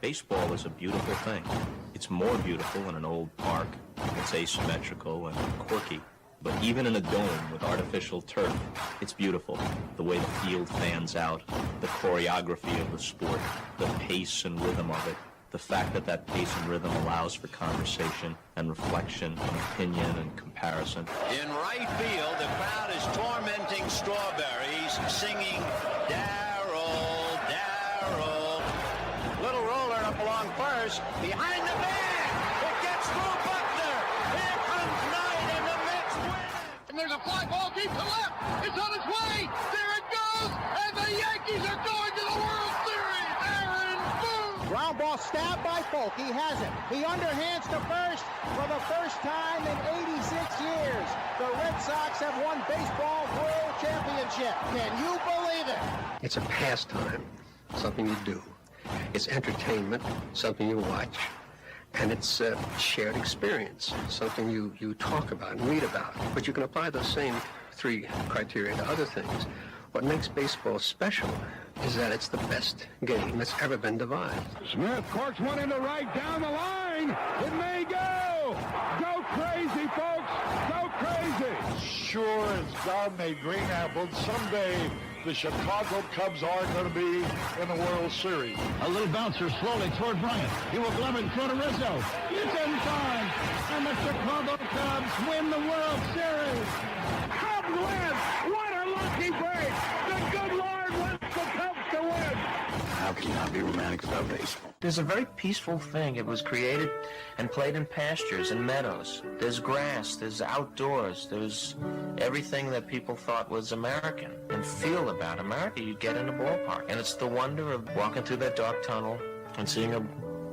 Baseball is a beautiful thing. It's more beautiful in an old park. It's asymmetrical and quirky. But even in a dome with artificial turf, it's beautiful. The way the field fans out, the choreography of the sport, the pace and rhythm of it, the fact that that pace and rhythm allows for conversation and reflection and opinion and comparison. In right field, the crowd is tormenting Strawberries, singing, Darryl, Darryl. Little roller up along first, behind the bag. It gets through Buckner. Here comes Knight, and the Mets win. And there's a fly ball deep to left. It's on its way. There it goes. And the Yankees are going to the World Series. Aaron Boone. Ground ball stabbed by Folk. He has it. He underhands to first for the first time in 86 years. The Red Sox have won baseball world championship. Can you believe it? It's a pastime, something you do. It's entertainment, something you watch. And it's a shared experience, something you talk about and read about. But you can apply those same three criteria to other things. What makes baseball special is that it's the best game that's ever been devised. Smith corks one into right down the line. It may go. Go crazy, folks. Go crazy. Sure as God made green apples, someday the Chicago Cubs are going to be in the World Series. A little bouncer slowly toward Bryant. He will glove it in front of Rizzo. It's in time. And the Chicago Cubs win the World Series. Cubs win. What a lucky break. The good Lord wants the Cubs to win. How can you not be romantic about baseball? There's a very peaceful thing. It was created and played in pastures and meadows. There's grass, there's outdoors, there's everything that people thought was American and feel about America. You get in a ballpark, and it's the wonder of walking through that dark tunnel and seeing a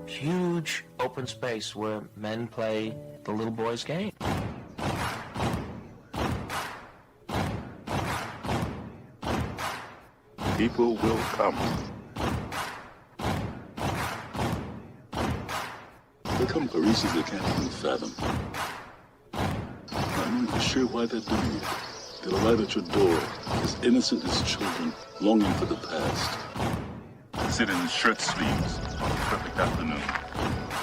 huge open space where men play the little boy's game. People will come. They come for reasons they can't even fathom. I'm not even sure why they're doing it. They'll arrive at your door as innocent as children, longing for the past. They sit in shirt sleeves on a perfect afternoon.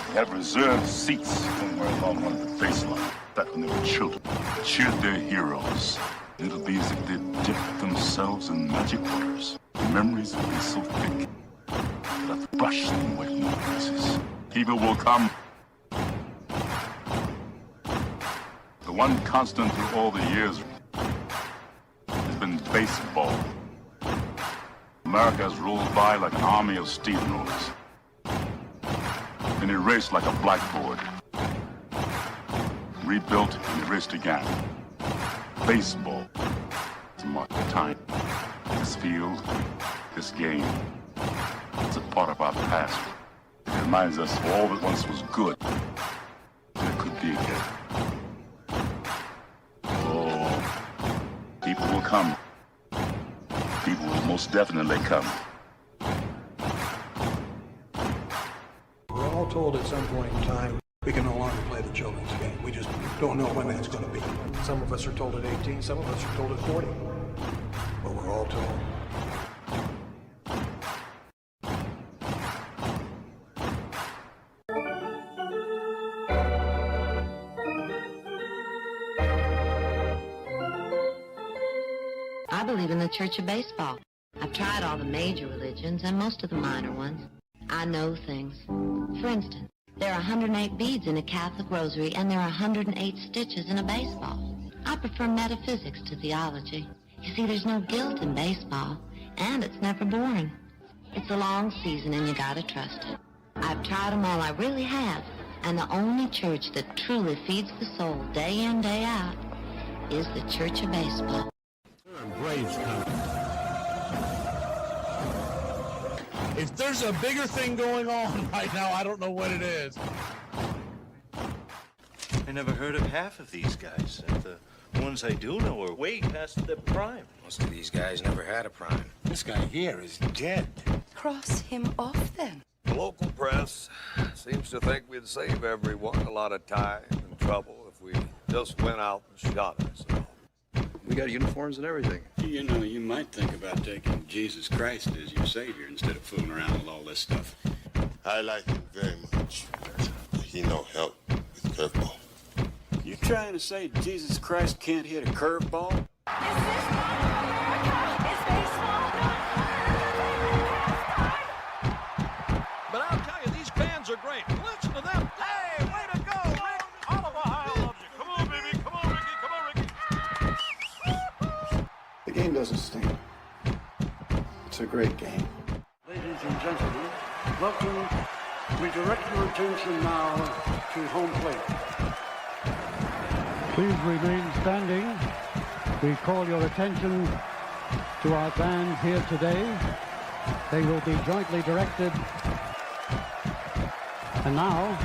They have reserved seats somewhere along one of the baseline. Back when they were children, they cheered their heroes. It'll be as if they dipped themselves in magic waters. The memories will be so thick that I've brushed them away from my faces. People will come. The one constant through all the years has been baseball. America has rolled by like an army of steamrollers. Been erased like a blackboard. Rebuilt and erased again. Baseball is a mark of time. This field, this game, it's a part of our past. It reminds us of all that once was good. There could be again. Oh, people will come. People will most definitely come. We're all told at some point in time we can no longer play the children's game. We just don't know when that's going to be. Some of us are told at 18, some of us are told at 40. But we're all told. I believe in the Church of Baseball. I've tried all the major religions and most of the minor ones. I know things. For instance, there are 108 beads in a Catholic rosary, and there are 108 stitches in a baseball. I prefer metaphysics to theology. You see, there's no guilt in baseball, and it's never boring. It's a long season, and you gotta trust it. I've tried them all, I really have. And the only church that truly feeds the soul day in, day out is the Church of Baseball. Braves coming. If there's a bigger thing going on right now, I don't know what it is. I never heard of half of these guys. And the ones I do know are way past their prime. Most of these guys never had a prime. This guy here is dead. Cross him off, then. The local press seems to think we'd save everyone a lot of time and trouble if we just went out and shot ourselves. We got uniforms and everything. You know, you might think about taking Jesus Christ as your savior instead of fooling around with all this stuff. I like him very much. He no help with curveball. You trying to say Jesus Christ can't hit a curveball? But I'll tell you, these fans are great. Listen to them. Hey, way to go, Rick. All of Ohio loves you. Come on, baby. Come on, Ricky. Come on, Ricky. The game doesn't stink. It's a great game. Ladies and gentlemen, welcome. We direct your attention now to home plate. Please remain standing. We call your attention to our bands here today. They will be jointly directed. And now,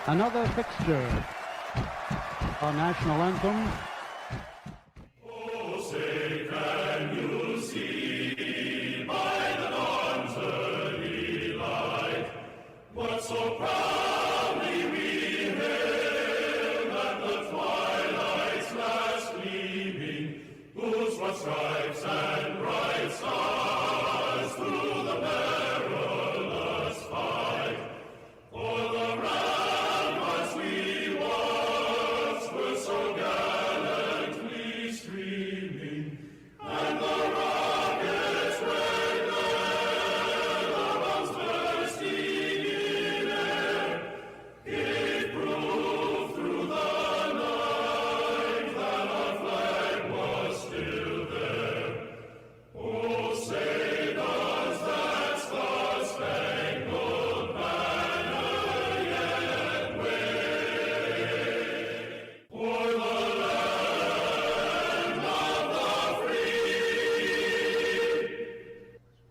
another fixture. Our national anthem. Oh, say, can you see by the dawn's early light what so proudly we hailed at the twilight's last gleaming, whose broad stripes and bright stars through the perilous fight for the ramparts we once were so gallantly streaming, and the rockets' red bombs bursting in air gave proof through the night that our flag was still there. Oh, say does that star-spangled banner yet wave o'er the land of the free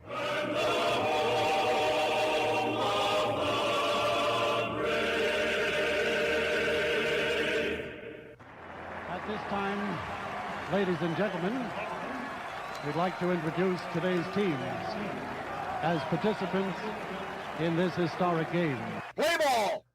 and the home of the brave? At this time, ladies and gentlemen, we'd like to introduce today's teams as participants in this historic game. Play ball!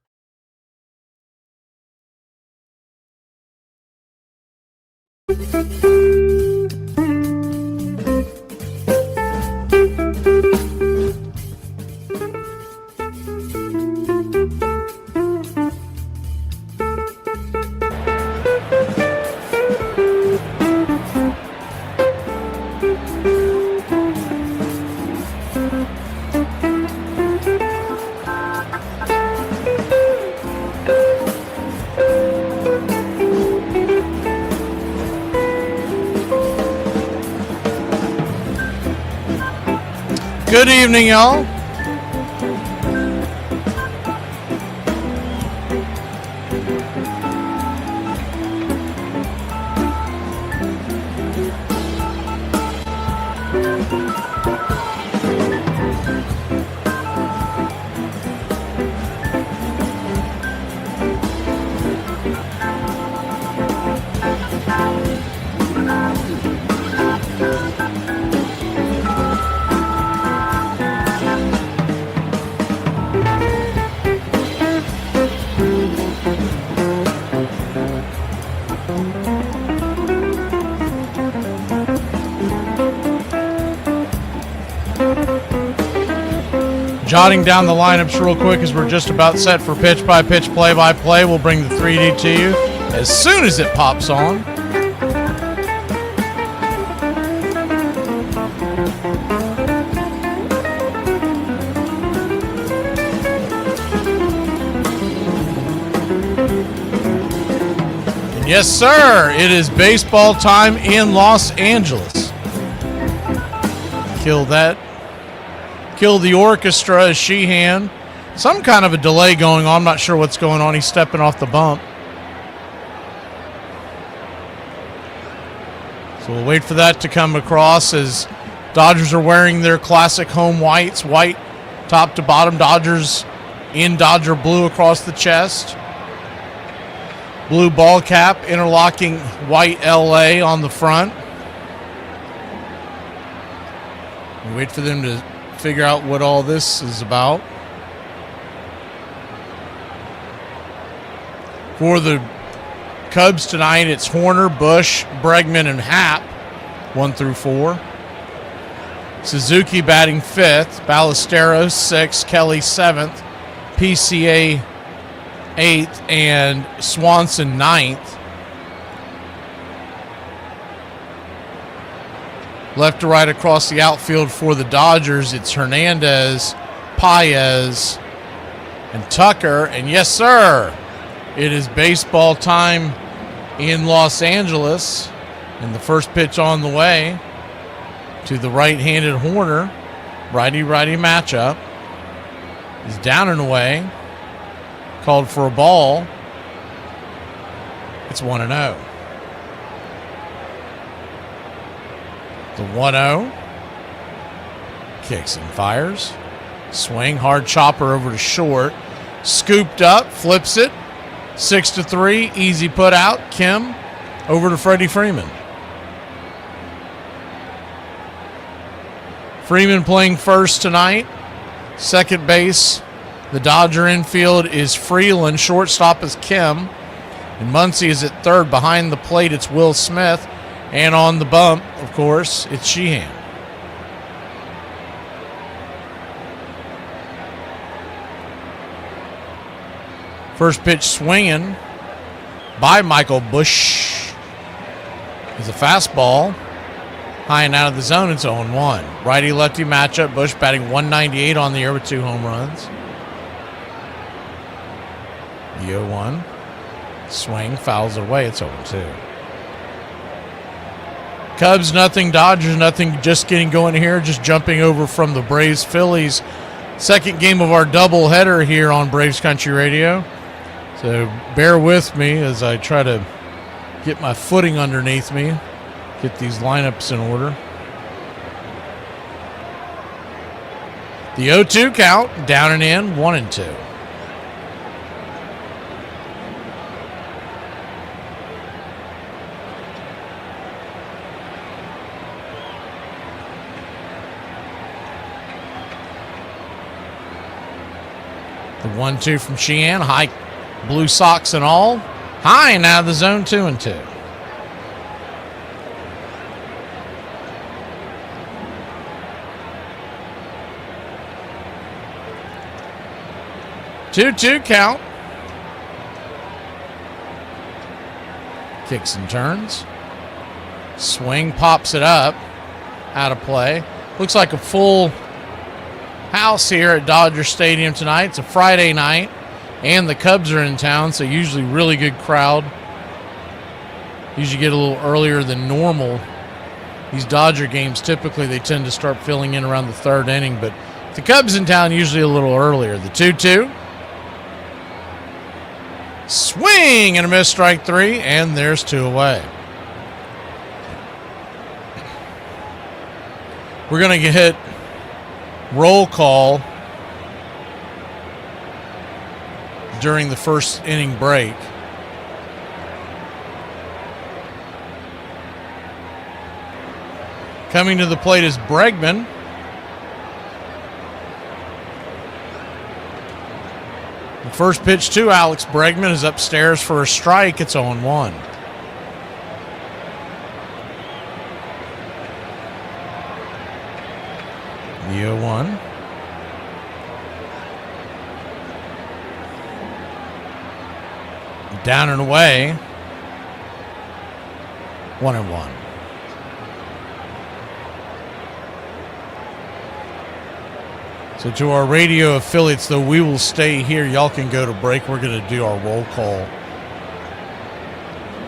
Good evening, y'all. Jotting down the lineups real quick as we're just about set for pitch-by-pitch, play-by-play. We'll bring the 3D to you as soon as it pops on. And yes, sir, it is baseball time in Los Angeles. Kill that. Kill the orchestra as Sheehan. Some kind of a delay going on. I'm not sure what's going on. He's stepping off the bump. So we'll wait for that to come across as Dodgers are wearing their classic home whites. White top to bottom. Dodgers in Dodger blue across the chest. Blue ball cap interlocking white LA on the front. We wait for them to figure out what all this is about. For the Cubs tonight, it's Horner, Bush, Bregman, and Happ, 1 through 4. Suzuki batting 5th, Ballesteros 6th, Kelly 7th, PCA 8th, and Swanson 9th. Left to right across the outfield for the Dodgers, it's Hernandez, Paez, and Tucker. And yes, sir, it is baseball time in Los Angeles. And the first pitch on the way to the right-handed Horner. Righty-righty matchup. He's down and away. Called for a ball. It's 1-0. The 1-0. Kicks and fires. Swing, hard chopper over to short. Scooped up, flips it. 6-3, easy put out. Kim over to Freddie Freeman. Freeman playing first tonight. Second base, the Dodger infield is Freeland. Shortstop is Kim. And Muncy is at third. Behind the plate, it's Will Smith. And on the bump, of course, it's Sheehan. First pitch swinging by Michael Busch is a fastball. High and out of the zone, it's 0-1. Righty-lefty matchup. Busch batting 198 on the year with 2 home runs. The 0-1. Swing, fouls it away, it's 0-2. Cubs nothing, Dodgers nothing, just getting going here, just jumping over from the Braves-Phillies. Second game of our doubleheader here on Braves Country Radio. So bear with me as I try to get my footing underneath me, get these lineups in order. The 0-2 count, down and in, 1-2. The 1-2 from Sheehan, high blue socks and all. High and out of the zone, 2-2. Two count. Kicks and turns. Swing, pops it up. Out of play. Looks like a full house here at Dodger Stadium tonight. It's a Friday night, and the Cubs are in town, so usually really good crowd. Usually get a little earlier than normal. These Dodger games, typically they tend to start filling in around the third inning, but the Cubs in town usually a little earlier. The 2-2. Swing and a miss, strike 3, and there's 2 away. We're going to hit roll call during the first inning break. Coming to the plate is Bregman. The first pitch to Alex Bregman is upstairs for a strike. It's 0-1. The 0-1. Down and away. 1-1. So to our radio affiliates, though, we will stay here. Y'all can go to break. We're going to do our roll call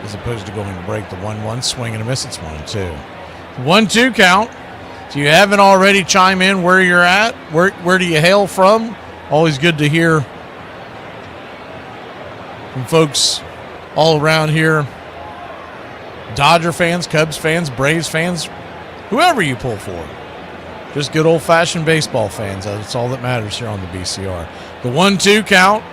as opposed to going to break. The 1-1 swing and a miss. It's 1-2. 1-2 count. If you haven't already, chime in where you're at. Where do you hail from? Always good to hear from folks all around here. Dodger fans, Cubs fans, Braves fans, whoever you pull for. Just good old-fashioned baseball fans. That's all that matters here on the BCR. The 1-2 count.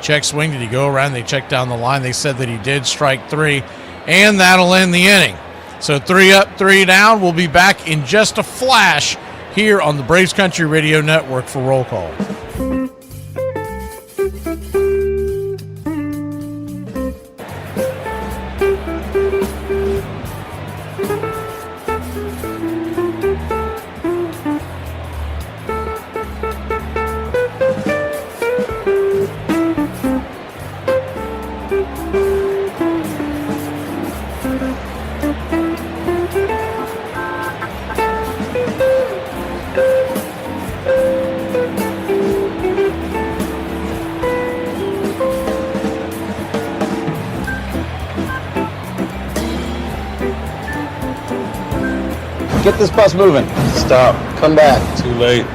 Check swing. Did he go around? They checked down the line. They said that he did. Strike 3. And that'll end the inning. So 3 up, 3 down. We'll be back in just a flash here on the Braves Country Radio Network for roll call. Get this bus moving. Stop. Come back. Too late.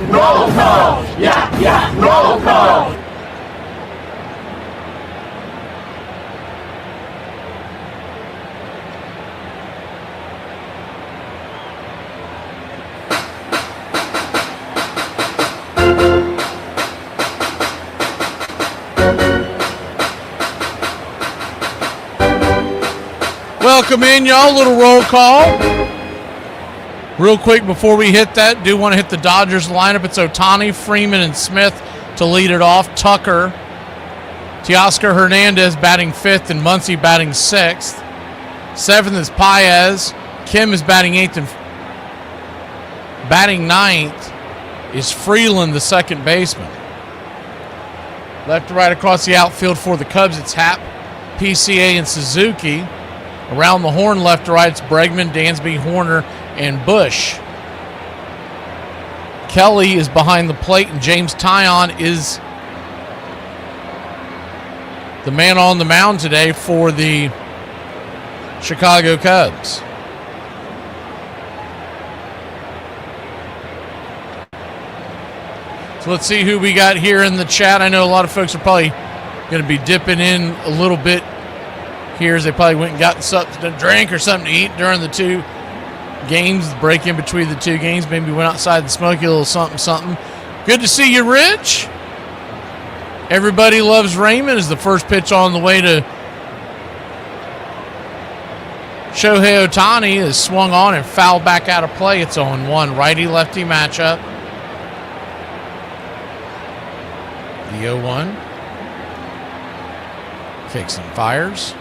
Roll call! Yeah, roll call! Welcome in, y'all. Little roll call. Real quick before we hit that, do want to hit the Dodgers lineup. It's Ohtani, Freeman, and Smith to lead it off. Tucker, Teoscar Hernandez batting 5th, and Muncy batting 6th. 7th is Paez. Kim is batting 8th, and batting 9th is Freeland, the second baseman. Left to right across the outfield for the Cubs, it's Happ, PCA, and Suzuki. Around the horn, left to right, it's Bregman, Dansby, Horner, and Bush. Kelly is behind the plate, and James Tyon is the man on the mound today for the Chicago Cubs. So let's see who we got here in the chat. I know a lot of folks are probably going to be dipping in a little bit here as they probably went and got something to drink or something to eat during the two games, the break in between the two games. Maybe went outside and smoked a little something. Good to see you, Rich. Everybody loves Raymond is the first pitch on the way to Shohei Ohtani is swung on and fouled back out of play. It's 0-1 righty-lefty matchup. The 0-1. Kicks and fires.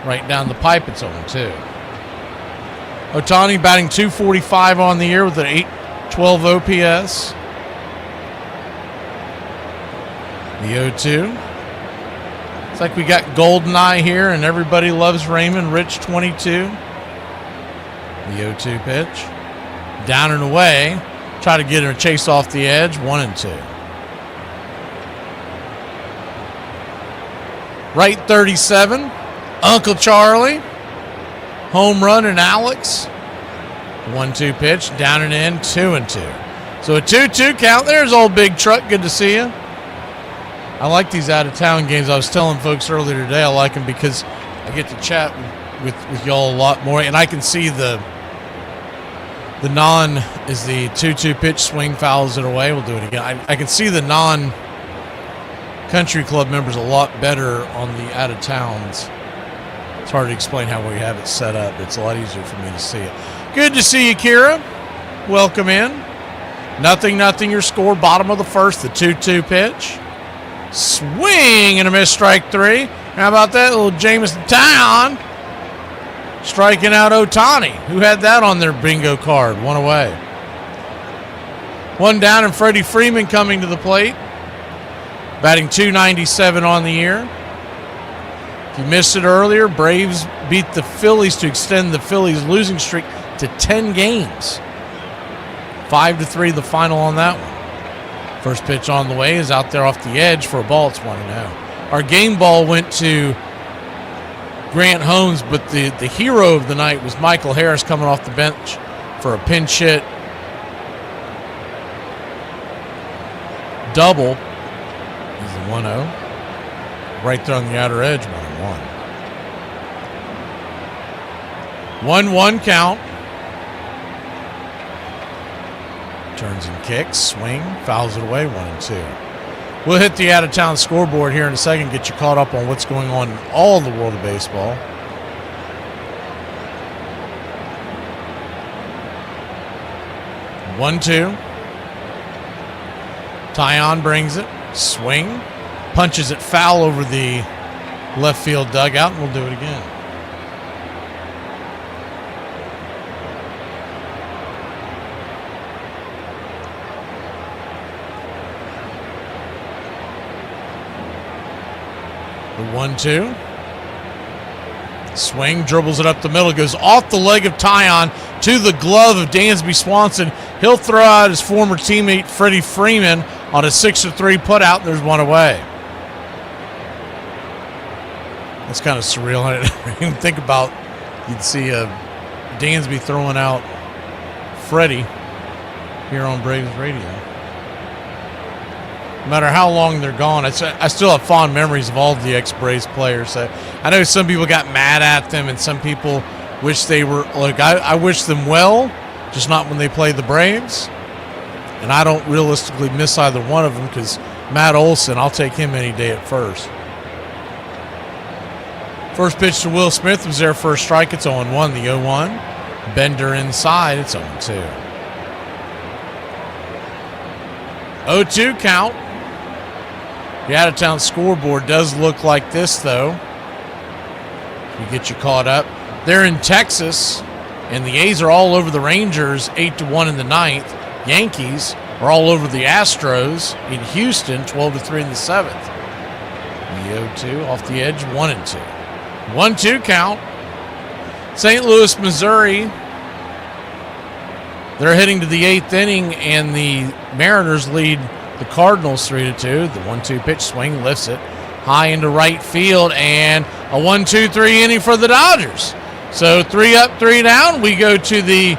Right down the pipe, it's 0-2. Ohtani batting .245 on the year with an .812 OPS. The 0-2. It's like we got Goldeneye here, and everybody loves Raymond. Rich 22. The 0-2 pitch. Down and away. Try to get him a chase off the edge. 1-2. Right 37. Uncle Charlie. Home run and Alex. 1-2 pitch. Down and in. 2-2. So a 2-2 count. There's old Big Truck. Good to see you. I like these out-of-town games. I was telling folks earlier today I like them because I get to chat with y'all a lot more, and I can see the is the 2-2 pitch swing fouls it away. We'll do it again. I can see the non-country club members a lot better on the out-of-towns. It's hard to explain how we have it set up. It's a lot easier for me to see it. Good to see you, Kira. Welcome in. 0-0 your score. Bottom of the first, the 2-2 pitch. Swing and a miss, strike 3. How about that little Jameson Tyon striking out Ohtani? Who had that on their bingo card? One away. One down, and Freddie Freeman coming to the plate. Batting .297 on the year. If you missed it earlier, Braves beat the Phillies to extend the Phillies' losing streak to 10 games. 5-3 the final on that one. First pitch on the way is out there off the edge for a ball. It's 1-0. Our game ball went to Grant Holmes, but the hero of the night was Michael Harris coming off the bench for a pinch hit double. He's a 1-0. Right there on the outer edge, 1-1. 1-1 count. Turns and kicks, swing, fouls it away, 1-2. We'll hit the out-of-town scoreboard here in a second, get you caught up on what's going on in all the world of baseball. One-two. Tyon brings it, swing, punches it foul over the left field dugout, and we'll do it again. The 1-2. Swing, dribbles it up the middle, goes off the leg of Tyon to the glove of Dansby Swanson. He'll throw out his former teammate Freddie Freeman on a 6-3 putout, and there's one away. That's kind of surreal. I didn't even think about you'd see Dansby throwing out Freddie here on Braves radio. No matter how long they're gone, I still have fond memories of all the ex-Braves players. I know some people got mad at them, and some people wish they were like I wish them well, just not when they play the Braves. And I don't realistically miss either one of them because Matt Olson, I'll take him any day at first. First pitch to Will Smith was there for a strike. It's 0-1, the 0-1. Bender inside, it's 0-2. 0-2 count. The out-of-town scoreboard does look like this, though. We get you caught up. They're in Texas, and the A's are all over the Rangers, 8-1 in the ninth. Yankees are all over the Astros in Houston, 12-3 in the seventh. The 0-2 off the edge, 1-2. 1-2 count. St. Louis, Missouri. They're heading to the eighth inning, and the Mariners lead the Cardinals 3-2. The 1-2 pitch swing lifts it high into right field, and a 1-2-3 inning for the Dodgers. So 3 up, 3 down. We go to the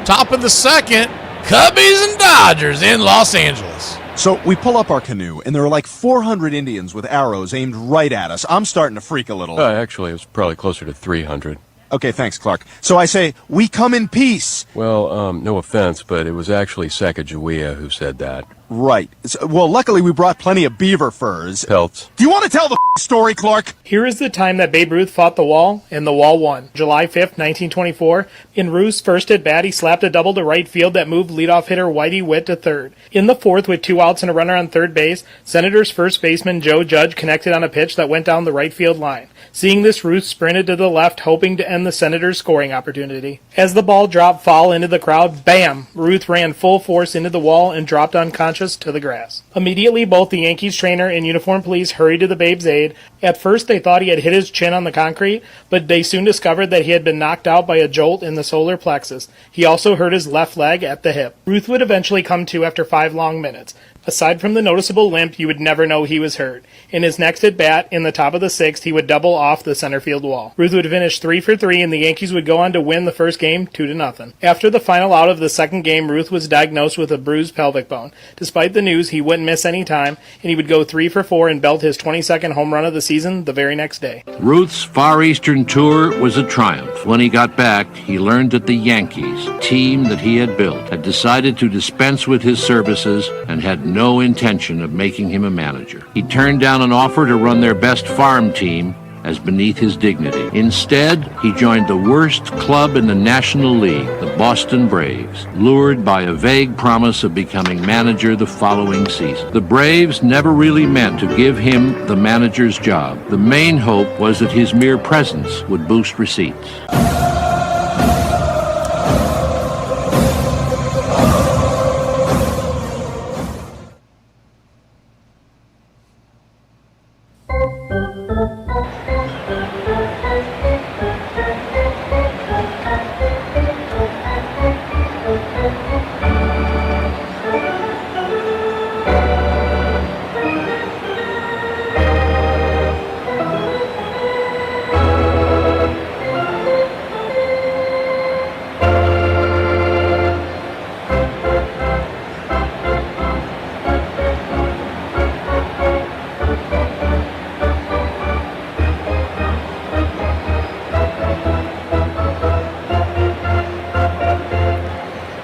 top of the second. Cubbies and Dodgers in Los Angeles. So we pull up our canoe, and there are like 400 Indians with arrows aimed right at us. I'm starting to freak a little. Actually, it was probably closer to 300. Okay, thanks, Clark. So I say, we come in peace. Well, no offense, but it was actually Sacagawea who said that. Right. Well, luckily we brought plenty of beaver furs. Pelts. Do you want to tell the story, Clark? Here is the time that Babe Ruth fought the wall, and the wall won. July 5th, 1924. In Ruth's first at bat, he slapped a double to right field that moved leadoff hitter Whitey Witt to third. In the fourth, with 2 outs and a runner on third base, Senators first baseman Joe Judge connected on a pitch that went down the right field line. Seeing this, Ruth sprinted to the left, hoping to end the Senators' scoring opportunity. As the ball dropped foul into the crowd, bam! Ruth ran full force into the wall and dropped unconscious to the grass. Immediately, both the Yankees trainer and uniformed police hurried to the Babe's aid. At first, they thought he had hit his chin on the concrete, but they soon discovered that he had been knocked out by a jolt in the solar plexus. He also hurt his left leg at the hip. Ruth would eventually come to after 5 long minutes. Aside from the noticeable limp, you would never know he was hurt. In his next at-bat, in the top of the 6th, he would double off the center field wall. Ruth would finish 3 for 3, and the Yankees would go on to win the first game 2-0. After the final out of the second game, Ruth was diagnosed with a bruised pelvic bone. Despite the news, he wouldn't miss any time, and he would go 3 for 4 and belt his 22nd home run of the season the very next day. Ruth's Far Eastern tour was a triumph. When he got back, he learned that the Yankees, team that he had built, had decided to dispense with his services and had no intention of making him a manager. He turned down an offer to run their best farm team as beneath his dignity. Instead, he joined the worst club in the National League, the Boston Braves, lured by a vague promise of becoming manager the following season. The Braves never really meant to give him the manager's job. The main hope was that his mere presence would boost receipts.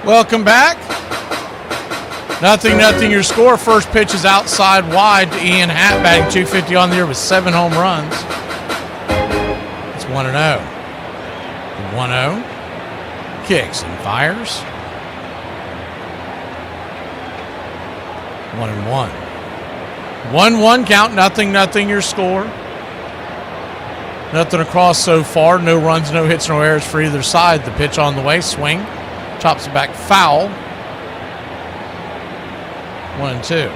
Welcome back. 0-0 your score. First pitch is outside wide to Ian Happ, batting .250 on the year with 7 home runs. It's 1-0. 1-0. Kicks and fires. 1-1. 1-1 count. 0-0 your score. Nothing across so far. No runs, no hits, no errors for either side. The pitch on the way. Swing. Chops it back foul. 1-2.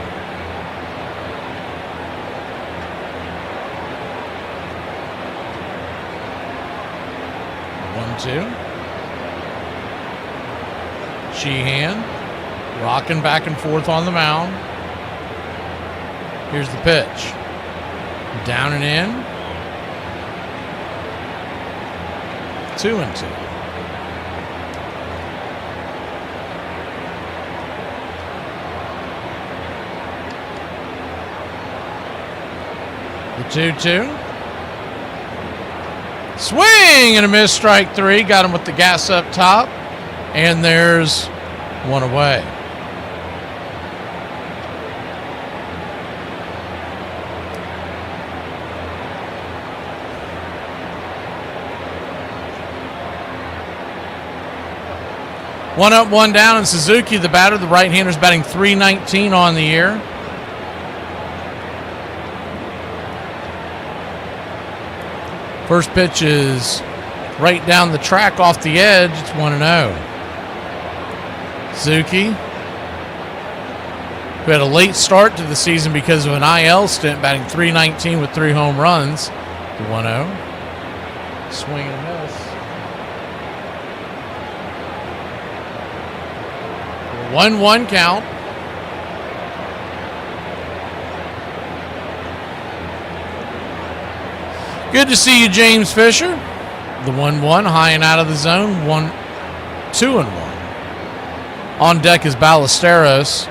1-2. Sheehan rocking back and forth on the mound. Here's the pitch. Down and in. 2-2. The 2-2. Swing and a miss, strike three. Got him with the gas up top. And there's one away. One up, one down, and Suzuki, the batter, the right-hander's batting .319 on the year. First pitch is right down the track off the edge. It's 1-0. Suzuki, who had a late start to the season because of an IL stint, batting .319 with 3 home runs. The 1-0. Swing and a miss. 1-1 count. Good to see you, James Fisher. The 1-1, high and out of the zone. 2-1. On deck is Ballesteros.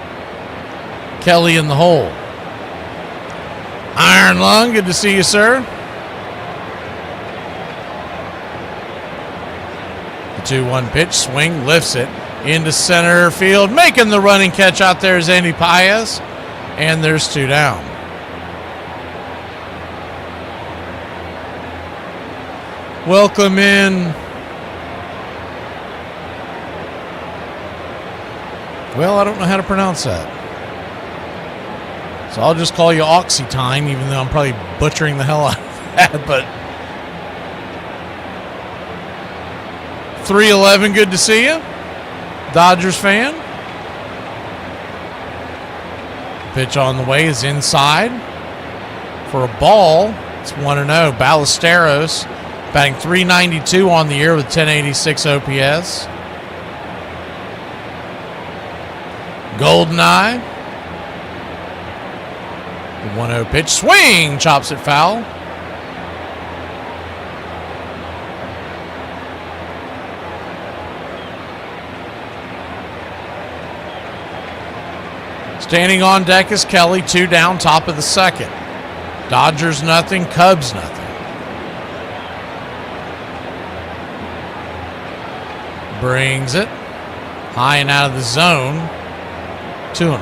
Kelly in the hole. Iron Lung, good to see you, sir. The 2-1 pitch, swing, lifts it into center field. Making the running catch out there is Andy Paez. And there's 2 down. Welcome in. Well, I don't know how to pronounce that. So I'll just call you Oxytime, even though I'm probably butchering the hell out of that. But 311, good to see you. Dodgers fan. Pitch on the way is inside for a ball. It's 1-0. Ballesteros batting .392 on the year with 1086 OPS. Goldeneye. The 1-0 pitch. Swing! Chops it foul. Standing on deck is Kelly. 2 down, top of the second. Dodgers nothing, Cubs nothing. Brings it high and out of the zone. 2-1.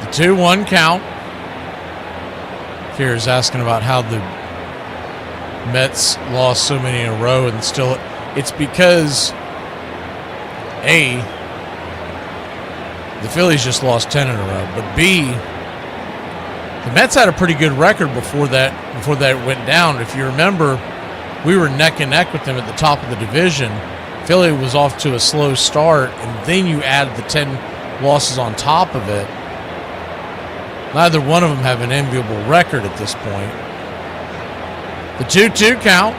The 2-1 count. Kier's asking about how the Mets lost so many in a row, and still it's because A, the Phillies just lost 10 in a row, but B, the Mets had a pretty good record before that went down. If you remember, we were neck and neck with them at the top of the division. Philly was off to a slow start, and then you add the 10 losses on top of it. Neither one of them have an enviable record at this point. The 2-2 count.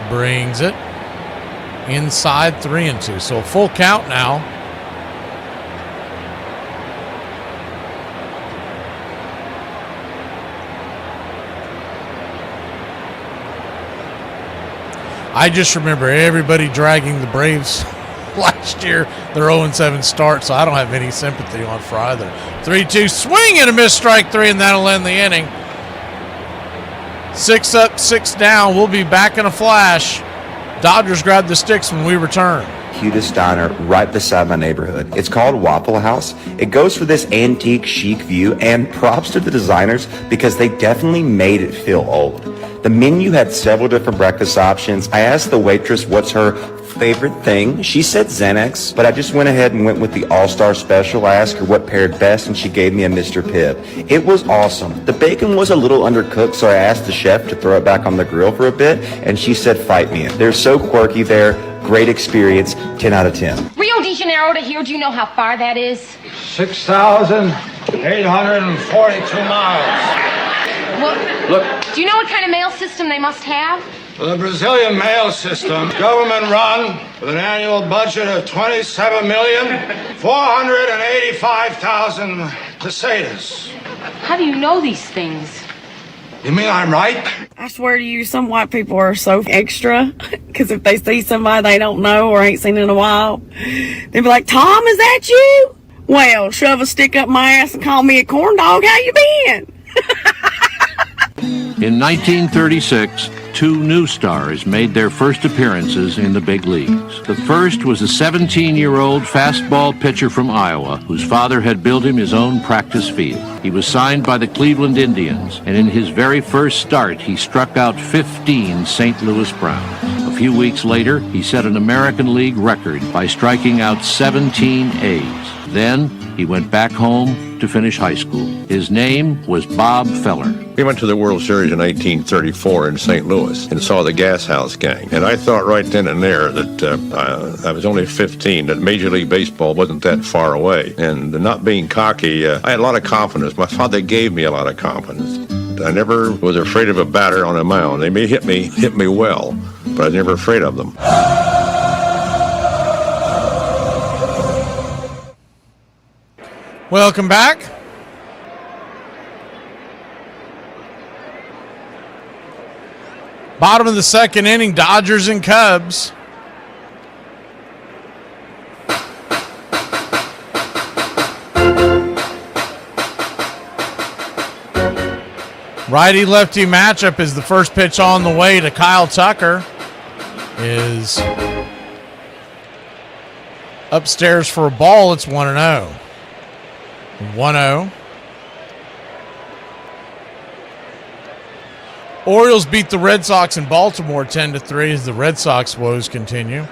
Brings it inside 3-2. So a full count now. I just remember everybody dragging the Braves last year, their 0-7 start, so I don't have any sympathy on for either. 3-2 swing and a miss, strike three, and that'll end the inning. 6 up, 6 down. We'll be back in a flash. Dodgers grab the sticks when we return. Cutest diner right beside my neighborhood. It's called Waffle House. It goes for this antique chic view, and props to the designers because they definitely made it feel old. The menu had several different breakfast options. I asked the waitress what's her favorite thing. She said Xanax, but I just went ahead and went with the All-Star Special. I asked her what paired best, and she gave me a Mr. Pibb. It was awesome. The bacon was a little undercooked, so I asked the chef to throw it back on the grill for a bit, and she said, fight me. They're so quirky there. Great experience. 10 out of 10. Rio de Janeiro to here, do you know how far that is? 6,842 miles. Well, Look. do you know what kind of mail system they must have? The Brazilian mail system, government run, with an annual budget of 27,485,000 pesetas. How do you know these things? You mean I'm right? I swear to you, some white people are so extra, because if they see somebody they don't know or ain't seen in a while, they'll be like, Tom, is that you? Well, shove a stick up my ass and call me a corn dog. How you been? In 1936, two new stars made their first appearances in the big leagues. The first was a 17-year-old fastball pitcher from Iowa, whose father had built him his own practice field. He was signed by the Cleveland Indians, and in his very first start, he struck out 15 St. Louis Browns. A few weeks later, he set an American League record by striking out 17 A's. Then, he went back home to finish high school. His name was Bob Feller. We went to the World Series in 1934 in St. Louis and saw the Gas House Gang. And I thought right then and there that I was only 15, that Major League Baseball wasn't that far away. And not being cocky, I had a lot of confidence. My father gave me a lot of confidence. I never was afraid of a batter on a mound. They may hit me well, but I was never afraid of them. Welcome back. Bottom of the second inning, Dodgers and Cubs. Righty-lefty matchup is the first pitch on the way to Kyle Tucker. Is upstairs for a ball. It's 1-0. 1-0. Orioles beat the Red Sox in Baltimore 10-3 as the Red Sox woes continue.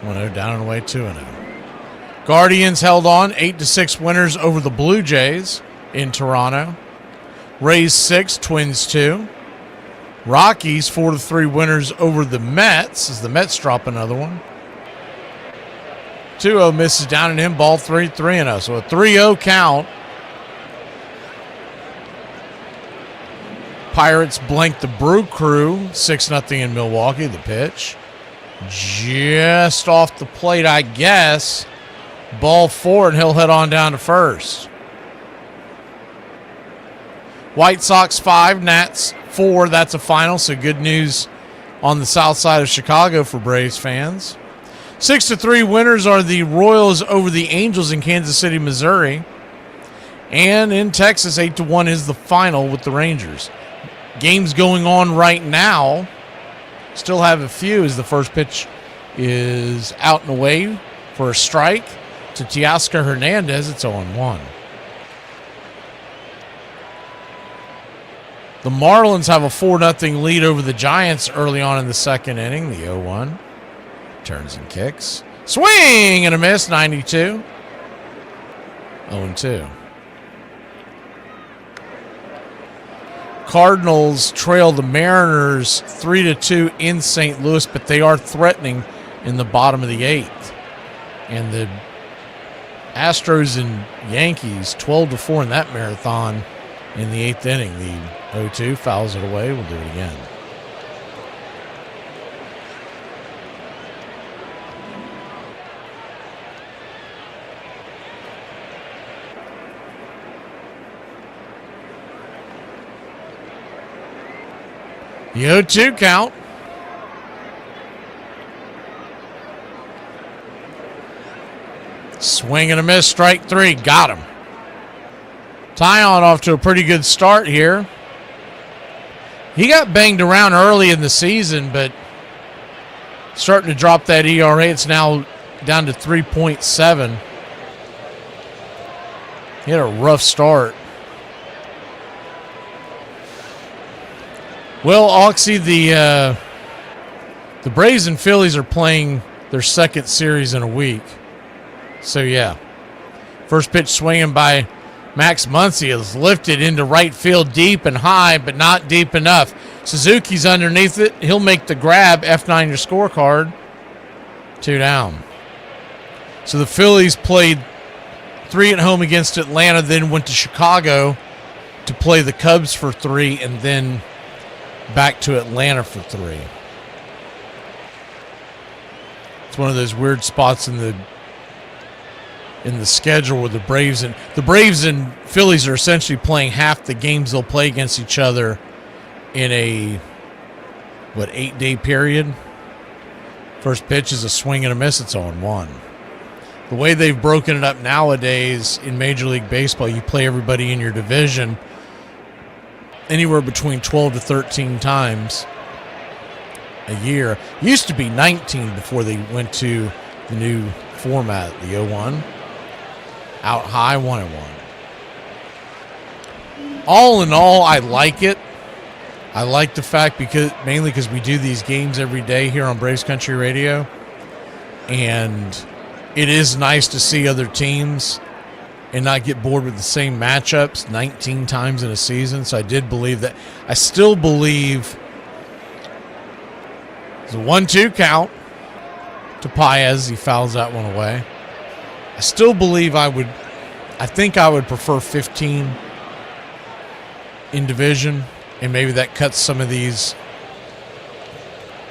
1-0 down and away, 2-0. Guardians held on, 8-6 winners over the Blue Jays in Toronto. Rays 6, Twins 2. Rockies 4-3 winners over the Mets as the Mets drop another one. 2-0 misses down and in, ball 3, 3-0. So a 3-0 count. Pirates blank the Brew Crew, 6-0 in Milwaukee, the pitch. Just off the plate, I guess. Ball 4, and he'll head on down to first. White Sox 5, Nats 4. That's a final, so good news on the south side of Chicago for Braves fans. 6-3 winners are the Royals over the Angels in Kansas City, Missouri. And in Texas, 8-1 is the final with the Rangers. Games going on right now. Still have a few as the first pitch is out and away for a strike to Teoscar Hernandez. It's 0-1. The Marlins have a 4-0 lead over the Giants early on in the second inning. The 0-1. Turns and kicks. Swing and a miss, 92. 0-2. Cardinals trail the Mariners 3-2 in St. Louis, but they are threatening in the bottom of the 8th. And the Astros and Yankees 12-4 in that marathon in the 8th inning. The 0-2 fouls it away. We'll do it again. The 0-2 count. Swing and a miss, strike 3. Got him. Tyon off to a pretty good start here. He got banged around early in the season, but starting to drop that ERA. It's now down to 3.7. He had a rough start. Well, Oxy, the Braves and Phillies are playing their second series in a week. So, yeah. First pitch swinging by Max Muncy is lifted into right field deep and high, but not deep enough. Suzuki's underneath it. He'll make the grab. F9 your scorecard. 2 down. So the Phillies played 3 at home against Atlanta, then went to Chicago to play the Cubs for 3, and then back to Atlanta for 3. It's one of those weird spots in the schedule where the Braves and Phillies are essentially playing half the games they'll play against each other in a 8-day period. First pitch is a swing and a miss. It's 0-1. The way they've broken it up nowadays in Major League Baseball, you play everybody in your division anywhere between 12 to 13 times a year. It used to be 19 before they went to the new format, the 0-1. Out high, 1-1. All in all, I like it. I like the fact mainly because we do these games every day here on Braves Country Radio, and it is nice to see other teams and not get bored with the same matchups 19 times in a season. So I did believe that. I still believe it's a 1-2 count to Paez. He fouls that one away. I still believe I think I would prefer 15 in division, and maybe that cuts some of these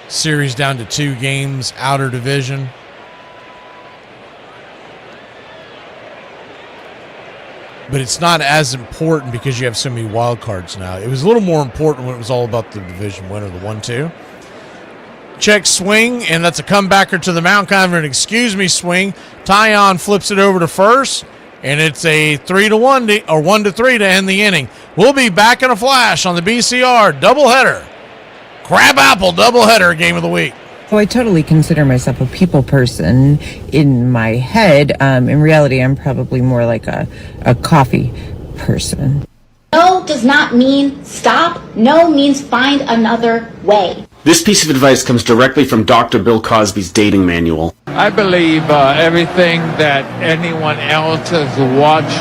series down to 2 games, outer division. But it's not as important because you have so many wild cards now. It was a little more important when it was all about the division winner, the 1-2. Check swing, and that's a comebacker to the mound, kind of an excuse me swing. Tyon flips it over to first, and it's a 3-1 or 1-3 to end the inning. We'll be back in a flash on the BCR doubleheader. Crabapple doubleheader game of the week. Oh, I totally consider myself a people person in my head. In reality, I'm probably more like a coffee person. No does not mean stop. No means find another way. This piece of advice comes directly from Dr. Bill Cosby's dating manual. I believe everything that anyone else has watched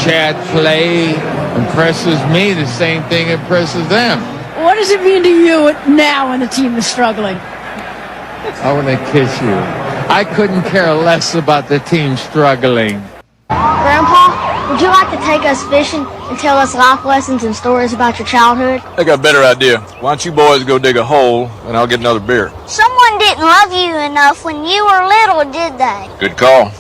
Chad play impresses me. The same thing impresses them. What does it mean to you now when the team is struggling? I want to kiss you. I couldn't care less about the team struggling. Grandpa, would you like to take us fishing and tell us life lessons and stories about your childhood? I got a better idea. Why don't you boys go dig a hole and I'll get another beer. Someone didn't love you enough when you were little, did they? Good call.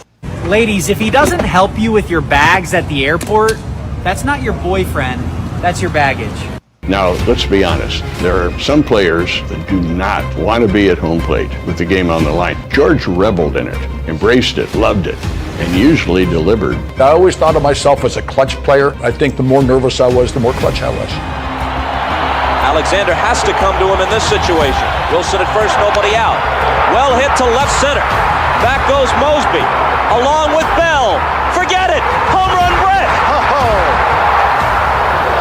Ladies, if he doesn't help you with your bags at the airport, that's not your boyfriend, that's your baggage. Now, let's be honest. There are some players that do not want to be at home plate with the game on the line. George reveled in it, embraced it, loved it, and usually delivered. I always thought of myself as a clutch player. I think the more nervous I was, the more clutch I was. Alexander has to come to him in this situation. Wilson at first, nobody out. Well hit to left center. Back goes Mosby, along with Bell. Forget it! Home run Brett!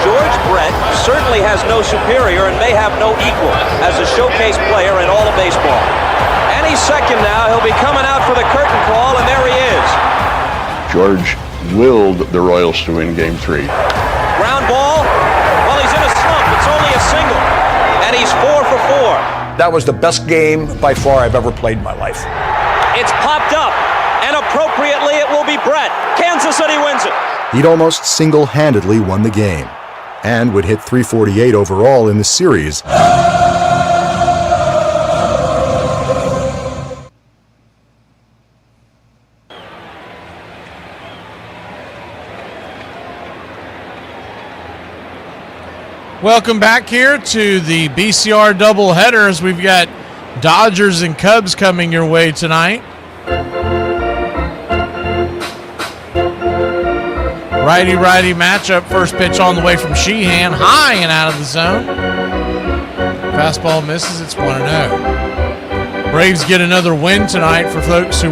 George Brett certainly has no superior and may have no equal as a showcase player in all of baseball. Any second now, he'll be coming out for the curtain call, and there he is. George willed the Royals to win Game 3. Ground ball. Well, he's in a slump. It's only a single, and he's 4 for 4. That was the best game by far I've ever played in my life. It's popped up, and appropriately it will be Brett. Kansas City wins it. He'd almost single-handedly won the game and would hit .348 overall in the series. Welcome back here to the BCR doubleheaders. We've got Dodgers and Cubs coming your way tonight. Righty-righty matchup. First pitch on the way from Sheehan. High and out of the zone. Fastball misses. It's 1-0. Braves get another win tonight for folks who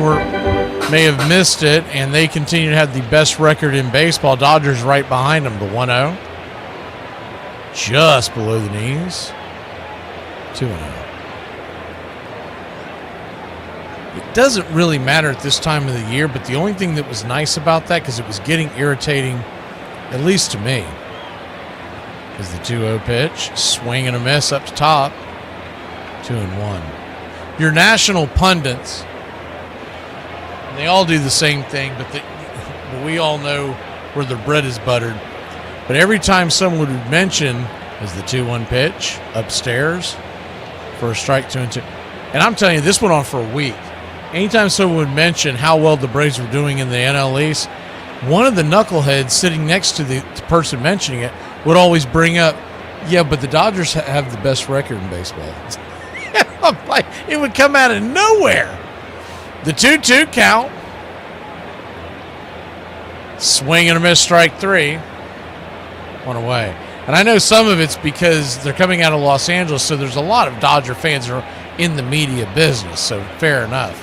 may have missed it, and they continue to have the best record in baseball. Dodgers right behind them, the 1-0. just below the knees. 2-0. It doesn't really matter at this time of the year, but the only thing that was nice about that, because it was getting irritating, at least to me, is the 2-0 pitch. Swing and a miss up to top. 2-1. Your national pundits, and they all do the same thing, but we all know where their bread is buttered. But every time someone would mention is the 2-1 pitch upstairs for a strike, 2-2. And I'm telling you, this went on for a week. Anytime someone would mention how well the Braves were doing in the NL East, one of the knuckleheads sitting next to the person mentioning it would always bring up, yeah, but the Dodgers have the best record in baseball. Like, it would come out of nowhere. The 2-2 count. Swing and a miss, strike 3. One away. And I know some of it's because they're coming out of Los Angeles, so there's a lot of Dodger fans who are in the media business, so fair enough.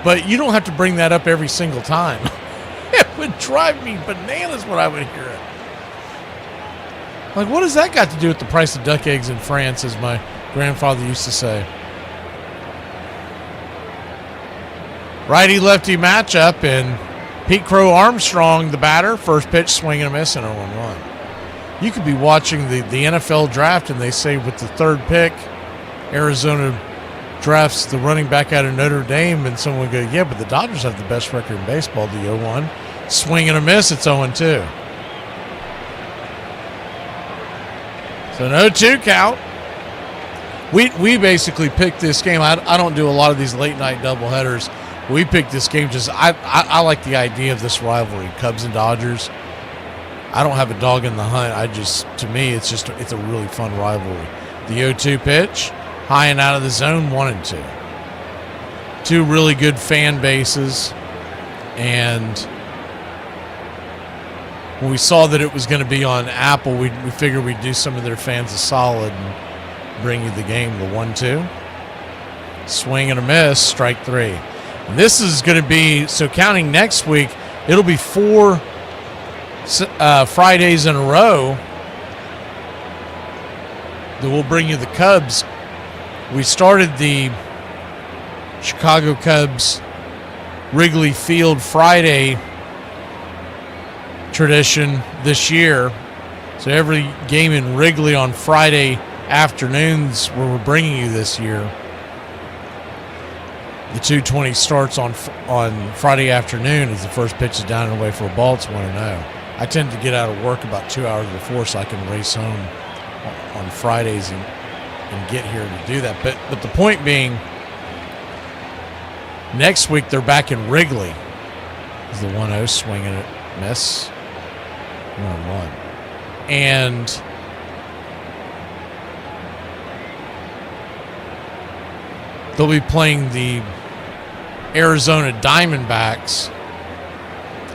But you don't have to bring that up every single time. It would drive me bananas when I would hear it. Like, what has that got to do with the price of duck eggs in France, as my grandfather used to say? Righty-lefty matchup, and Pete Crow Armstrong, the batter, first pitch, swing and a miss, and 0-1. You could be watching the NFL draft, and they say with the third pick, Arizona drafts the running back out of Notre Dame, and someone would go, yeah, but the Dodgers have the best record in baseball, the 0-1. Swing and a miss, it's 0-2. So an 0-2 count. We basically picked this game. I don't do a lot of these late-night doubleheaders. We picked this game just I like the idea of this rivalry, Cubs and Dodgers. I don't have a dog in the hunt. To me, it's a really fun rivalry. The 0-2 pitch, high and out of the zone, 1-2. Two really good fan bases, and when we saw that it was going to be on Apple, we figured we'd do some of their fans a solid and bring you the game. The 1-2, swing and a miss, strike 3. And this is going to be, so counting next week, it'll be 4 Fridays in a row that we'll bring you the Cubs. We started the Chicago Cubs Wrigley Field Friday tradition this year. So every game in Wrigley on Friday afternoons where we're bringing you this year. The 2:20 starts on Friday afternoon as the first pitch is down and away for a ball. It's 1-0. I tend to get out of work about 2 hours before so I can race home on Fridays and get here to do that. But the point being, next week they're back in Wrigley. Is the 1-0 swing and a miss. 1-1. And they'll be playing the Arizona Diamondbacks.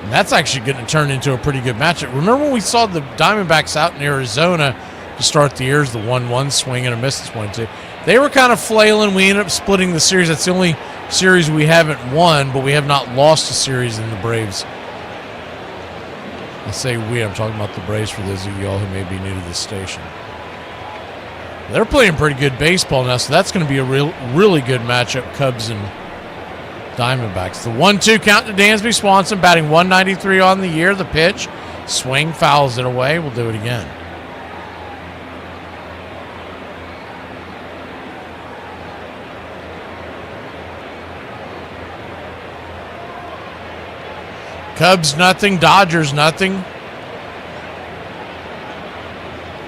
And that's actually going to turn into a pretty good matchup. Remember when we saw the Diamondbacks out in Arizona to start the year, the 1-1 swing and a miss, it's 1-2. They were kind of flailing. We ended up splitting the series. That's the only series we haven't won, but we have not lost a series in the Braves. I say we, I'm talking about the Braves for those of y'all who may be new to this station. They're playing pretty good baseball now, so that's going to be a really good matchup, Cubs and Diamondbacks. The 1-2 count to Dansby Swanson, batting 193 on the year. The pitch, swing, fouls it away. We'll do it again. Cubs nothing, Dodgers nothing.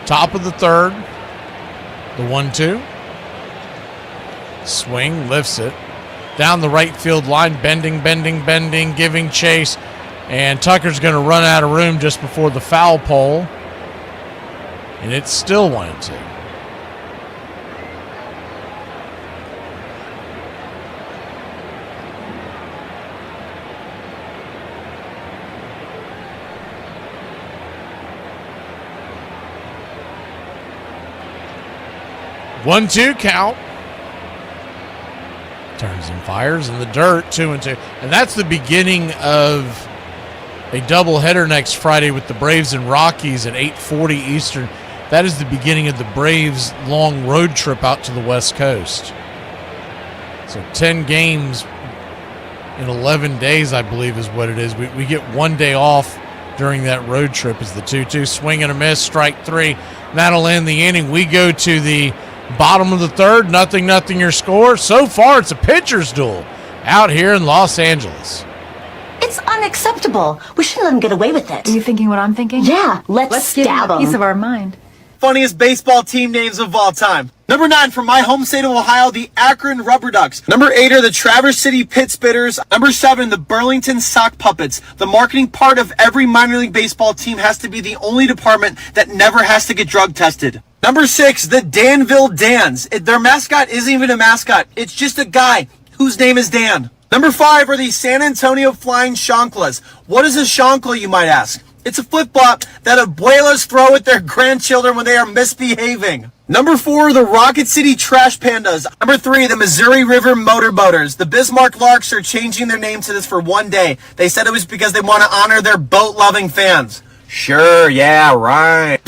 Top of the third. The 1-2. Swing, lifts it. Down the right field line, bending, giving chase. And Tucker's going to run out of room just before the foul pole. And it's still 1-2. One-two count. Turns and fires in the dirt, 2-2. And that's the beginning of a doubleheader next Friday with the Braves and Rockies at 8:40 Eastern. That is the beginning of the Braves' long road trip out to the West Coast. So 10 games in 11 days, I believe, is what it is. We get 1 day off during that road trip. Is the 2-2 swing and a miss, strike 3. That'll end the inning. We go to the bottom of the third, 0-0 your score. So far, it's a pitcher's duel out here in Los Angeles. It's unacceptable. We shouldn't let him get away with it. Are you thinking what I'm thinking? Yeah, let's give him stab a piece him. of our mind. Funniest baseball team names of all time. Number 9 from my home state of Ohio, the Akron Rubber Ducks. Number 8 are the Traverse City Pit Spitters. Number 7, the Burlington Sock Puppets. The marketing part of every minor league baseball team has to be the only department that never has to get drug tested. Number 6, the Danville Dans. Their mascot isn't even a mascot. It's just a guy whose name is Dan. Number 5 are the San Antonio Flying Chanclas. What is a chancla, you might ask? It's a flip-flop that abuelas throw at their grandchildren when they are misbehaving. Number 4, the Rocket City Trash Pandas. Number 3, the Missouri River Motorboaters. The Bismarck Larks are changing their name to this for 1 day. They said it was because they want to honor their boat-loving fans. Sure, yeah, right.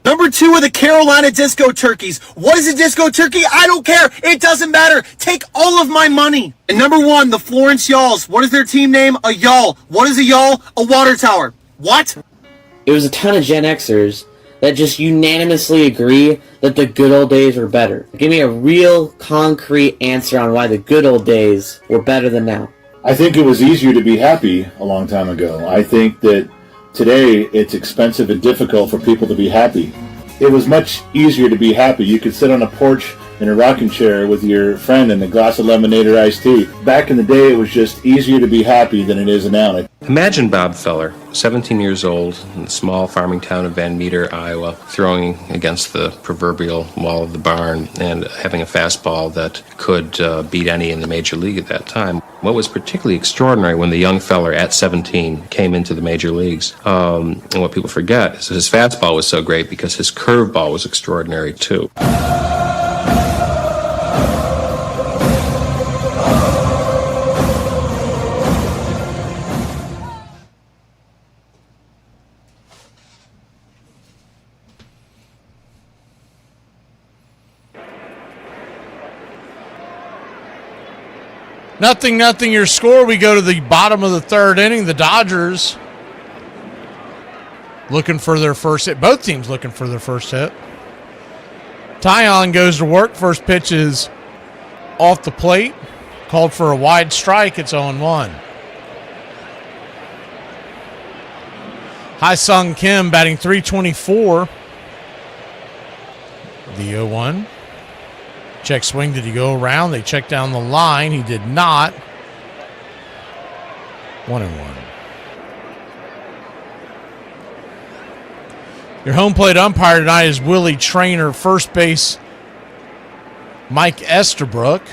Number 2 are the Carolina Disco Turkeys. What is a disco turkey? I don't care. It doesn't matter. Take all of my money. And number 1, the Florence Yalls. What is their team name? A yawl. What is a yawl? A water tower. What? It was a ton of Gen Xers that just unanimously agree that the good old days were better. Give me a real concrete answer on why the good old days were better than now. I think it was easier to be happy a long time ago. I think that today it's expensive and difficult for people to be happy. It was much easier to be happy. You could sit on a porch in a rocking chair with your friend and a glass of lemonade or iced tea. Back in the day, it was just easier to be happy than it is now. Imagine Bob Feller, 17 years old, in the small farming town of Van Meter, Iowa, throwing against the proverbial wall of the barn and having a fastball that could beat any in the major league at that time. What was particularly extraordinary when the young feller at 17 came into the major leagues, and what people forget is that his fastball was so great because his curveball was extraordinary too. Nothing your score. We go to the bottom of the third inning. The Dodgers looking for their first hit. Both teams looking for their first hit. Taillon goes to work. First pitch is off the plate. Called for a wide strike. It's 0-1. Hai-Sung Kim batting .324. The 0-1. Check swing. Did he go around? They checked down the line. He did not. 1-1. Your home plate umpire tonight is Willie Trainer. First base, Mike Estabrook.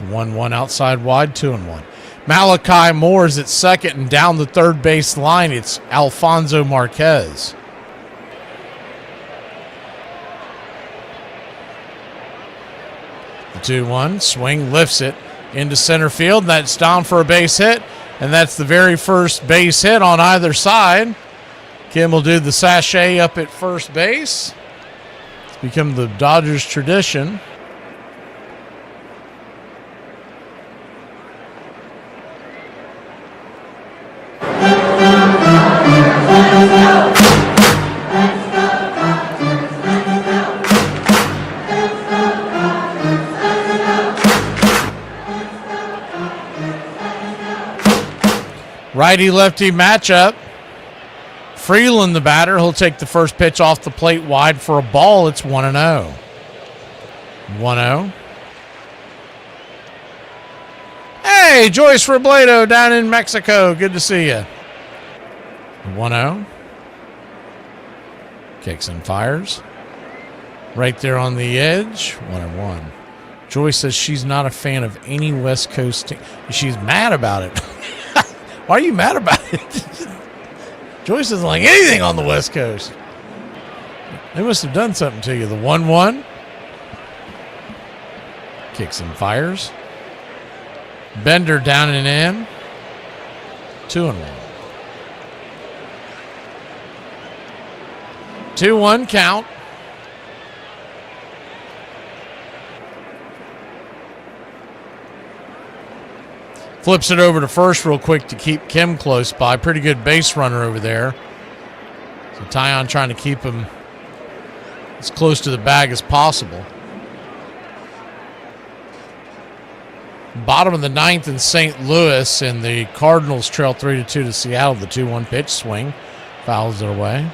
1-1 outside wide, 2-1. Malachi Moore is at second, and down the third base line, it's Alfonso Marquez. The 2-1 swing lifts it into center field. That's down for a base hit, and that's the very first base hit on either side. Kim will do the sachet up at first base. It's become the Dodgers' tradition. Righty-lefty matchup. Freeland, the batter, he'll take the first pitch off the plate wide for a ball. It's 1-0. 1-0. Hey, Joyce Robledo down in Mexico. Good to see you. 1-0. Kicks and fires. Right there on the edge. 1-1. Joyce says she's not a fan of any West Coast team. She's mad about it. Why are you mad about it? Joyce doesn't like anything on the West Coast. They must have done something to you. The 1-1. Kicks and fires. Bender down and in. 2-1. 2-1 count. Flips it over to first real quick to keep Kim close by. Pretty good base runner over there. So Tyon trying to keep him as close to the bag as possible. Bottom of the ninth in St. Louis, and the Cardinals trail 3-2 to Seattle. The 2-1 pitch swing. Fouls it away.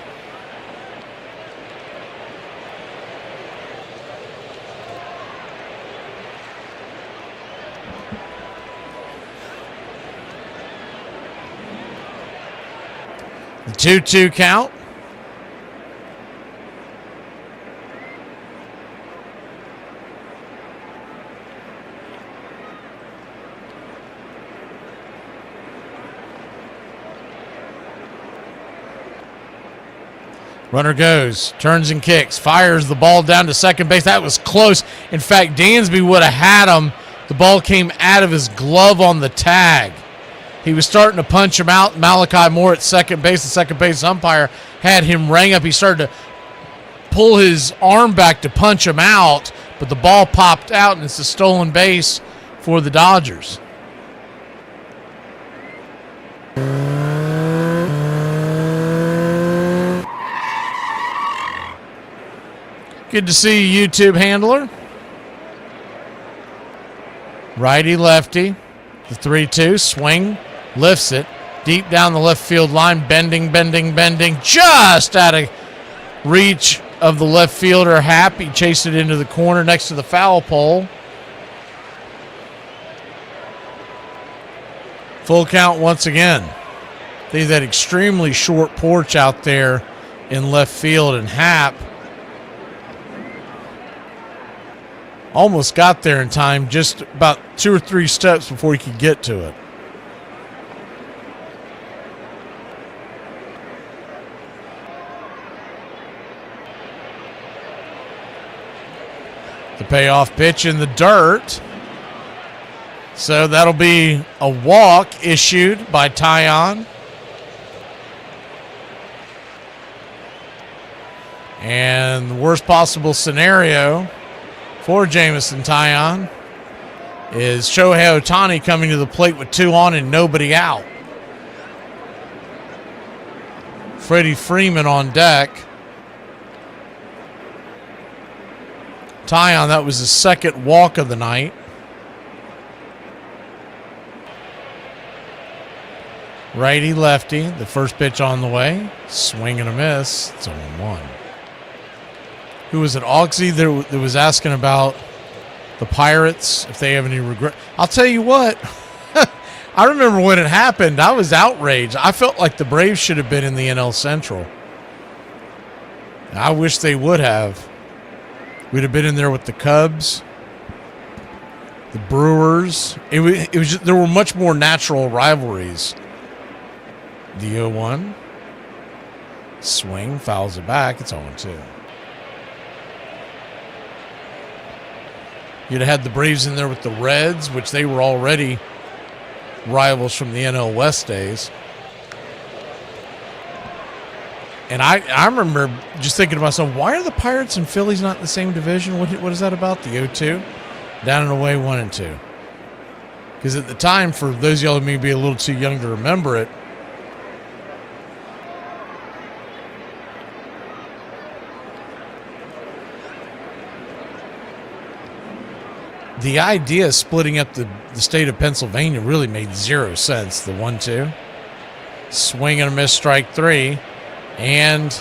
The 2-2 count. Runner goes, turns and kicks, fires the ball down to second base. That was close. In fact, Dansby would have had him. The ball came out of his glove on the tag. He was starting to punch him out. Malachi Moore at second base. The second base umpire had him rang up. He started to pull his arm back to punch him out, but the ball popped out, and it's a stolen base for the Dodgers. Good to see you, YouTube handler. Righty, lefty. The 3-2 swing, lifts it deep down the left field line, bending, just out of reach of the left fielder. Happy chased it into the corner next to the foul pole. Full count once again. They had that extremely short porch out there in left field, and Happ almost got there in time, just about 2 or 3 steps before he could get to it. The payoff pitch in the dirt. So that'll be a walk issued by Tyon. And the worst possible scenario for Jameson Taillon is Shohei Ohtani coming to the plate with 2 on and nobody out. Freddie Freeman on deck. Taillon, that was his second walk of the night. Righty, lefty, the first pitch on the way. Swing and a miss. It's 0-1. Who was it? Auxie that was asking about the Pirates, if they have any regret. I'll tell you what. I remember when it happened, I was outraged. I felt like the Braves should have been in the NL Central. I wish they would have. We'd have been in there with the Cubs, the Brewers. It was just, there were much more natural rivalries. The 0-1. Swing, fouls it back. It's 0-2. You'd have had the Braves in there with the Reds, which they were already rivals from the NL West days. And I remember just thinking to myself, why are the Pirates and Phillies not in the same division? What is that about? The 0-2? Down and away 1-2. Because at the time, for those of y'all who may be a little too young to remember it, the idea of splitting up the state of Pennsylvania really made zero sense. The 1-2. Swing and a miss, strike 3. And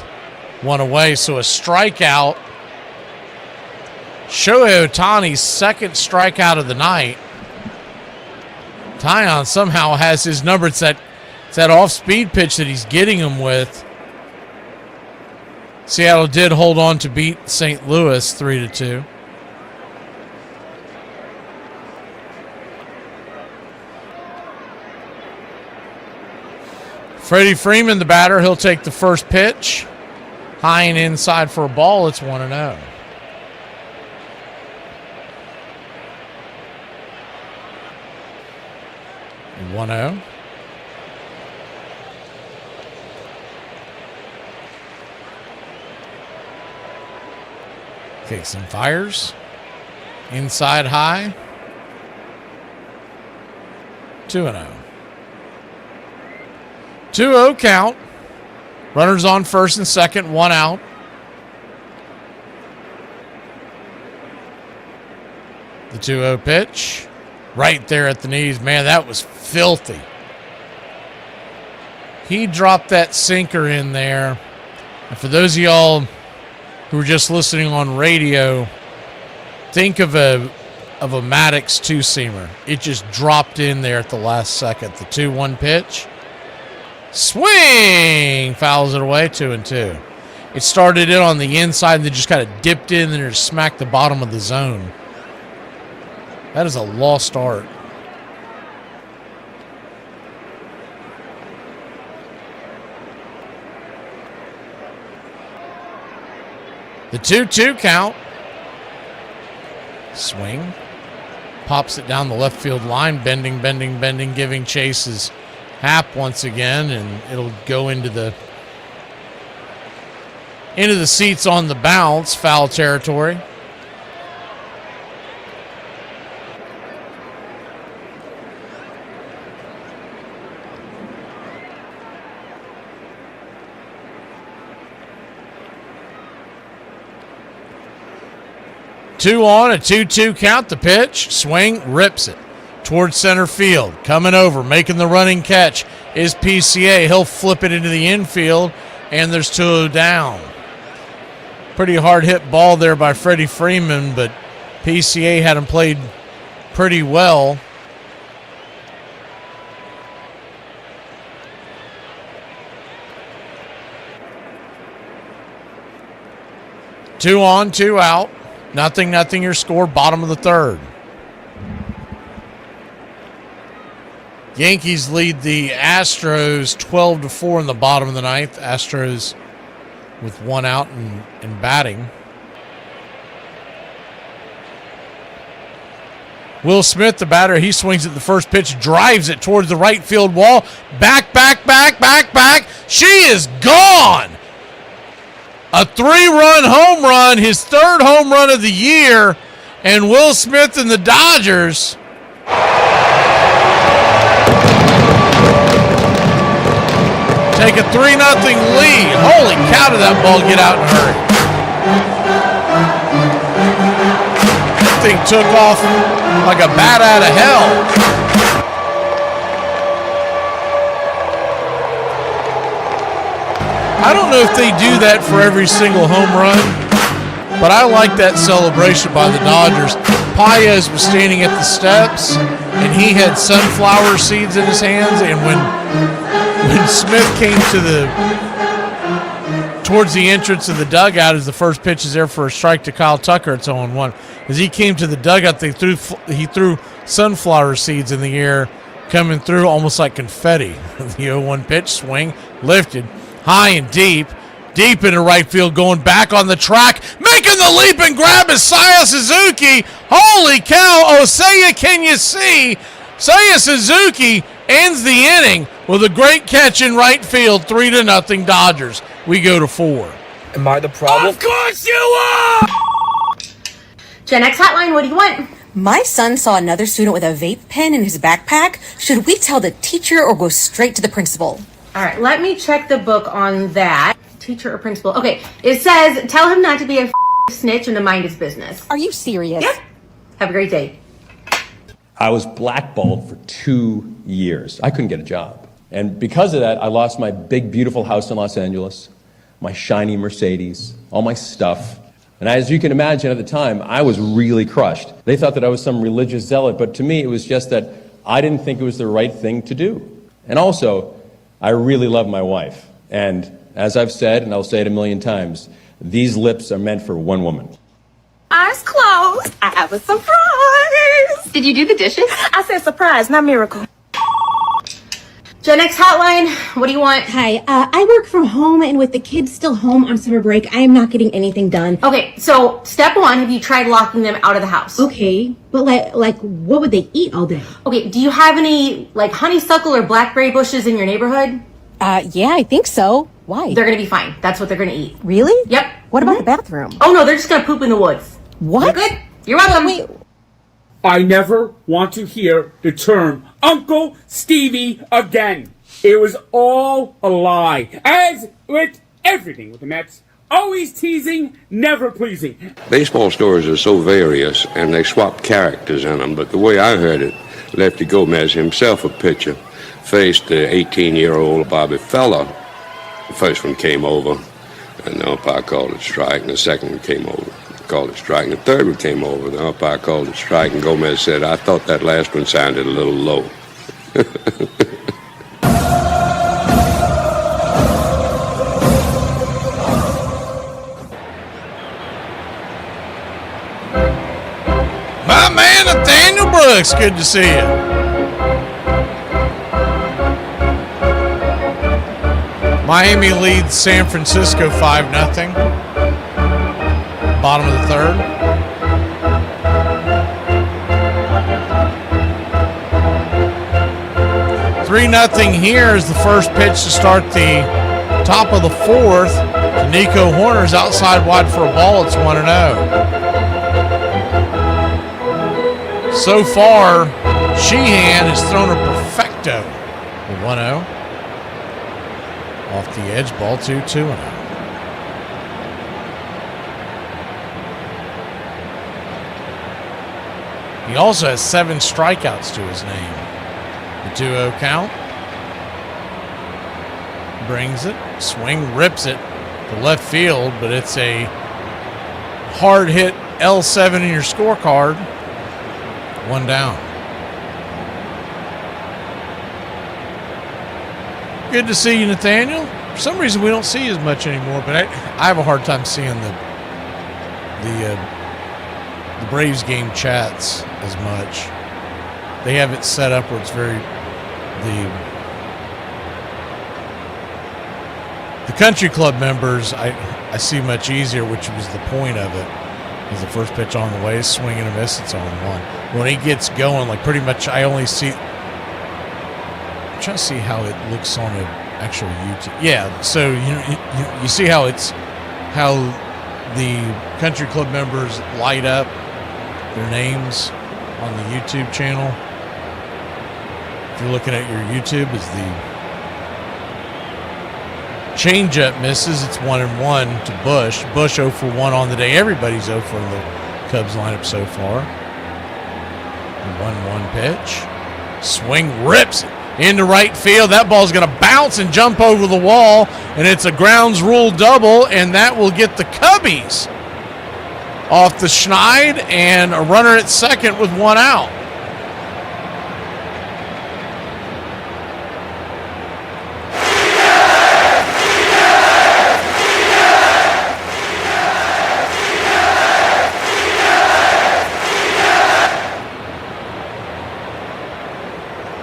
1 away. So a strikeout. Shohei Ohtani's second strikeout of the night. Taillon somehow has his number. It's that off-speed pitch that he's getting him with. Seattle did hold on to beat St. Louis 3-2. Freddie Freeman, the batter, he'll take the first pitch. High and inside for a ball. It's 1-0. And 1-0. Kicks and fires. Inside high. 2-0. 2-0 count. Runners on first and second, 1 out. The 2-0 pitch. Right there at the knees. Man, that was filthy. He dropped that sinker in there. And for those of y'all who were just listening on radio, think of a Maddox two-seamer. It just dropped in there at the last second. The 2-1 pitch. Swing! Fouls it away, 2-2. It started in on the inside and then just kind of dipped in and just smacked the bottom of the zone. That is a lost art. The 2-2 count. Swing. Pops it down the left field line. Bending, giving chases. Happ once again, and it'll go into the seats on the bounce, foul territory. Two on, a 2-2 count, the pitch, swing, rips it towards center field. Coming over, making the running catch is PCA. He'll flip it into the infield, and there's 2 down. Pretty hard hit ball there by Freddie Freeman, but PCA had him played pretty well. Two on, 2 out. Nothing your score, bottom of the third. Yankees lead the Astros 12-4 in the bottom of the ninth. Astros with 1 out and batting. Will Smith, the batter, he swings at the first pitch, drives it towards the right field wall. Back. She is gone. A 3-run home run, his 3rd home run of the year, and Will Smith and the Dodgers take a 3-0 lead. Holy cow, did that ball get out and hurry. That thing took off like a bat out of hell. I don't know if they do that for every single home run, but I like that celebration by the Dodgers. Paez was standing at the steps, and he had sunflower seeds in his hands, and when Smith came towards the entrance of the dugout as the first pitch is there for a strike to Kyle Tucker, it's 0-1. As he came to the dugout, he threw sunflower seeds in the air, coming through almost like confetti. The 0-1 pitch, swing, lifted. High and deep into right field, going back on the track, making the leap and grab is Seiya Suzuki. Holy cow, Osei, can you see? Seiya Suzuki ends the inning with a great catch in right field, 3-0 Dodgers. We go to 4. Am I the problem? Of course you are! Gen X Hotline, what do you want? My son saw another student with a vape pen in his backpack. Should we tell the teacher or go straight to the principal? All right, let me check the book on that. Teacher or principal? Okay, it says, tell him not to be a snitch and to mind his business. Are you serious? Yep. Have a great day. I was blackballed for 2 years. I couldn't get a job. And because of that, I lost my big, beautiful house in Los Angeles, my shiny Mercedes, all my stuff. And as you can imagine at the time, I was really crushed. They thought that I was some religious zealot, but to me, it was just that I didn't think it was the right thing to do. And also, I really love my wife. And as I've said, and I'll say it 1,000,000 times, these lips are meant for one woman. Eyes closed. I have a surprise. Did you do the dishes? I said surprise, not miracle. Gen X Hotline, what do you want? Hi, I work from home, and with the kids still home on summer break, I am not getting anything done. Okay, so step 1, have you tried locking them out of the house? Okay, but like what would they eat all day? Okay, do you have any like honeysuckle or blackberry bushes in your neighborhood? Yeah, I think so. Why? They're gonna be fine. That's what they're gonna eat. Really? Yep. What about the bathroom? Oh no, they're just gonna poop in the woods. What? You're good. You're welcome. Wait. I never want to hear the term Uncle Stevie again. It was all a lie. As with everything with the Mets, always teasing, never pleasing. Baseball stories are so various, and they swap characters in them, but the way I heard it, Lefty Gomez himself, a pitcher, faced the 18-year-old Bobby Feller. The first one came over, and the umpire called it strike, and the second one came over, called it strike, and the third one came over, the umpire called it strike, and Gomez said, I thought that last one sounded a little low. My man, Nathaniel Brooks, good to see you. Miami leads San Francisco 5-0. Bottom of the third. Three 3-0 here is the first pitch to start the top of the fourth. Nico Horner's outside wide for a ball. It's 1-0. So far, Sheehan has thrown a perfecto. 1-0. Off the edge, ball 2-2-0. He also has 7 strikeouts to his name. The 2-0 count. Brings it. Swing, rips it to left field, but it's a hard hit L7 in your scorecard. 1 down. Good to see you, Nathaniel. For some reason, we don't see you as much anymore, but I have a hard time seeing the Braves game chats as much. They have it set up where it's very the country club members I see much easier, which was the point of it. Is the first pitch on the way, swing and a miss, it's on 1. When he gets going, like pretty much I only see. I'm trying to see how it looks on an actual YouTube. Yeah, so you see how the country club members light up their names on the YouTube channel. If you're looking at your YouTube, is the changeup misses. It's 1-1 to Bush. Bush 0 for 1 on the day. Everybody's 0 for the Cubs lineup so far. 1-1 pitch. Swing, rips it into right field. That ball's going to bounce and jump over the wall, and it's a grounds rule double, and that will get the Cubbies off the Schneid and a runner at second with 1 out.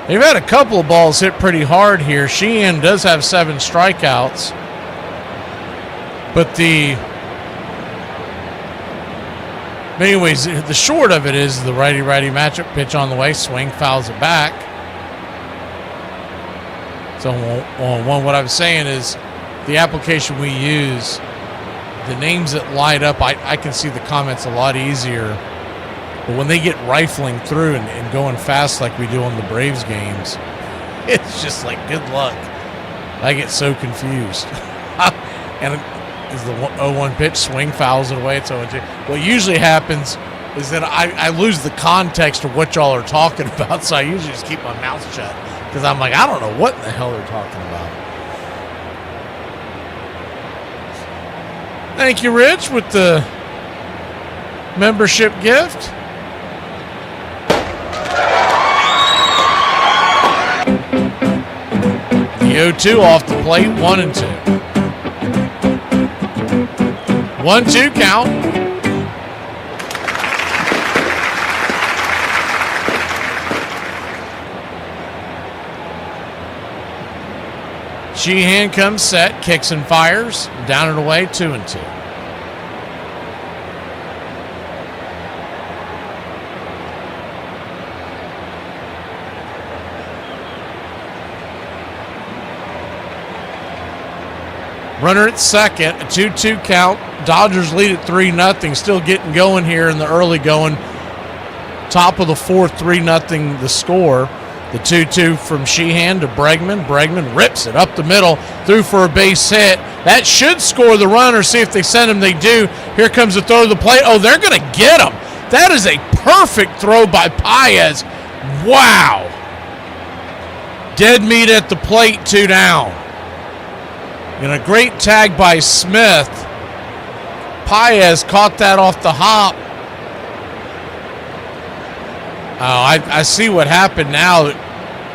They've had a couple of balls hit pretty hard here. Sheehan does have 7 strikeouts. But anyways, the short of it is the righty-righty matchup pitch on the way. Swing, fouls it back. So on 1, what I was saying is the application we use, the names that light up, I can see the comments a lot easier. But when they get rifling through and going fast like we do on the Braves games, it's just like, good luck. I get so confused. And is the 0-1 pitch, swing, fouls it away, it's 0-2. What usually happens is that I lose the context of what y'all are talking about, so I usually just keep my mouth shut because I'm like, I don't know what in the hell they're talking about. Thank you, Rich, with the membership gift. The 0-2 off the plate, 1-2. 1-2 count. Sheehan comes set, kicks and fires, down and away, 2-2. Runner at second, a 2-2 count. Dodgers lead at 3-0. Still getting going here in the early going. Top of the fourth, 3-0 the score. The 2-2 from Sheehan to Bregman. Bregman rips it up the middle, threw for a base hit. That should score the run, or see if they send him. They do. Here comes the throw to the plate. Oh, they're going to get him. That is a perfect throw by Paez. Wow. Dead meat at the plate, 2 down. And a great tag by Smith. Paez caught that off the hop. Oh, I see what happened now.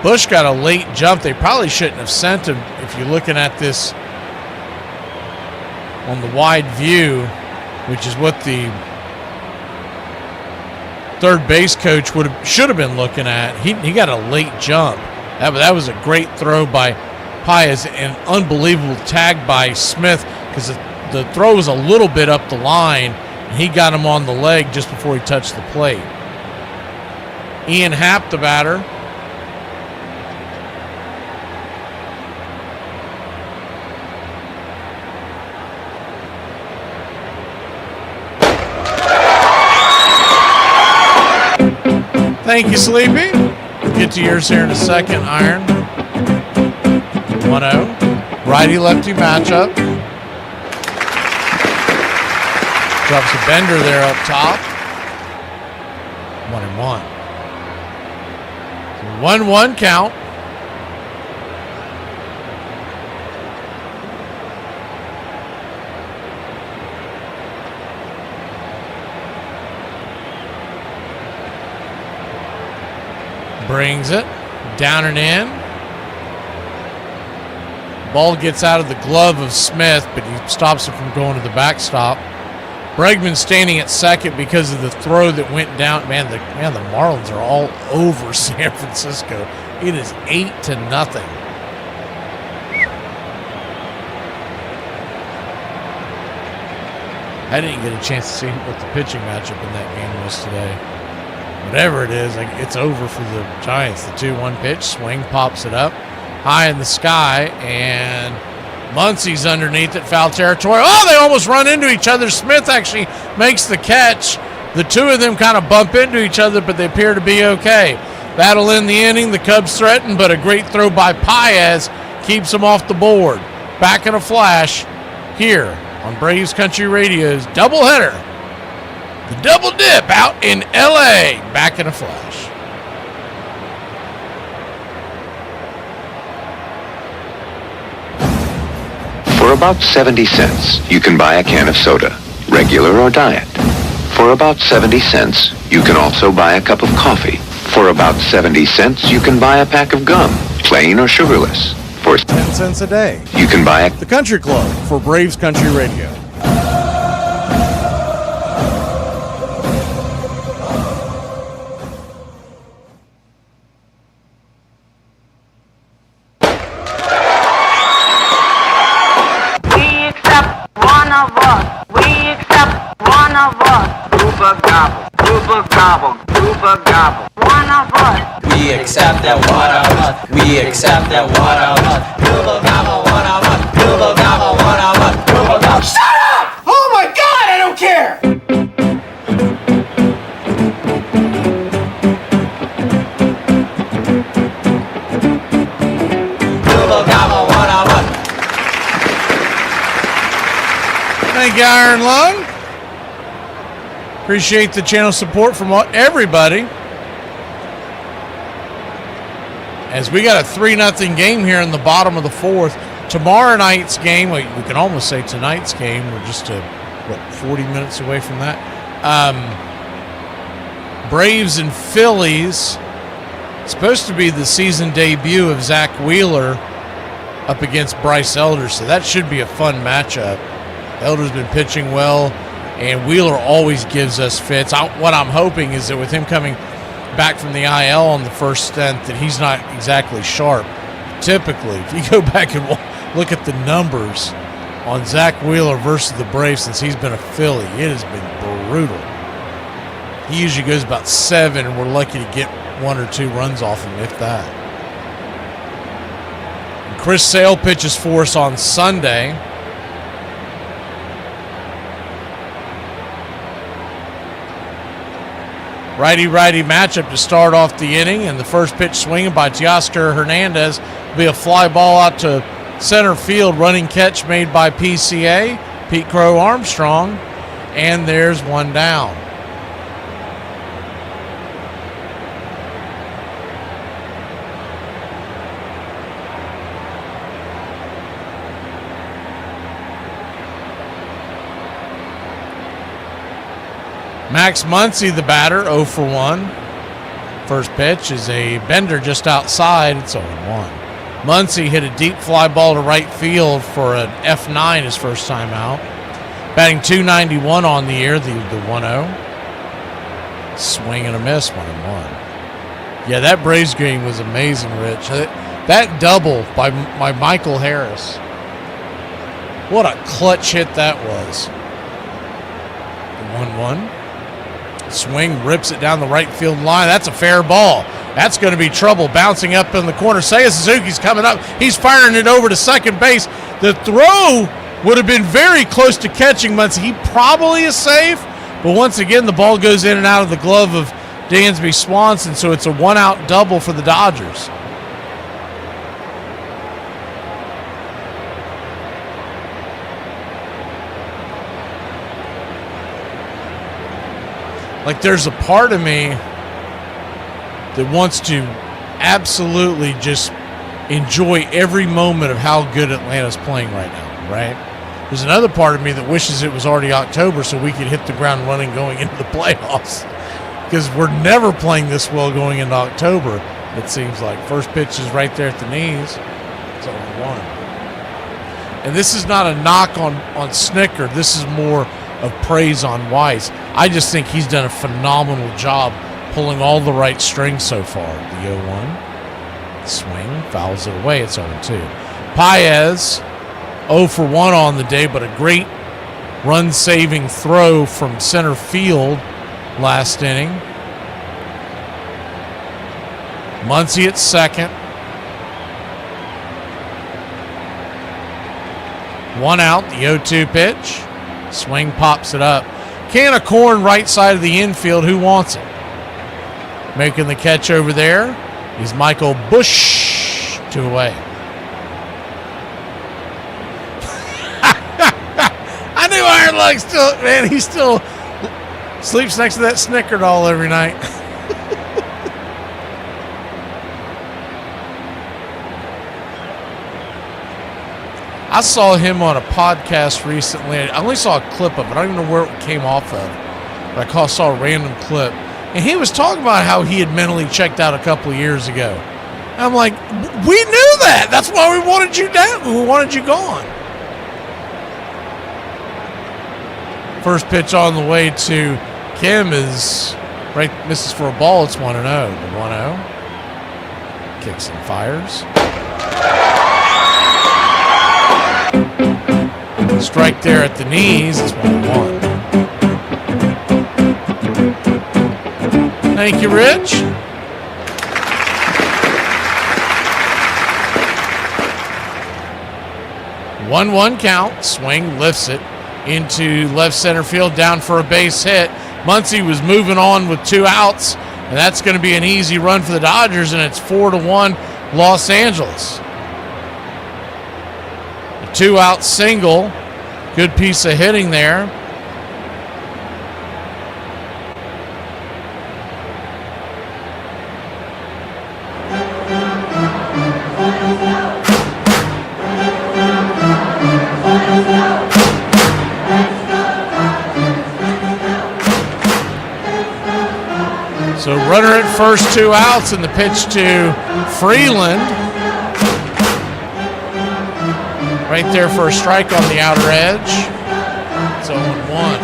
Bush got a late jump. They probably shouldn't have sent him if you're looking at this on the wide view, which is what the third base coach should have been looking at. He got a late jump. That was a great throw by Paez, and unbelievable tag by Smith, because the throw was a little bit up the line, and he got him on the leg just before he touched the plate. Ian Happ, the batter. Thank you, Sleepy. We'll get to yours here in a second, Iron. 1-0. Righty-lefty matchup. Drops a bender there up top. 1-1. 1-1 count. Brings it down and in. Ball gets out of the glove of Smith, but he stops it from going to the backstop. Bregman standing at second because of the throw that went down. Man, the Marlins are all over San Francisco. It is 8-0. I didn't get a chance to see what the pitching matchup in that game was today. Whatever it is, it's over for the Giants. The 2-1 pitch, swing, pops it up high in the sky, and Muncy's underneath it, foul territory. Oh, they almost run into each other. Smith actually makes the catch. The two of them kind of bump into each other, but they appear to be okay. That'll end the inning. The Cubs threaten, but a great throw by Paez keeps them off the board. Back in a flash here on Braves Country Radio's doubleheader. The double dip out in L.A. Back in a flash. For about 70 cents, you can buy a can of soda, regular or diet. For about 70 cents, you can also buy a cup of coffee. For about 70 cents, you can buy a pack of gum, plain or sugarless. For 10 cents a day, you can buy The Country Club for Braves Country Radio. We accept that one of us. We accept that one of us. Google gobble, one of us. Google gobble, one of us. Google gobble. Shut up! Oh my God, I don't care! Google gobble, one of us. Thank you, Iron Lung. Appreciate the channel support from everybody. As we got a 3-0 game here in the bottom of the fourth. Tomorrow night's game, we can almost say tonight's game. We're just 40 minutes away from that. Braves and Phillies. It's supposed to be the season debut of Zach Wheeler up against Bryce Elder, so that should be a fun matchup. Elder's been pitching well, and Wheeler always gives us fits. What I'm hoping is that with him coming back from the IL on the first stint, that he's not exactly sharp. Typically, if you go back and look at the numbers on Zach Wheeler versus the Braves since he's been a Philly, it has been brutal. He usually goes about 7, and we're lucky to get 1 or 2 runs off him, if that. And Chris Sale pitches for us on Sunday. righty-righty matchup to start off the inning, and the first pitch swinging by Teoscar Hernandez will be a fly ball out to center field. Running catch made by PCA, Pete Crow Armstrong, and there's one down. Max Muncy, the batter, 0 for 1. First pitch is a bender just outside. It's 0-1. Muncy hit a deep fly ball to right field for an F9 his first time out. Batting .291 on the year, the 1-0. Swing and a miss, 1-1. Yeah, that Braves game was amazing, Rich. That double by Michael Harris. What a clutch hit that was. 1-1. Swing, rips it down the right field line. That's a fair ball. That's going to be trouble. Bouncing up in the corner. Seiya Suzuki's coming up. He's firing it over to second base. The throw would have been very close to catching Muncy. He probably is safe, but once again, the ball goes in and out of the glove of Dansby Swanson, so it's a one-out double for the Dodgers. Like, there's a part of me that wants to absolutely just enjoy every moment of how good Atlanta's playing right now, right? There's another part of me that wishes it was already October so we could hit the ground running going into the playoffs, because we're never playing this well going into October, it seems like. First pitch is right there at the knees. It's 0-1. And this is not a knock on Snicker. This is more of praise on Weiss. I just think he's done a phenomenal job pulling all the right strings so far. The 0-1. Swing, fouls it away. It's 0-2. Paez, 0 for 1 on the day, but a great run-saving throw from center field last inning. Muncy at second. 1 out, the 0-2 pitch. Swing, pops it up. Can of corn right side of the infield. Who wants it? Making the catch over there is Michael Bush. 2 away. I knew Iron Lug still, man, he still sleeps next to that Snickerdall every night. I saw him on a podcast recently. I only saw a clip of it. I don't even know where it came off of. But I saw a random clip. And he was talking about how he had mentally checked out a couple of years ago. And I'm like, we knew that. That's why we wanted you down. We wanted you gone. First pitch on the way to Kim is right, misses for a ball. It's 1-0. The 1-0. Kicks and fires. Strike there at the knees. It's 1-1. Thank you, Rich. One count. Swing, lifts it into left center field, down for a base hit. Muncy was moving on with 2 outs, and that's going to be an easy run for the Dodgers, and it's 4-1 Los Angeles. A 2-out single. Good piece of hitting there. So runner at first, 2 outs, and the pitch to Freeland. Right there for a strike on the outer edge. It's 0-1.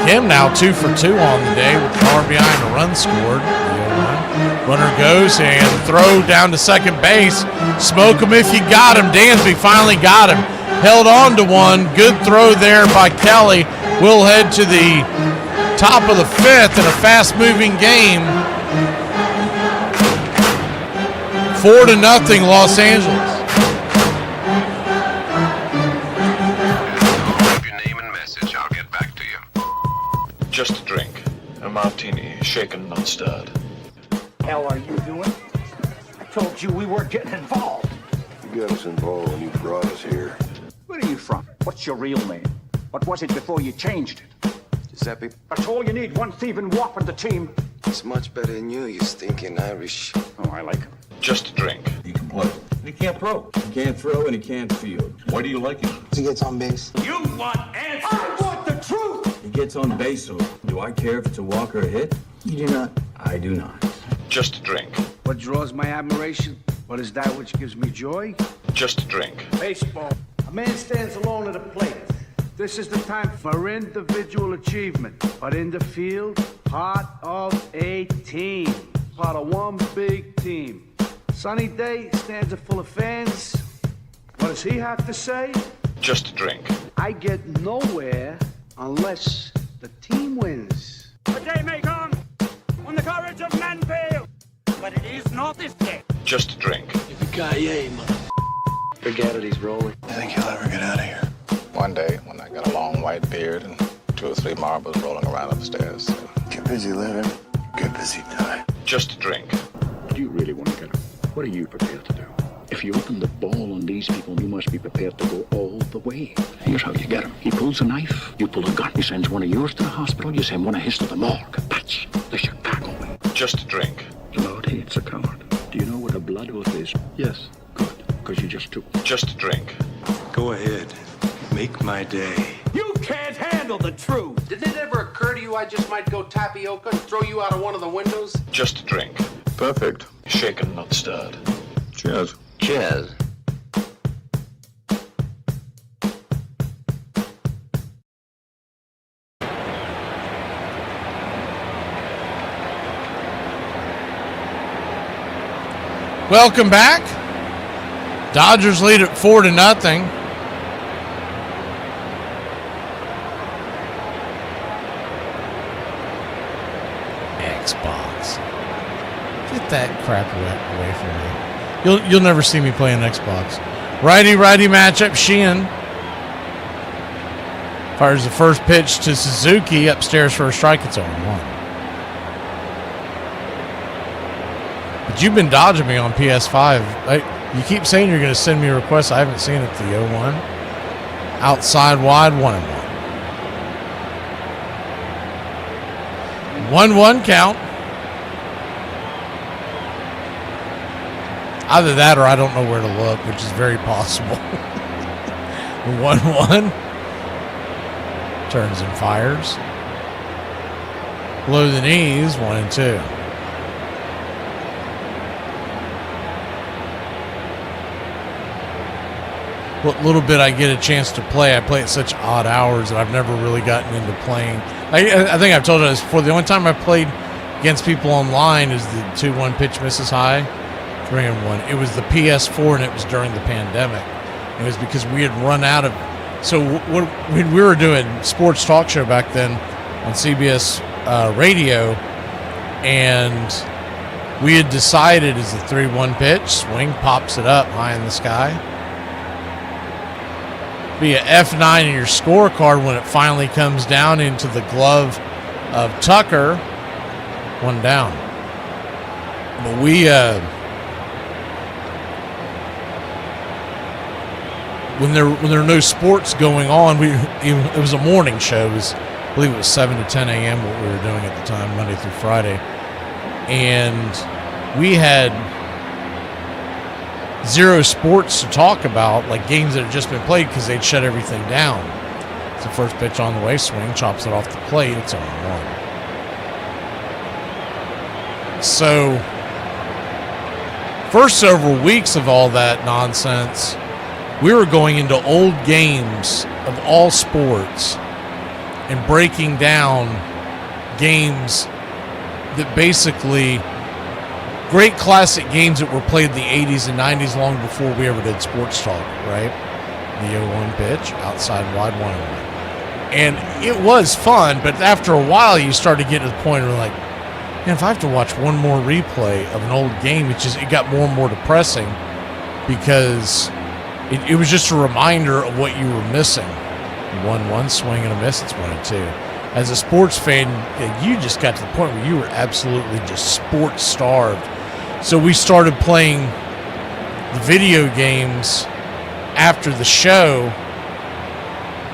Kim now 2 for 2 on the day with an RBI and a run scored. Runner goes and throw down to second base. Smoke him if you got him. Dansby finally got him. Held on to one. Good throw there by Kelly. We'll head to the top of the 5th in a fast-moving game. 4-0 Los Angeles. Just a drink. Shaken, not stirred. Hell are you doing? I told you we weren't getting involved. You got us involved when you brought us here. Where are you from? What's your real name? What was it before you changed it? Giuseppe? That's all you need, one thieving wop on the team. It's much better than you stinking Irish. Oh, I like him. Just a drink. He can play. He can't throw. He can't throw and he can't field. Why do you like him? He gets on base. You want answers? I want the truth! He gets on base, so do I care if it's a walk or a hit? You do not. I do not. Just a drink. What draws my admiration? What is that which gives me joy? Just a drink. Baseball. A man stands alone at a plate. This is the time for individual achievement. But in the field, part of a team. Part of one big team. Sunny day, stands are full of fans. What does he have to say? Just a drink. I get nowhere unless the team wins. The day may come when the courage of men fail, but it is not this day. Just a drink. Yippee-ki-yay, mother. Forget it, he's rolling. I think he'll ever get out of here. One day, when I got a long white beard and 2 or 3 marbles rolling around upstairs. Get busy living, get busy dying. Just a drink. Do you really want to get him? What are you prepared to do? If you open the ball on these people, you must be prepared to go all the way. Here's how you get him. He pulls a knife, you pull a gun. He sends one of yours to the hospital, you send one of his to the morgue. That's the Chicago way. Just a drink. The Lord hates a coward. Do you know what a blood oath is? Yes. Good, because you just took one. Just a drink. Go ahead. Make my day. You can't handle the truth. Did it ever occur to you I just might go tapioca and throw you out of one of the windows? Just a drink. Perfect. Shaken, not stirred. Cheers. Cheers. Welcome back. Dodgers lead at 4-0. Xbox. Get that crap away from me. You'll never see me play an Xbox. Righty matchup. Sheehan fires the first pitch to Suzuki upstairs for a strike. It's 0-1. But you've been dodging me on PS5. You keep saying you're going to send me a request. I haven't seen it. The 0-1. Outside wide, 1-1. 1-1 count. Either that or I don't know where to look, which is very possible. 1-1. Turns and fires. Below the knees, 1-2. What little bit I get a chance to play, I play at such odd hours that I've never really gotten into playing. I think I've told you this before. The only time I played against people online is the 2-1 pitch misses high, 3-1. It was the PS4 and it was during the pandemic. It was because we had run out of. So when we were doing sports talk show back then on CBS radio, and we had decided as the 3-1 pitch, swing pops it up high in the sky. Be a F9 in your scorecard when it finally comes down into the glove of Tucker. 1 down. But we when there are no sports going on, it was a morning show. I believe it was 7 to 10 a.m. what we were doing at the time, Monday through Friday, and we had zero sports to talk about, like games that had just been played because they'd shut everything down. It's the first pitch on the way, swing, chops it off the plate. It's 0-1. So, first several weeks of all that nonsense, we were going into old games of all sports and breaking down games that basically great classic games that were played in the 80s and 90s long before we ever did sports talk, right? The 0-1 pitch, outside wide, 1-1. And it was fun, but after a while you started getting to the point where like, man, if I have to watch one more replay of an old game, it got more and more depressing because it was just a reminder of what you were missing. 1-1, swing and a miss, it's 1-2. as a sports fan, you just got to the point where you were absolutely just sports starved. So we started playing the video games after the show,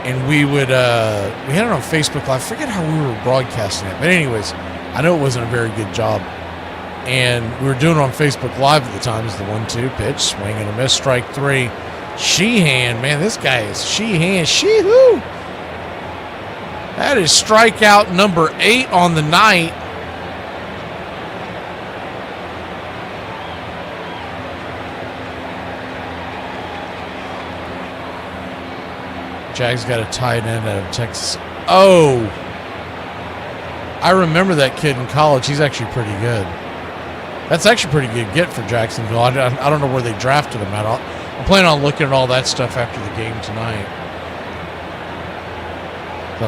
and we would we had it on Facebook Live. I forget how we were broadcasting it, but anyways, I know it wasn't a very good job. And we were doing it on Facebook Live at the time. As the 1-2 pitch, swing and a miss, strike 3. Sheehan, man, this guy is Sheehan. Shee-hoo! That is strikeout number 8 on the night. Jags got a tight end out of Texas. Oh! I remember that kid in college. He's actually pretty good. That's actually a pretty good get for Jacksonville. I don't know where they drafted him at. I'm planning on looking at all that stuff after the game tonight. So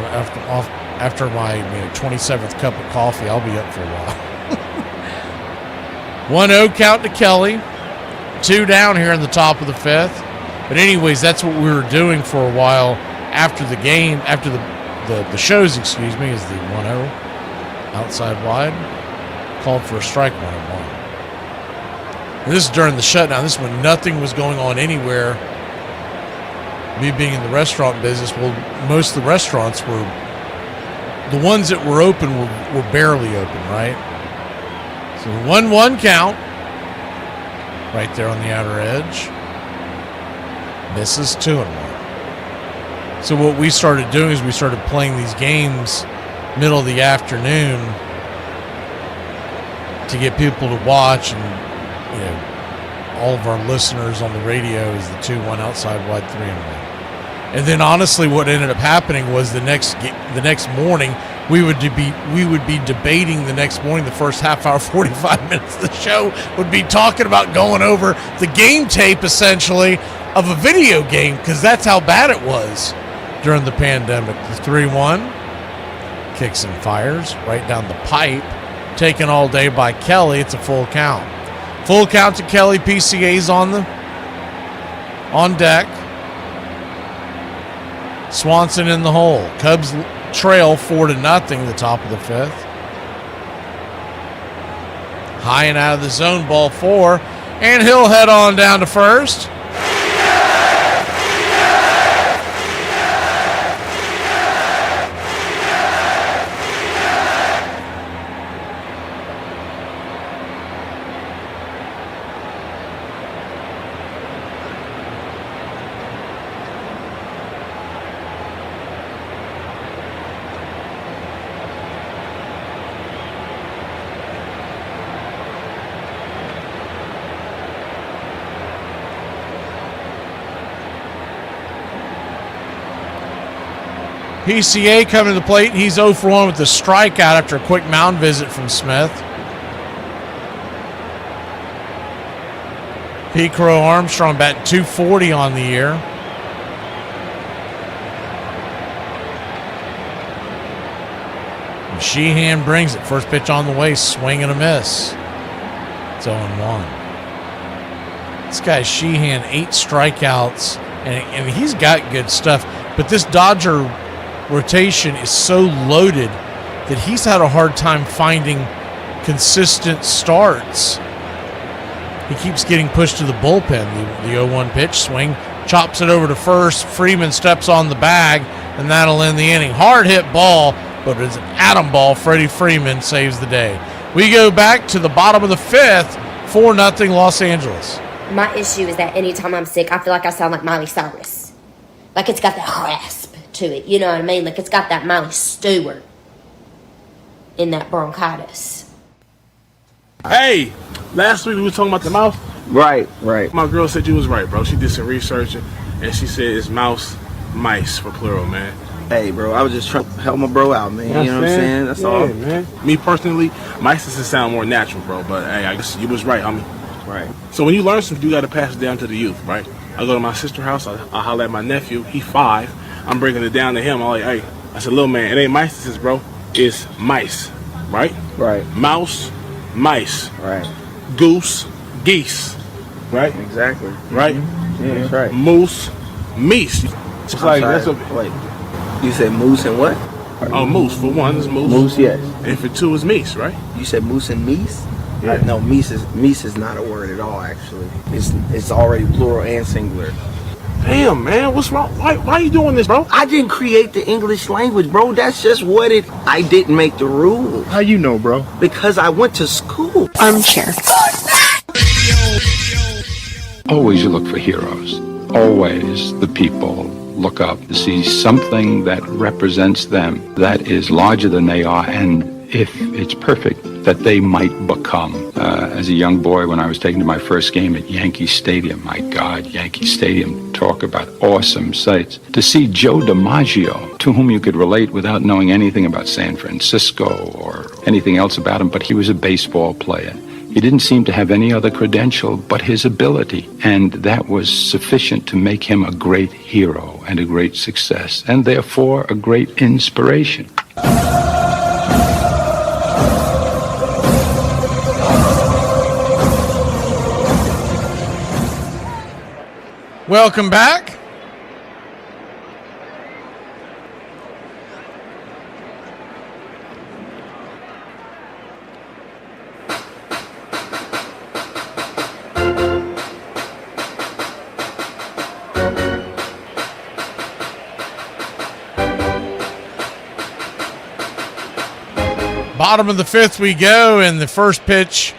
after my 27th cup of coffee, I'll be up for a while. 1-0 count to Kelly. 2 down here in the top of the 5th. But anyways, that's what we were doing for a while after the game, after the shows, is the 1-0 outside wide. Called for a strike 1-1. And this is during the shutdown. This is when nothing was going on anywhere. Me being in the restaurant business, well, most of the restaurants were, the ones that were open were barely open, right? So 1-1 count. Right there on the outer edge. Misses 2-1. So what we started doing is we started playing these games middle of the afternoon to get people to watch, and all of our listeners on the radio is the 2-1 outside wide 3-1. And then honestly, what ended up happening was the next morning we would be debating the next morning, the first half hour, 45 minutes of the show would be talking about going over the game tape essentially of a video game, because that's how bad it was during the pandemic. The 3-1 kicks and fires right down the pipe. Taken all day by Kelly. It's a full count. Full count to Kelly. PCA's on deck. Swanson in the hole. Cubs trail 4-0, the top of the 5th. High and out of the zone, ball 4. And he'll head on down to first. PCA coming to the plate. He's 0 for 1 with the strikeout after a quick mound visit from Smith. P. Crow Armstrong batting .240 on the year. And Sheehan brings it. First pitch on the way. Swing and a miss. It's 0-1. This guy Sheehan, 8 strikeouts. And he's got good stuff. But this Dodger rotation is so loaded that he's had a hard time finding consistent starts. He keeps getting pushed to the bullpen. The 0-1 pitch, swing, chops it over to first. Freeman steps on the bag, and that'll end the inning. Hard hit ball, but it's an atom ball. Freddie Freeman saves the day. We go back to the bottom of the 5th, 4-0 Los Angeles. My issue is that anytime I'm sick, I feel like I sound like Miley Cyrus. Like it's got that rasp to it, you know what I mean? Like it's got that Miley Stewart in that bronchitis. Hey, last week we were talking about the mouth. Right. My girl said you was right, bro. She did some research and she said it's mice for plural, man. Hey, bro, I was just trying to help my bro out, man. You know what I'm saying? That's all. Man. Me personally, mice doesn't sound more natural, bro. But hey, I guess you was right, homie. Right. So when you learn something, you got to pass it down to the youth, right? I go to my sister's house. I holler at my nephew. He 5. I'm bringing it down to him. I'm like, hey, I said, little man, it ain't mice, this is, bro. It's mice, right? Right. Mouse, mice. Right. Goose, geese, right? Exactly. Right? Mm-hmm. Yeah, that's right. Moose, meese. It's like, that's what. Wait, you said moose and what? Oh, Moose. For one, is Moose. Moose, yes. And for two is Meese, right? You said Moose and Meese? Yeah. No, Meese is not a word at all, actually. It's already plural and singular. Damn, man, what's wrong? Why are you doing this, bro? I didn't create the English language, bro. That's just what I didn't make the rule. How you know, bro? Because I went to school. Armchair. Always you look for heroes. Always the people look up to see something that represents them, that is larger than they are, and if it's perfect, that they might become. As a young boy, when I was taken to my first game at Yankee Stadium, my God, Yankee Stadium, talk about awesome sights. To see Joe DiMaggio, to whom you could relate without knowing anything about San Francisco or anything else about him, but he was a baseball player. He didn't seem to have any other credential but his ability, and that was sufficient to make him a great hero and a great success, and therefore a great inspiration. Welcome back. Bottom of the fifth we go, and the first pitch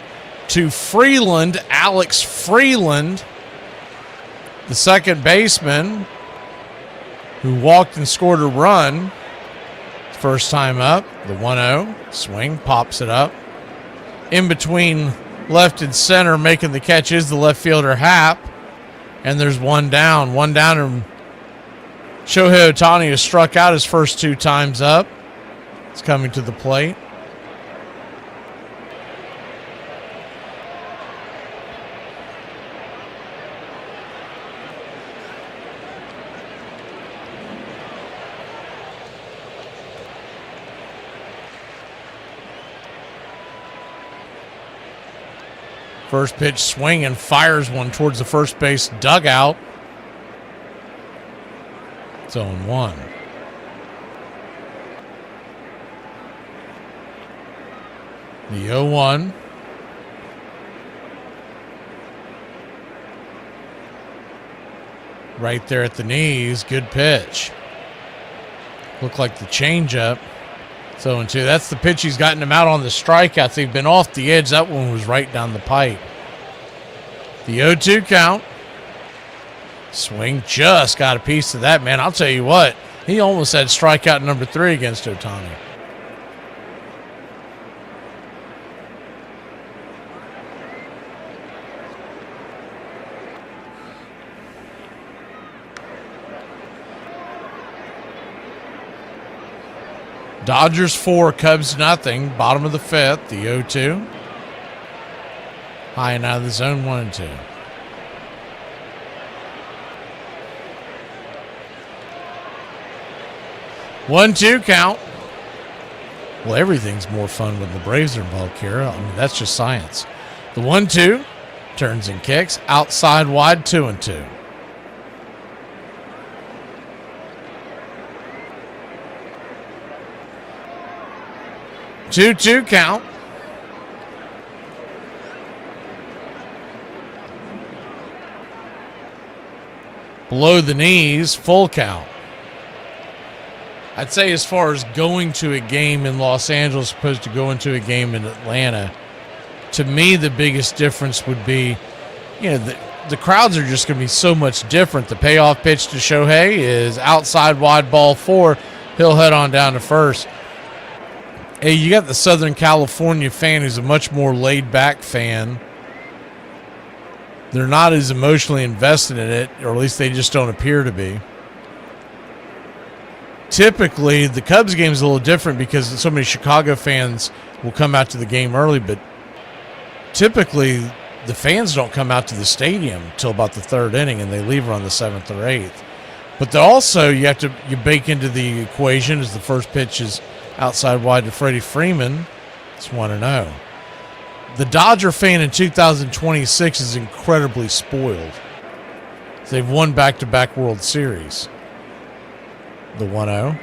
to Freeland, Alex Freeland, the second baseman, who walked and scored a run. First time up, the 1-0 swing, pops it up. In between left and center, making the catch is the left fielder Happ. And there's one down, and Shohei Ohtani has struck out his first two times up. It's coming to the plate. First pitch swing and fires one towards the first base dugout. It's 0-1. The 0-1. Right there at the knees. Good pitch. Looked like the changeup. 0-2. That's the pitch he's gotten him out on the strikeouts. They've been off the edge. That one was right down the pipe. The 0-2 count. Swing just got a piece of that, man. I'll tell you what. He almost had strikeout number 3 against Ohtani. Dodgers 4, Cubs nothing. Bottom of the fifth, the 0-2. High and out of the zone, 1-2. One-two count. Well, everything's more fun when the Braves are involved, Kara. I mean, that's just science. The 1-2 turns and kicks. Outside wide, 2-2. Two count. Below the knees, full count. I'd say as far as going to a game in Los Angeles opposed to going to a game in Atlanta, to me the biggest difference would be, the crowds are just going to be so much different. The payoff pitch to Shohei is outside wide ball 4. He'll head on down to first. Hey, you got the Southern California fan who's a much more laid-back fan. They're not as emotionally invested in it, or at least they just don't appear to be. Typically, the Cubs game is a little different because so many Chicago fans will come out to the game early, but typically the fans don't come out to the stadium until about the third inning, and they leave around the 7th or 8th. But also, you bake into the equation as the first pitch is outside wide to Freddie Freeman. It's 1-0. The Dodger fan in 2026 is incredibly spoiled. They've won back-to-back World Series. The 1-0.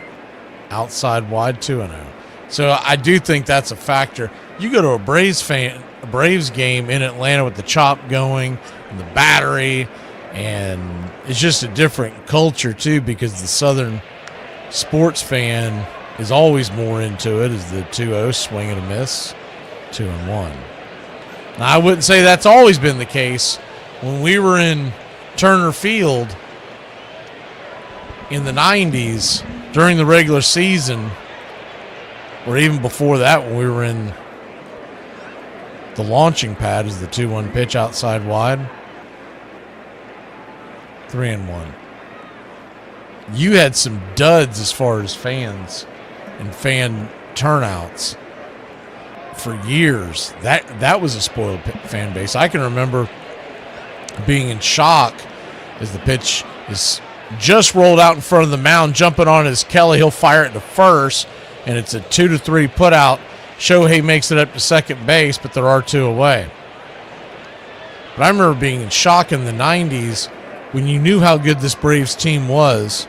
outside wide, 2-0. So I do think that's a factor. You go to a Braves game in Atlanta with the chop going and the battery, and it's just a different culture too, because the Southern sports fan is always more into it, as the 2-0 swing and a miss, 2-1. Now, I wouldn't say that's always been the case. When we were in Turner Field in the 90s during the regular season, or even before that when we were in the launching pad, is the 2-1 pitch outside wide, 3-1. You had some duds as far as fans and fan turnouts for years. That was a spoiled fan base. I can remember being in shock as the pitch is just rolled out in front of the mound, jumping on his Kelly. He'll fire it to first, and it's a 2-3 put out. Shohei makes it up to second base, but there are 2 away. But I remember being in shock in the 90s when you knew how good this Braves team was,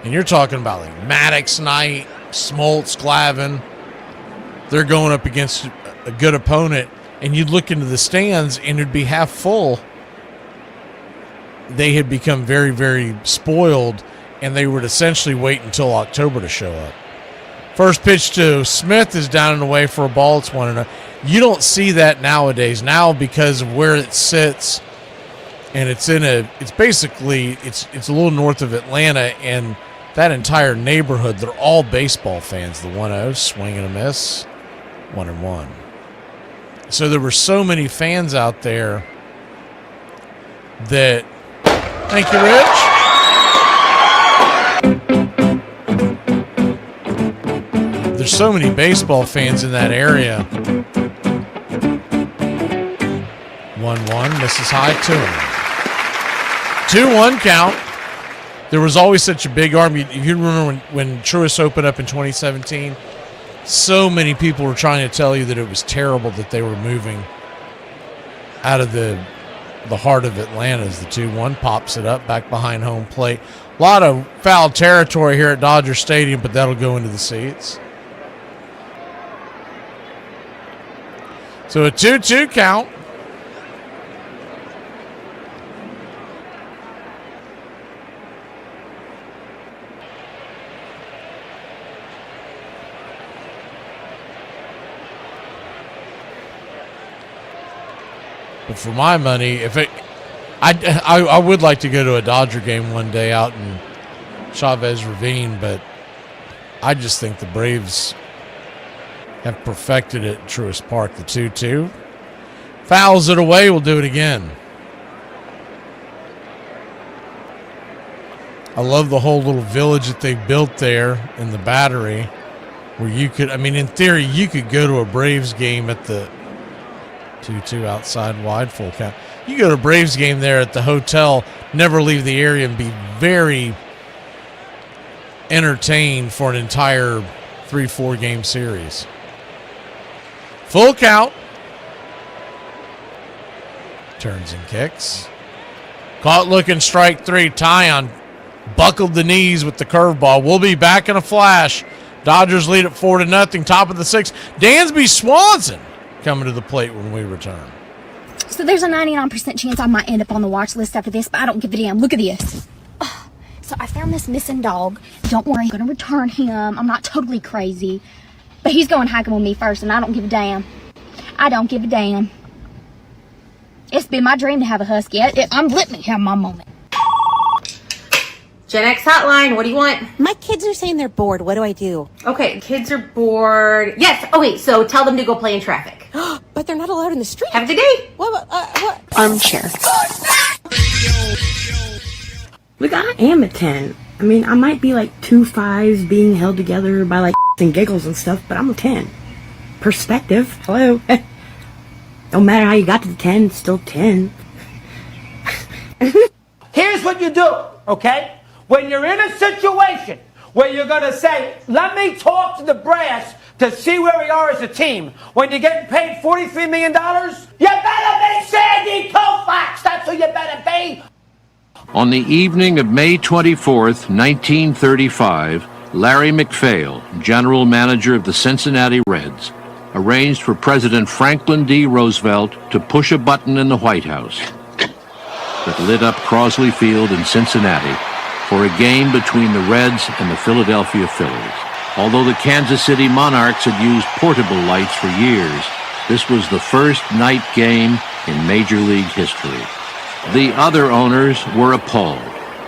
and you're talking about like Maddox, Knight, Smoltz, Glavine. They're going up against a good opponent, and you'd look into the stands and it'd be half full. They had become very, very spoiled, and they would essentially wait until October to show up. First pitch to Smith is down and away for a ball. It's 1-0. You don't see that nowadays. Now, because of where it sits, and it's basically a little north of Atlanta, and that entire neighborhood, they're all baseball fans. The 1-0, swing and a miss, 1-1. So there were so many fans out there that, thank you, Rich. There's so many baseball fans in that area. 1-1, misses high, 2-1. 2-1 count. There was always such a big arm. If you remember when Truist opened up in 2017, so many people were trying to tell you that it was terrible that they were moving out of the heart of Atlanta. As the 2-1 pops it up back behind home plate. A lot of foul territory here at Dodger Stadium, but that'll go into the seats. So a 2-2 count. But for my money, I would like to go to a Dodger game one day out in Chavez Ravine, but I just think the Braves have perfected it at Truist Park. The 2-2 fouls it away. We'll do it again. I love the whole little village that they built there in the Battery, where you could, in theory, you could go to a Braves game at the 2-2 outside wide, full count. You go to a Braves game there at the hotel, never leave the area, and be very entertained for an entire 3-4 game series. Full count. Turns and kicks. Caught looking, strike 3. Tyon buckled the knees with the curveball. We'll be back in a flash. Dodgers lead at 4-0. Top of the 6th. Dansby Swanson coming to the plate when we return. So there's a 99% chance I might end up on the watch list after this, but I don't give a damn. Look at this. So I found this missing dog. Don't worry, I'm going to return him. I'm not totally crazy. But he's going hiking with me first, and I don't give a damn. I don't give a damn. It's been my dream to have a husky. Let me have my moment. Gen X hotline, what do you want? My kids are saying they're bored. What do I do? Okay, kids are bored. Yes, okay, so tell them to go play in traffic. But they're not allowed in the street. Have a good day. What? Armchair. Look, I am a 10. I might be like 2 5s being held together by like and giggles and stuff, but I'm a 10. Perspective. Hello. Don't matter how you got to the 10, it's still 10. Here's what you do, okay? When you're in a situation where you're going to say, let me talk to the brass to see where we are as a team. When you're getting paid $43 million, you better be Sandy Koufax. That's who you better be. On the evening of May 24th, 1935, Larry McPhail, general manager of the Cincinnati Reds, arranged for President Franklin D. Roosevelt to push a button in the White House that lit up Crosley Field in Cincinnati for a game between the Reds and the Philadelphia Phillies. Although the Kansas City Monarchs had used portable lights for years, this was the first night game in Major League history. The other owners were appalled.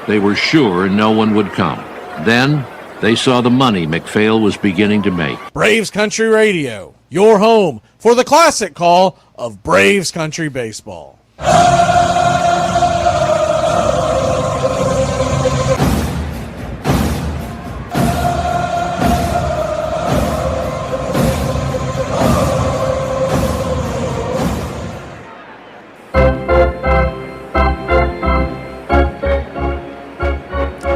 They were sure no one would come. Then they saw the money McPhail was beginning to make. Braves Country Radio, your home for the classic call of Braves Country Baseball.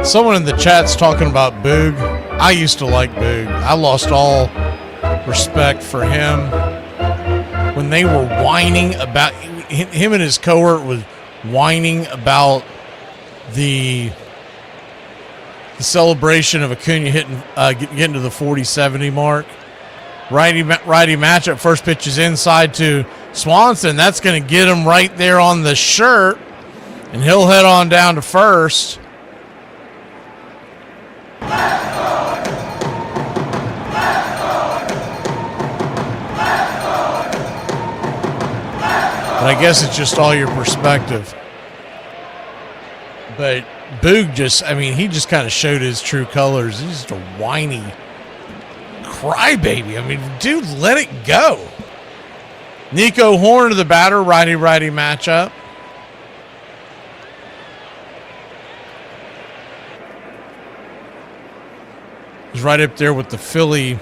Someone in the chat's talking about Boog. I used to like Boog. I lost all respect for him when they were whining about him and his cohort was whining about the celebration of Acuna hitting getting to the 40-70 mark. Righty matchup. First pitch is inside to Swanson. That's going to get him right there on the shirt, and he'll head on down to first. But I guess it's just all your perspective. But Boog he just kind of showed his true colors. He's just a whiny crybaby. I mean, dude, let it go. Nico Horner, the batter, righty-righty matchup. He's right up there with the Philly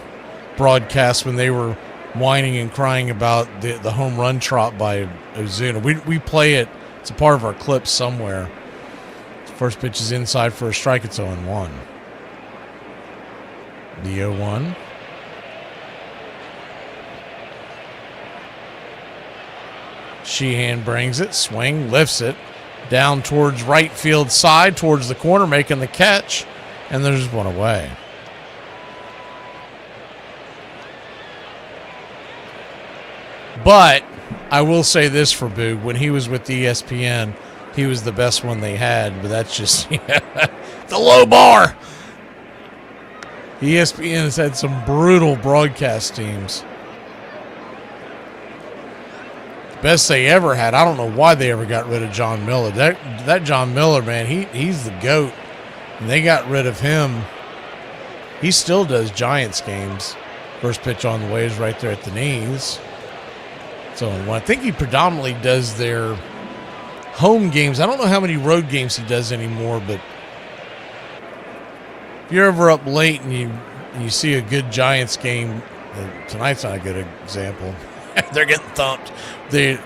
broadcast when they were whining and crying about the home run trot by Ozuna. We play it. It's a part of our clip somewhere. First pitch is inside for a strike. It's 0-1. The 0-1. Sheehan brings it. Swing. Lifts it. Down towards right field side. Towards the corner. Making the catch. And there's one away. But I will say this for Boog. When he was with ESPN, he was the best one they had. But that's just the low bar. ESPN has had some brutal broadcast teams. Best they ever had. I don't know why they ever got rid of John Miller. That John Miller, man, he's the GOAT. And they got rid of him. He still does Giants games. First pitch on the way is right there at the knees. So I think he predominantly does their home games. I don't know how many road games he does anymore, but if you're ever up late and you see a good Giants game, tonight's not a good example. They're getting thumped. The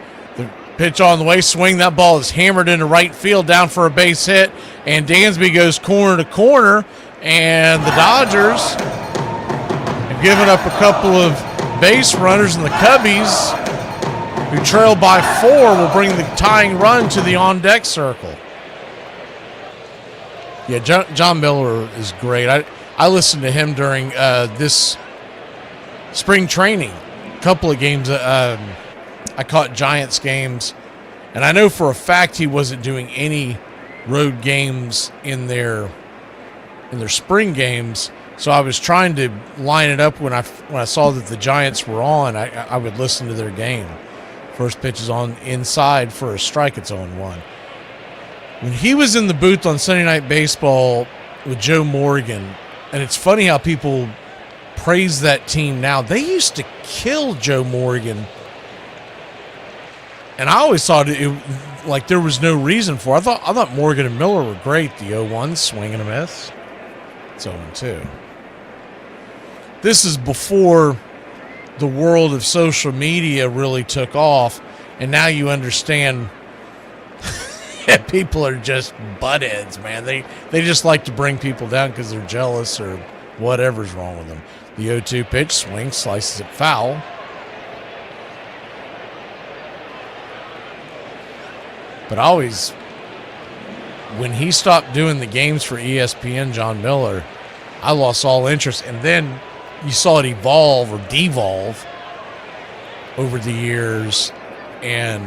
pitch on the way, swing. That ball is hammered into right field, down for a base hit, and Dansby goes corner to corner, and the Dodgers have given up a couple of base runners, and the Cubbies, who trail by 4, will bring the tying run to the on-deck circle. Yeah, John Miller is great. I listened to him during this spring training. A couple of games, I caught Giants games, and I know for a fact he wasn't doing any road games in their spring games. So I was trying to line it up when I saw that the Giants were on. I would listen to their game. First pitch is on inside for a strike. It's 0-1. When he was in the booth on Sunday Night Baseball with Joe Morgan, and it's funny how people praise that team now. They used to kill Joe Morgan, and I always thought it like there was no reason for it. I thought Morgan and Miller were great. The 0-1, swing and a miss. It's 0-2. This is before the world of social media really took off, and now you understand that people are just buttheads, man. They just like to bring people down because they're jealous or whatever's wrong with them. The 0-2 pitch, swing, slices it foul. But always, when he stopped doing the games for ESPN, John Miller, I lost all interest. And then you saw it evolve or devolve over the years, and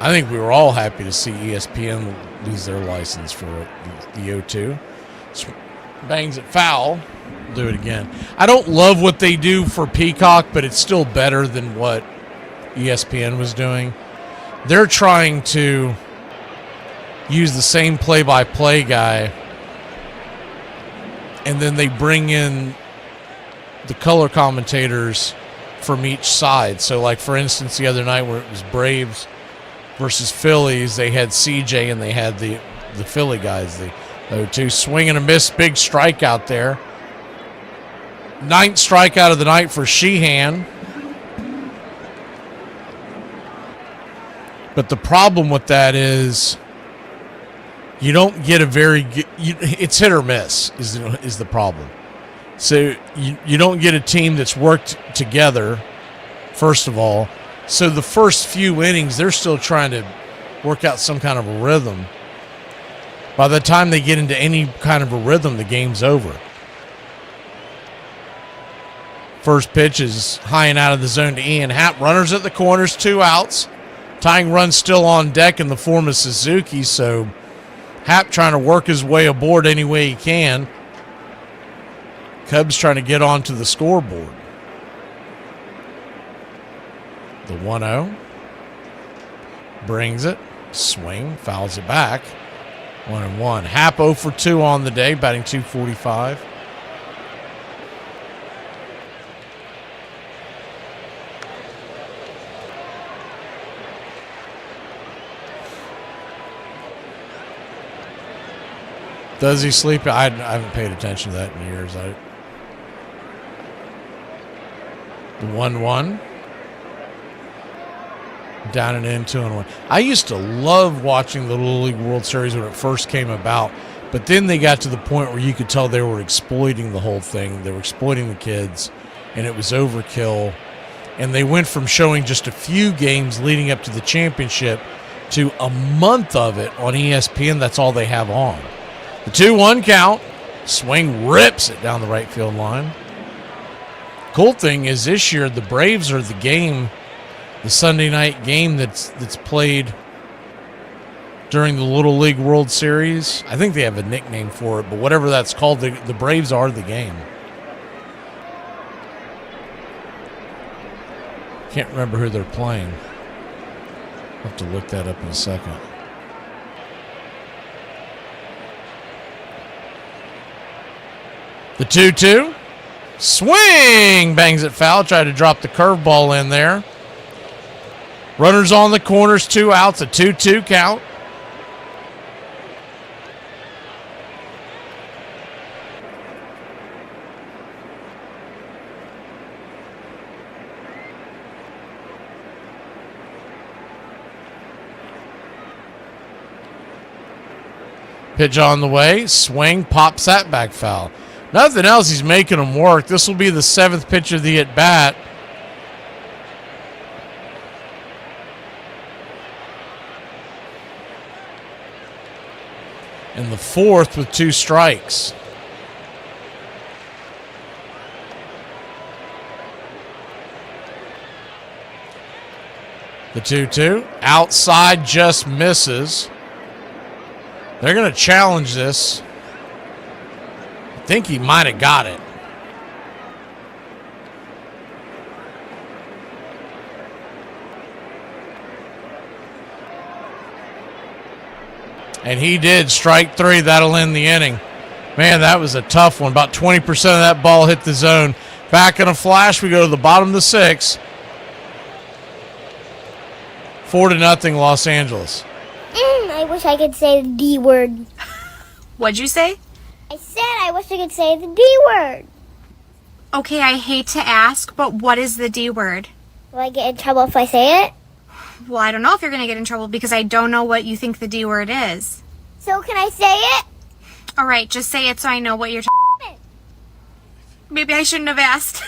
I think we were all happy to see ESPN lose their license for the O2. Bangs it foul. Do it again. I don't love what they do for Peacock, but it's still better than what ESPN was doing. They're trying to use the same play-by-play guy, and then they bring in the color commentators from each side. So, like, for instance, the other night where it was Braves versus Phillies, they had CJ and they had the Philly guys, the O2. Swing and a miss, big strikeout there. 9th strikeout of the night for Sheehan. But the problem with that is you don't get a very good... It's hit or miss is the problem. So you don't get a team that's worked together, first of all. So the first few innings, they're still trying to work out some kind of a rhythm. By the time they get into any kind of a rhythm, the game's over. First pitch is high and out of the zone to Ian Happ. Runners at the corners, 2 outs. Tying run still on deck in the form of Suzuki, so Happ trying to work his way aboard any way he can. Cubs trying to get onto the scoreboard. The 1-0. Brings it. Swing. Fouls it back. 1-1. Happ 0 for 2 on the day, batting .245. Does he sleep? I haven't paid attention to that in years. The 1-1. Down and in, 2-1. I used to love watching the Little League World Series when it first came about, but then they got to the point where you could tell they were exploiting the whole thing. They were exploiting the kids, and it was overkill. And they went from showing just a few games leading up to the championship to a month of it on ESPN. That's all they have on. The 2-1 count. Swing rips it down the right field line. Cool thing is this year the Braves are the Sunday night game that's played during the Little League World Series. I think they have a nickname for it, but whatever that's called, the Braves are the game. Can't remember who they're playing. I'll have to look that up in a second. The 2-2. Swing! Bangs it foul. Tried to drop the curveball in there. Runners on the corners, 2 outs, a 2-2 count. Pitch on the way. Swing, pops that back foul. Nothing else, he's making them work. This will be the 7th pitch of the at-bat. And the 4th with 2 strikes. The 2-2. Outside, just misses. They're going to challenge this. I think he might have got it. And he did. Strike 3. That'll end the inning. Man, that was a tough one. About 20% of that ball hit the zone. Back in a flash, we go to the bottom of the 6th. 4-0 Los Angeles. I wish I could say the D word. What'd you say? I said I wish I could say the D word. Okay, I hate to ask, but what is the D word? Will I get in trouble if I say it? Well, I don't know if you're going to get in trouble because I don't know what you think the D word is. So can I say it? All right, just say it so I know what you're talking about. Maybe I shouldn't have asked.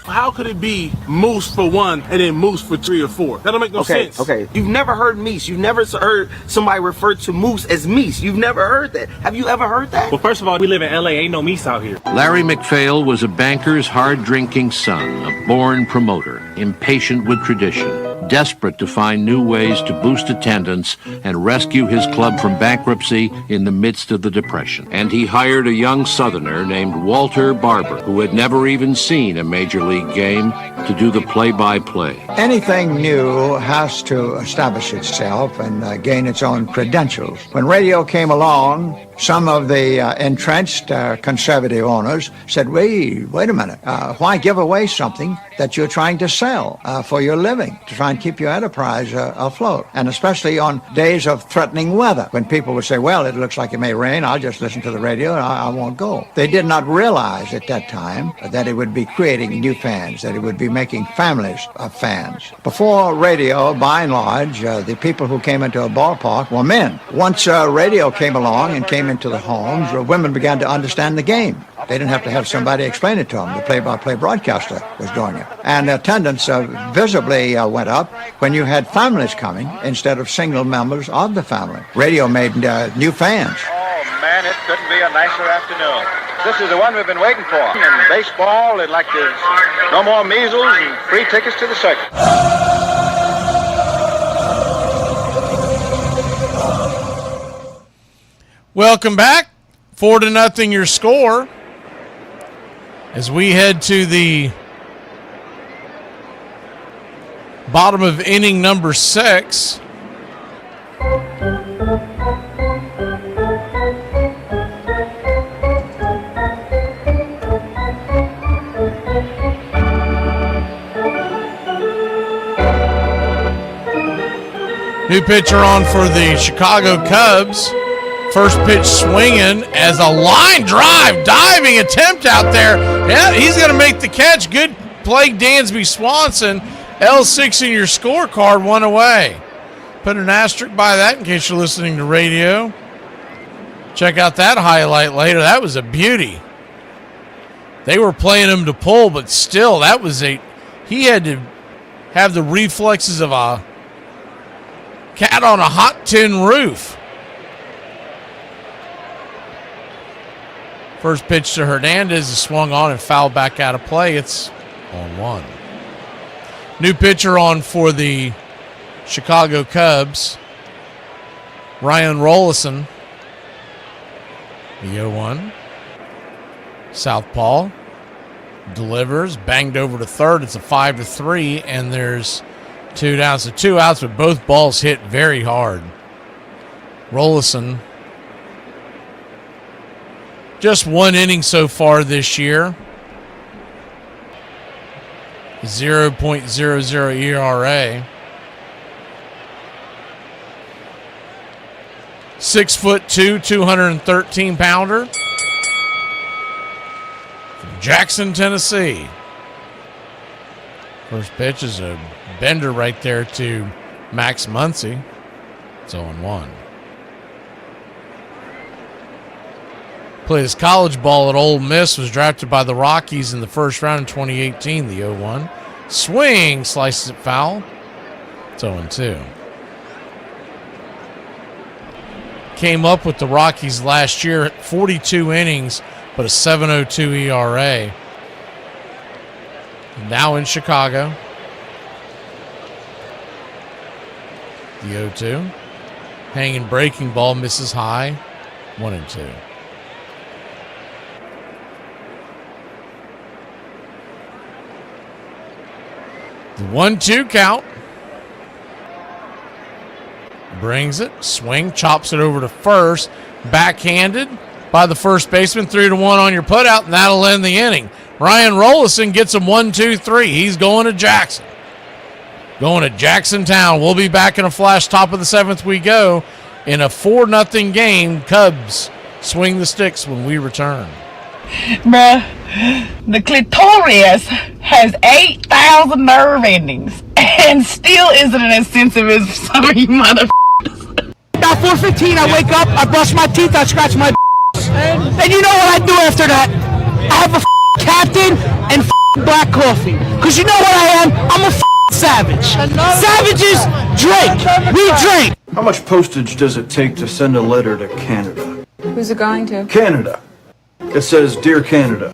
How could it be moose for 1 and then moose for 3 or 4? That don't make no sense. Okay. You've never heard meese. You've never heard somebody refer to moose as meese. You've never heard that. Have you ever heard that? Well, first of all, we live in LA. Ain't no meese out here. Larry McPhail was a banker's hard-drinking son, a born promoter, impatient with tradition, desperate to find new ways to boost attendance and rescue his club from bankruptcy in the midst of the Depression. And he hired a young Southerner named Walter Barber, who had never even seen a major league game, to do the play-by-play. Anything new has to establish itself and gain its own credentials. When radio came along, some of the entrenched conservative owners said, wait a minute, why give away something that you're trying to sell for your living, to try and keep your enterprise afloat? And especially on days of threatening weather, when people would say, well, it looks like it may rain, I'll just listen to the radio and I won't go. They did not realize at that time that it would be creating new fans, that it would be making families of fans. Before radio, by and large, the people who came into a ballpark were men. Once radio came along and came into the homes, women began to understand the game. They didn't have to have somebody explain it to them. The play-by-play broadcaster was doing it. And attendance visibly went up when you had families coming instead of single members of the family. Radio made new fans. Oh, man, it couldn't be a nicer afternoon. This is the one we've been waiting for. In baseball, they'd like to no more measles and free tickets to the circus. Welcome back. 4-0 your score as we head to the bottom of inning number 6. New pitcher on for the Chicago Cubs. First pitch swinging as a line drive, diving attempt out there. Yeah, he's going to make the catch. Good play, Dansby Swanson. L6 in your scorecard, 1 away. Put an asterisk by that in case you're listening to radio. Check out that highlight later. That was a beauty. They were playing him to pull, but still, that was he had to have the reflexes of a cat on a hot tin roof. First pitch to Hernandez is swung on and fouled back out of play. It's 0-1. New pitcher on for the Chicago Cubs, Ryan Rollison. The 0-1. Southpaw delivers, banged over to third. It's a 5-3, and there's 2 down. So 2 outs, but both balls hit very hard. Rollison, just 1 inning so far this year. 0.00 ERA. 6'2", 213-pounder. From Jackson, Tennessee. First pitch is a bender right there to Max Muncy. It's 0-1. Played his college ball at Ole Miss, was drafted by the Rockies in the first round in 2018, the 0-1. Swing, slices it foul. It's 0-2. Came up with the Rockies last year at 42 innings, but a 7.02 ERA. Now in Chicago. The 0-2. Hanging breaking ball, misses high. 1-2. The 1-2 count. Brings it. Swing. Chops it over to first. Backhanded by the first baseman. 3-1 on your putout, and that'll end the inning. Ryan Rollison gets him 1-2-3. He's going to Jackson. Going to Jacksontown. We'll be back in a flash. Top of the 7th we go. In a 4-0 game, Cubs swing the sticks when we return. Bruh, the clitoris has 8,000 nerve endings and still isn't as sensitive as some of you motherfuckers. About 4:15, I wake up, I brush my teeth, I scratch my and you know what I do after that? I have a captain and black coffee. Because you know what I am? I'm a savage. Savages drink. We drink. How much postage does it take to send a letter to Canada? Who's it going to? Canada. It says, Dear Canada,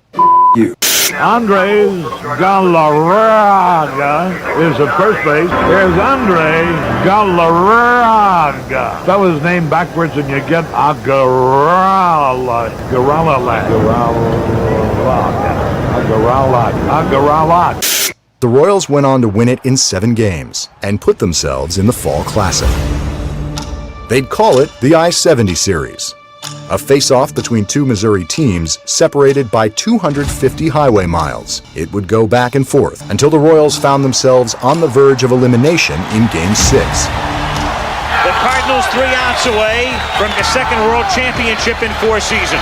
you. Andres Galarraga is at first base. There's Andre Galarraga. Spell his name backwards and you get Agarala. The Royals went on to win it in 7 games and put themselves in the Fall Classic. They'd call it the I-70 Series, a face-off between 2 Missouri teams separated by 250 highway miles. It would go back and forth until the Royals found themselves on the verge of elimination in Game 6. The Cardinals 3 outs away from the second World Championship in 4 seasons.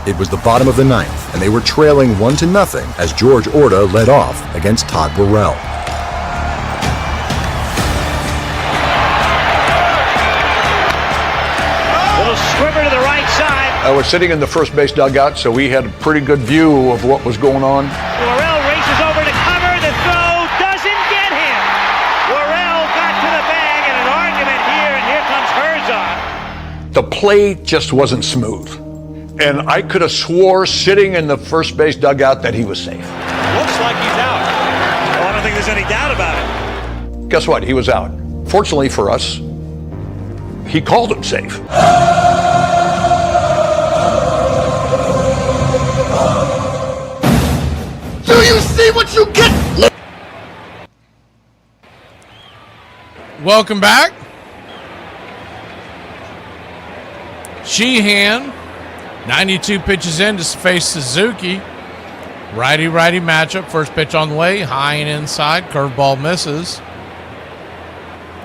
It was the bottom of the 9th, and they were trailing 1-0 as George Orta led off against Todd Burrell. Little squibber to the right side. I was sitting in the first base dugout, so we had a pretty good view of what was going on. Worrell races over to cover. The throw doesn't get him. Worrell got to the bag in an argument here, and here comes Herzog. The play just wasn't smooth. And I could have swore sitting in the first base dugout that he was safe. Looks like he's out. Well, I don't think there's any doubt about it. Guess what? He was out. Fortunately for us, he called him safe. Do you see what you get? Welcome back. Sheehan, 92 pitches in to face Suzuki. Righty-righty matchup. First pitch on the way. High and inside. Curveball misses.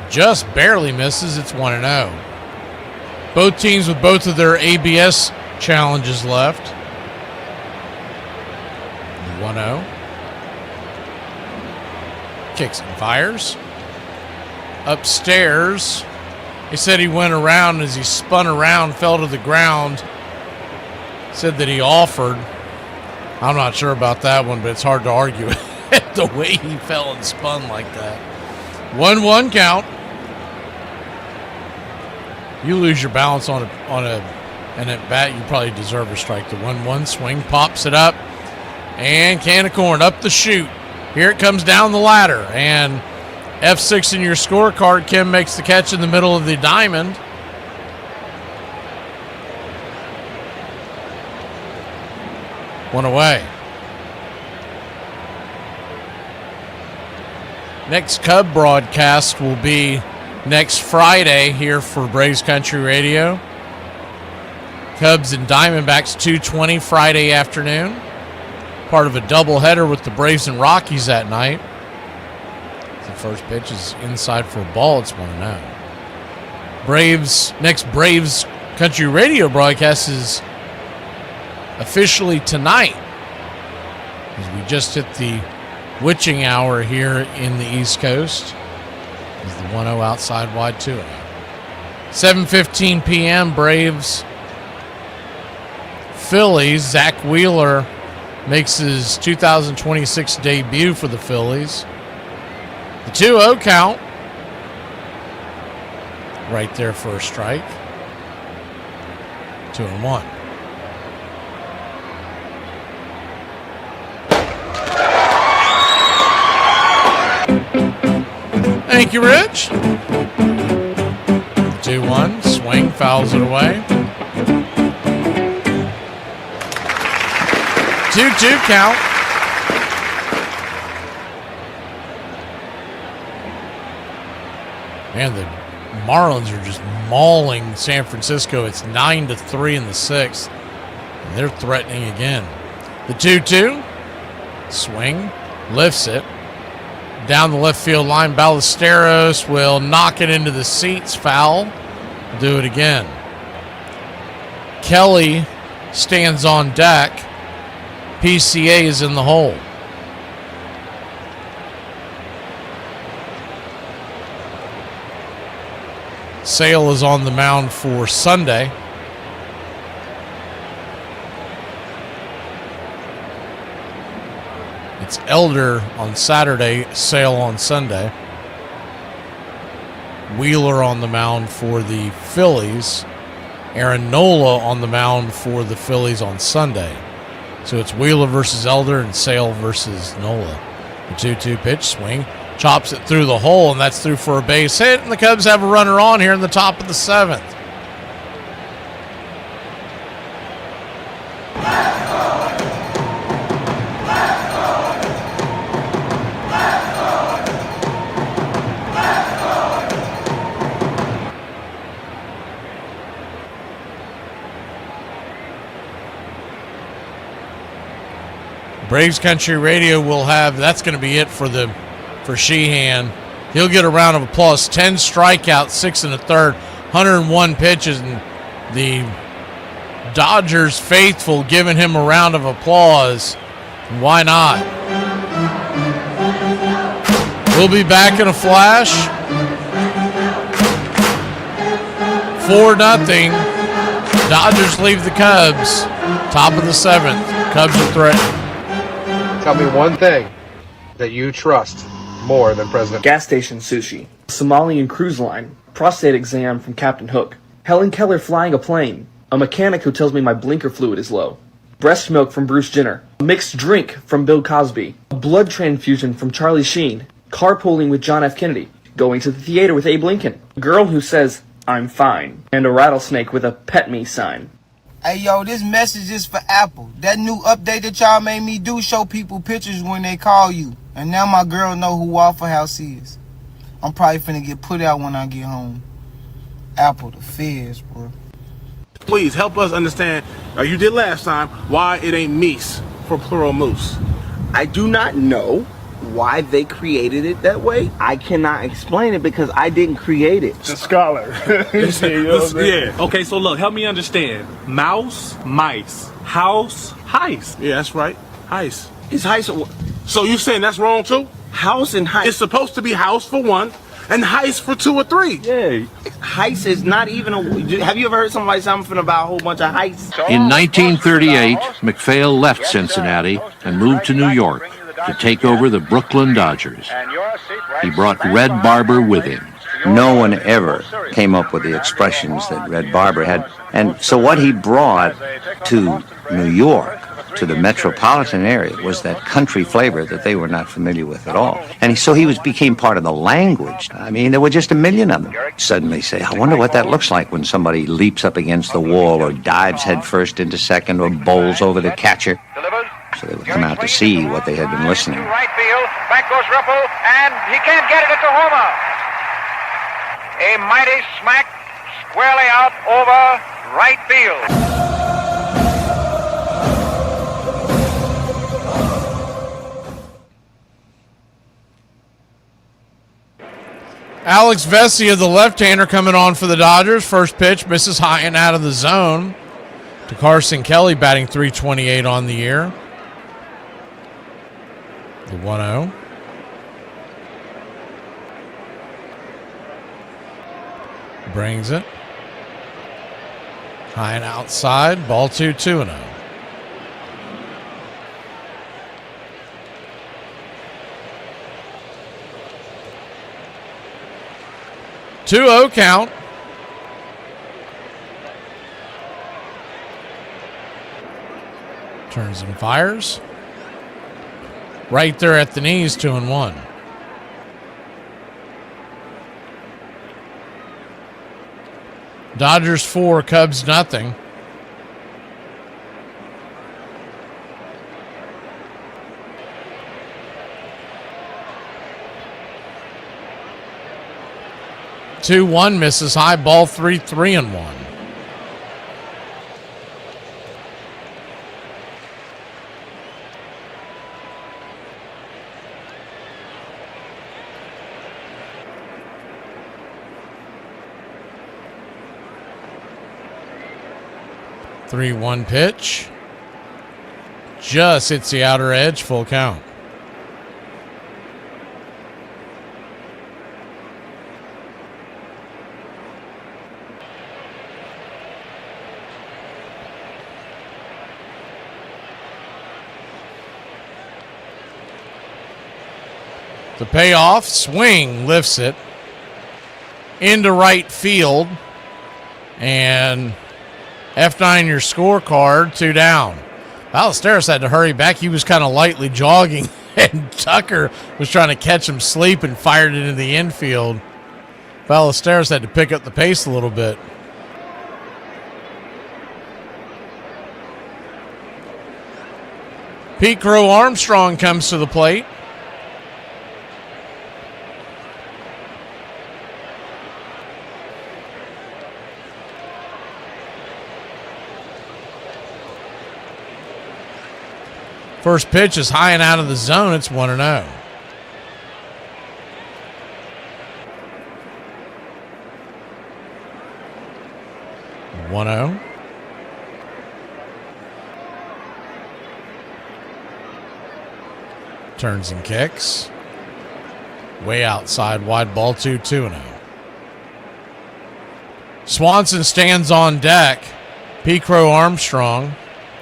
Just barely misses. It's 1-0. Both teams with both of their ABS challenges left. 1-0. Kicks and fires. Upstairs. He said he went around as he spun around, fell to the ground. Said that he offered. I'm not sure about that one, but it's hard to argue the way he fell and spun like that. 1-1 count. You lose your balance on an at bat, you probably deserve a strike. The 1-1 swing pops it up, and can of corn up the chute. Here it comes down the ladder, and F6 in your scorecard. Kim makes the catch in the middle of the diamond. One away. Next Cub broadcast will be next Friday here for Braves Country Radio. Cubs and Diamondbacks 2:20 Friday afternoon. Part of a doubleheader with the Braves and Rockies that night. The first pitch is inside for a ball. It's 1-0. Next Braves Country Radio broadcast is officially tonight, as we just hit the witching hour here in the East Coast. Is the 1-0 outside wide 2-0. 7:15 p.m. Braves Phillies. Zach Wheeler makes his 2026 debut for the Phillies. The 2-0 count. Right there for a strike. 2-1. Thank you, Rich. 2-1, swing, fouls it away. 2-2 count. Man, the Marlins are just mauling San Francisco. It's 9-3 in the 6th. And they're threatening again. The 2-2, swing, lifts it. Down the left field line, Ballesteros will knock it into the seats. Foul. Do it again. Kelly stands on deck. PCA is in the hole. Sale is on the mound for Sunday. It's Elder on Saturday, Sale on Sunday. Wheeler on the mound for the Phillies. Aaron Nola on the mound for the Phillies on Sunday. So it's Wheeler versus Elder and Sale versus Nola. The 2-2 pitch swing. Chops it through the hole, and that's through for a base hit. And the Cubs have a runner on here in the top of the 7th. Braves Country Radio will have, that's going to be it for Sheehan. He'll get a round of applause. 10 strikeouts, 6 1/3, 101 pitches, and the Dodgers faithful giving him a round of applause. Why not? We'll be back in a flash. 4-0. Dodgers leave the Cubs. Top of the 7th. Cubs are threatened. Tell me one thing that you trust more than President. Gas station sushi, Somalian cruise line, prostate exam from Captain Hook, Helen Keller flying a plane, a mechanic who tells me my blinker fluid is low, breast milk from Bruce Jenner, a mixed drink from Bill Cosby, a blood transfusion from Charlie Sheen, carpooling with John F. Kennedy, going to the theater with Abe Lincoln, a girl who says, "I'm fine," and a rattlesnake with a "pet me" sign. Hey, yo, this message is for Apple. That new update that y'all made me do show people pictures when they call you. And now my girl know who Waffle House is. I'm probably finna get put out when I get home. Apple the feds, bro. Please help us understand, you did last time, why it ain't meese for plural moose. I do not know why they created it that way. I cannot explain it because I didn't create it. The scholar. Yeah. Okay, so look, help me understand. Mouse, mice. House, heist. Yeah, that's right. Heist. Is heist... So you saying that's wrong too? House and heist. It's supposed to be house for 1 and heist for 2 or 3. Yeah. Heist is not even a... Have you ever heard somebody say something about a whole bunch of heists? In 1938, MacPhail left Cincinnati and moved to New York to take over the Brooklyn Dodgers. He brought Red Barber with him. No one ever came up with the expressions that Red Barber had. And so what he brought to New York, to the metropolitan area, was that country flavor that they were not familiar with at all. And so he became part of the language. I mean, there were just a million of them. Suddenly say, I wonder what that looks like when somebody leaps up against the wall or dives headfirst into second or bowls over the catcher. So they would come out to see what they had been listening. Right field, back goes Ripple, and he can't get it. It's a homer. A mighty smack squarely out over right field. Alex Vesia, the left-hander, coming on for the Dodgers. First pitch, misses high and out of the zone. To Carson Kelly, batting .328 on the year. The 1-0. Brings it. High and outside. Ball 2-0. Two-0 count. Turns and fires. Right there at the knees, 2-1. Dodgers 4, Cubs nothing. Two one misses high, ball 3-1. Three one pitch. Just hits the outer edge, full count. The payoff, swing, lifts it into right field. And F9 your scorecard, 2 down. Ballesteros had to hurry back. He was kind of lightly jogging, and Tucker was trying to catch him sleep and fired it into the infield. Ballesteros had to pick up the pace a little bit. Pete Crow Armstrong comes to the plate. First pitch is high and out of the zone. It's 1-0. Turns and kicks. Way outside, wide ball 2-0. Swanson stands on deck. P. Crow Armstrong,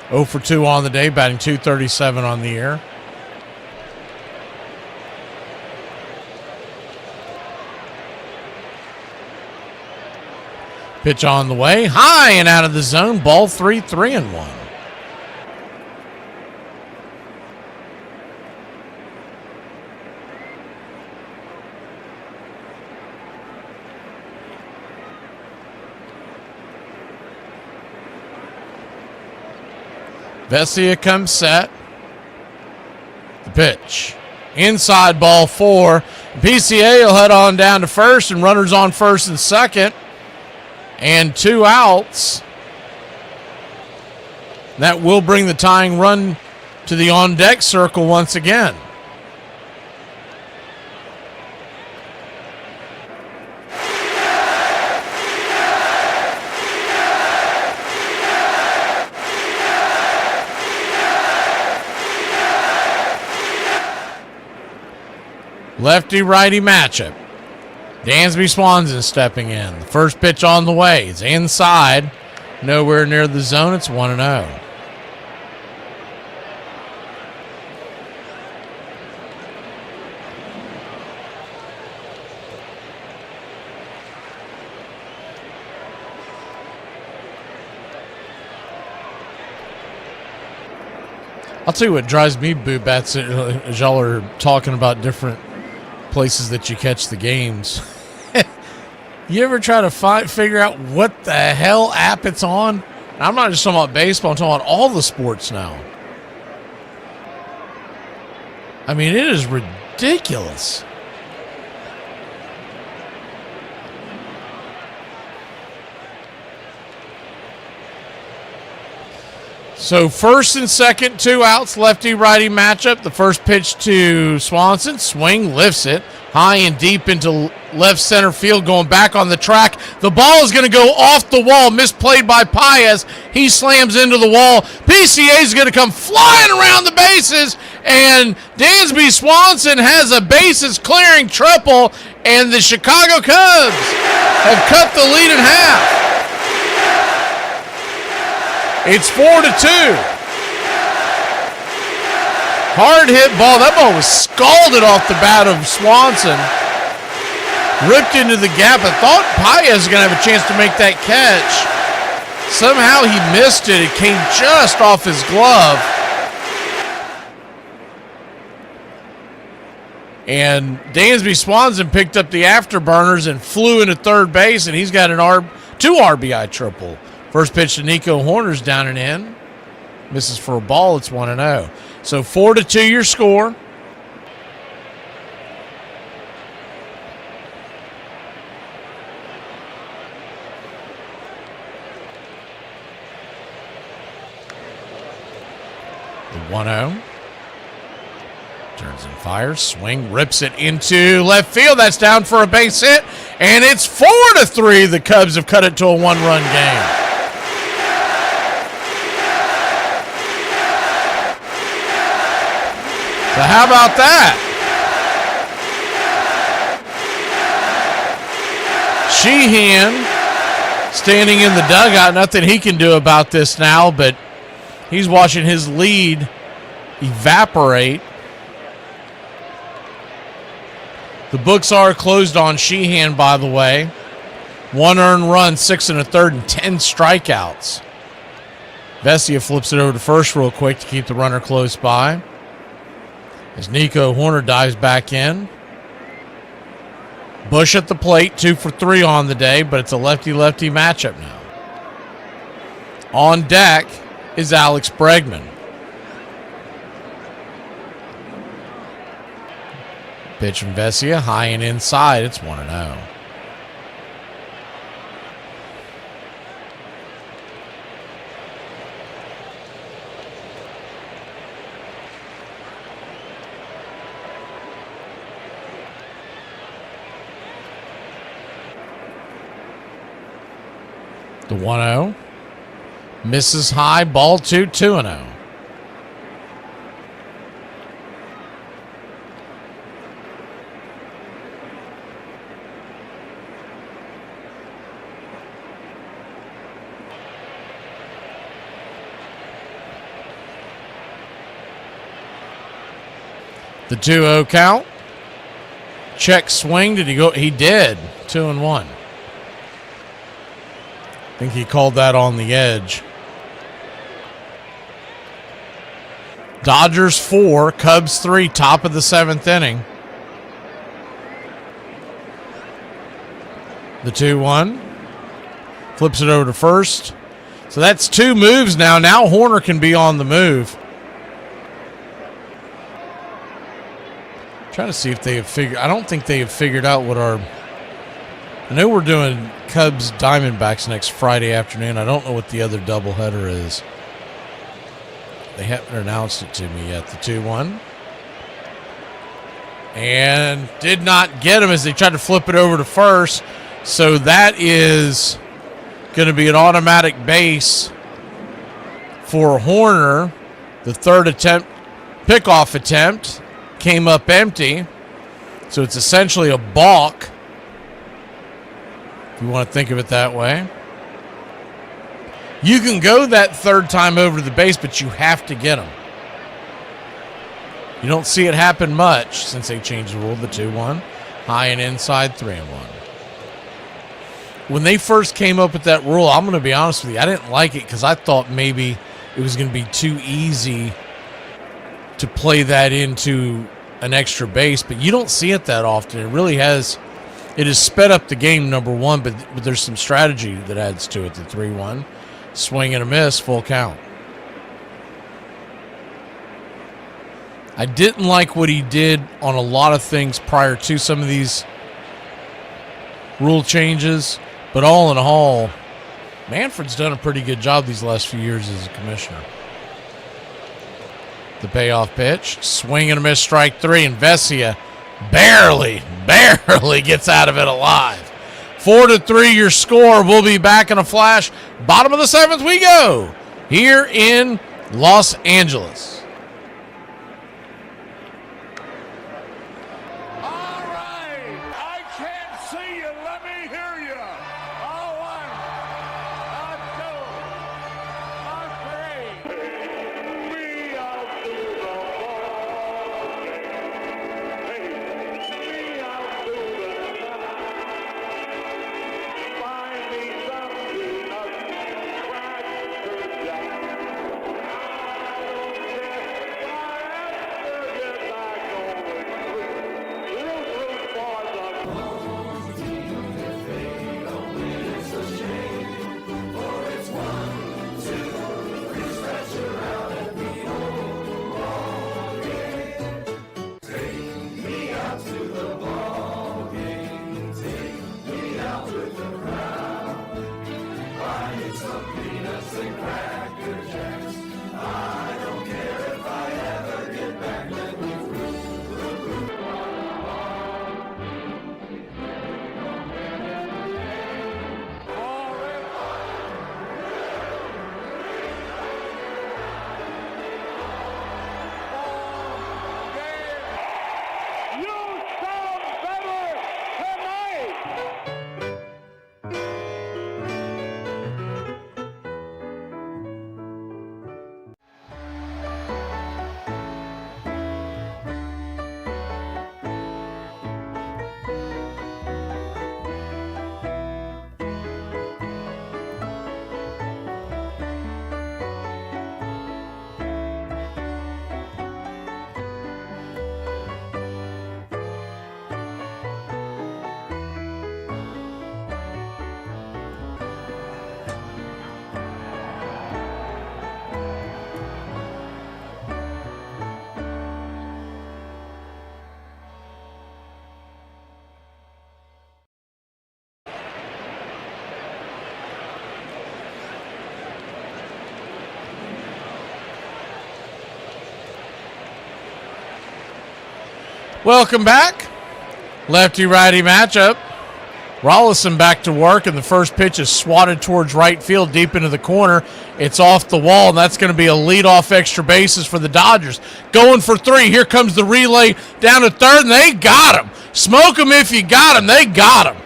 0 for 2 on the day, batting .237 on the year. Pitch on the way, high and out of the zone, ball 3-1. Vesia comes set. The pitch. Inside, ball 4. PCA will head on down to first, and runners on first and second. And 2 outs. That will bring the tying run to the on-deck circle once again. Lefty-righty matchup. Dansby Swanson stepping in. The first pitch on the way. It's inside. Nowhere near the zone. It's 1-0. I'll tell you what drives me boo bats as y'all are talking about different places that you catch the games. You ever try to figure out what the hell app it's on? I'm not just talking about baseball, I'm talking about all the sports now. I mean, it is ridiculous. So first and second, 2 outs, lefty-righty matchup. The first pitch to Swanson. Swing, lifts it. High and deep into left center field, going back on the track. The ball is going to go off the wall, misplayed by Paez. He slams into the wall. PCA is going to come flying around the bases, and Dansby Swanson has a bases-clearing triple, and the Chicago Cubs have cut the lead in half. It's 4-2. Hard hit ball. That ball was scalded off the bat of Swanson. Ripped into the gap. I thought Paez was going to have a chance to make that catch. Somehow he missed it. It came just off his glove. And Dansby Swanson picked up the afterburners and flew into third base, and he's got an 2 RBI triple. First pitch to Nico Horner's down and in. Misses for a ball. It's 1-0. So 4-2 your score. The 1-0. Turns and fires. Swing, rips it into left field. That's down for a base hit. And it's 4-3. The Cubs have cut it to a 1-run game. So how about that? Sheehan standing in the dugout. Nothing he can do about this now, but he's watching his lead evaporate. The books are closed on Sheehan, by the way. 1 earned run, 6 1/3, and 10 strikeouts. Vesia flips it over to first real quick to keep the runner close by. As Nico Horner dives back in. Bush at the plate, 2 for 3 on the day, but it's a lefty-lefty matchup now. On deck is Alex Bregman. Pitch from Vesia, high and inside. It's 1-0. The 1-0. Misses high, ball 2, 2-0. The 2-0 count. Check swing. Did he go? He did. 2-1. I think he called that on the edge. Dodgers 4, Cubs 3, top of the 7th inning. The 2-1. Flips it over to first. So that's 2 moves now. Now Horner can be on the move. Trying to see if they have figured. I don't think they have figured out what our. I know we're doing Cubs Diamondbacks next Friday afternoon. I don't know what the other doubleheader is. They haven't announced it to me yet. The 2-1. And did not get him as they tried to flip it over to first. So that is going to be an automatic base for Horner. The third attempt, pickoff attempt, came up empty. So it's essentially a balk, if you want to think of it that way. You can go that third time over to the base, but you have to get them. You don't see it happen much since they changed the rule. The 2-1, high and inside, 3-1. When they first came up with that rule, I'm going to be honest with you, I didn't like it because I thought maybe it was going to be too easy to play that into an extra base, but you don't see it that often. It really has. It has sped up the game, number one, but there's some strategy that adds to it. The 3-1, swing and a miss, full count. I didn't like what he did on a lot of things prior to some of these rule changes, but all in all, Manfred's done a pretty good job these last few years as a commissioner. The payoff pitch, swing and a miss, strike 3, and Vesia barely gets out of it alive. 4-3 your score. We'll be back in a flash. Bottom of the 7th we go here in Los Angeles. Welcome back. Lefty-righty matchup. Rollison back to work, and the first pitch is swatted towards right field deep into the corner. It's off the wall, and that's going to be a leadoff extra bases for the Dodgers. Going for 3. Here comes the relay down to third, and they got him. Smoke him if you got him. They got him.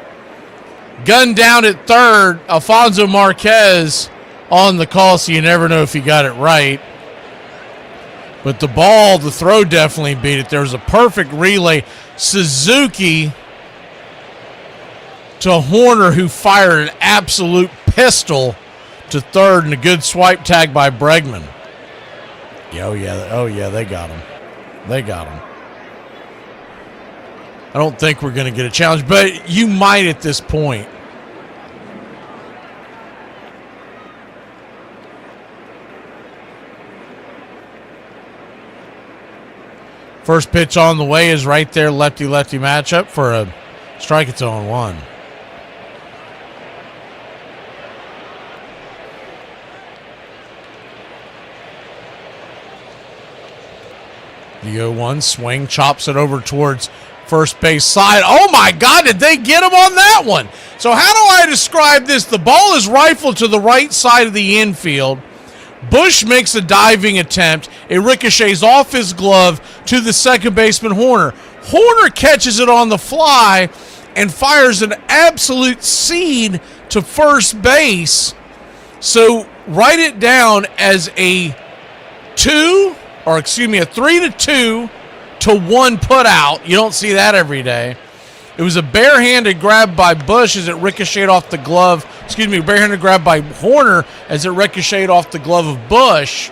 Gun down at third. Alfonso Marquez on the call, so you never know if he got it right. But the ball, the throw definitely beat it. There was a perfect relay. Suzuki to Horner, who fired an absolute pistol to third, and a good swipe tag by Bregman. Oh, yeah, they got him. They got him. I don't think we're going to get a challenge, but you might at this point. First pitch on the way is right there, lefty-lefty matchup for a strike. It's 0-1. The 0-1 swing, chops it over towards first base side. Oh my God, did they get him on that one? So how do I describe this? The ball is rifled to the right side of the infield. Bush makes a diving attempt. It ricochets off his glove to the second baseman, Horner. Horner catches it on the fly and fires an absolute seed to first base. So write it down as a 3-2 to 1 put out. You don't see that every day. It was a barehanded grab by Bush as it ricocheted off the glove. Barehanded grab by Horner as it ricocheted off the glove of Bush.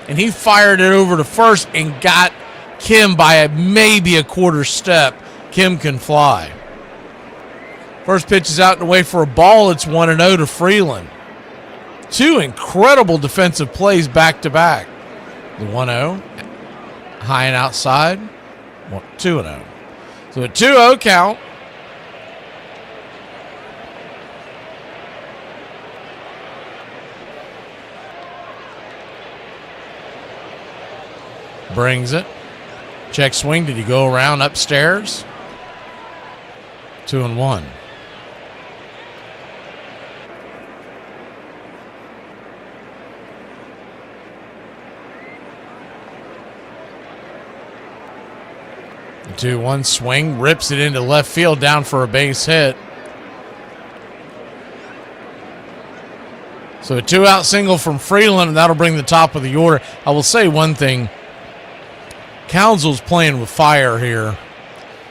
And he fired it over to first and got Kim by maybe a quarter step. Kim can fly. First pitch is out and away for a ball. It's 1-0 to Freeland. 2 incredible defensive plays back to back. The 1-0, high and outside, 2-0. So a 2-0 count. Brings it. Check swing. Did he go around upstairs? 2-1. The 2-1 swing, rips it into left field, down for a base hit. So a 2-out single from Freeland, and that'll bring the top of the order. I will say one thing. Counsell's playing with fire here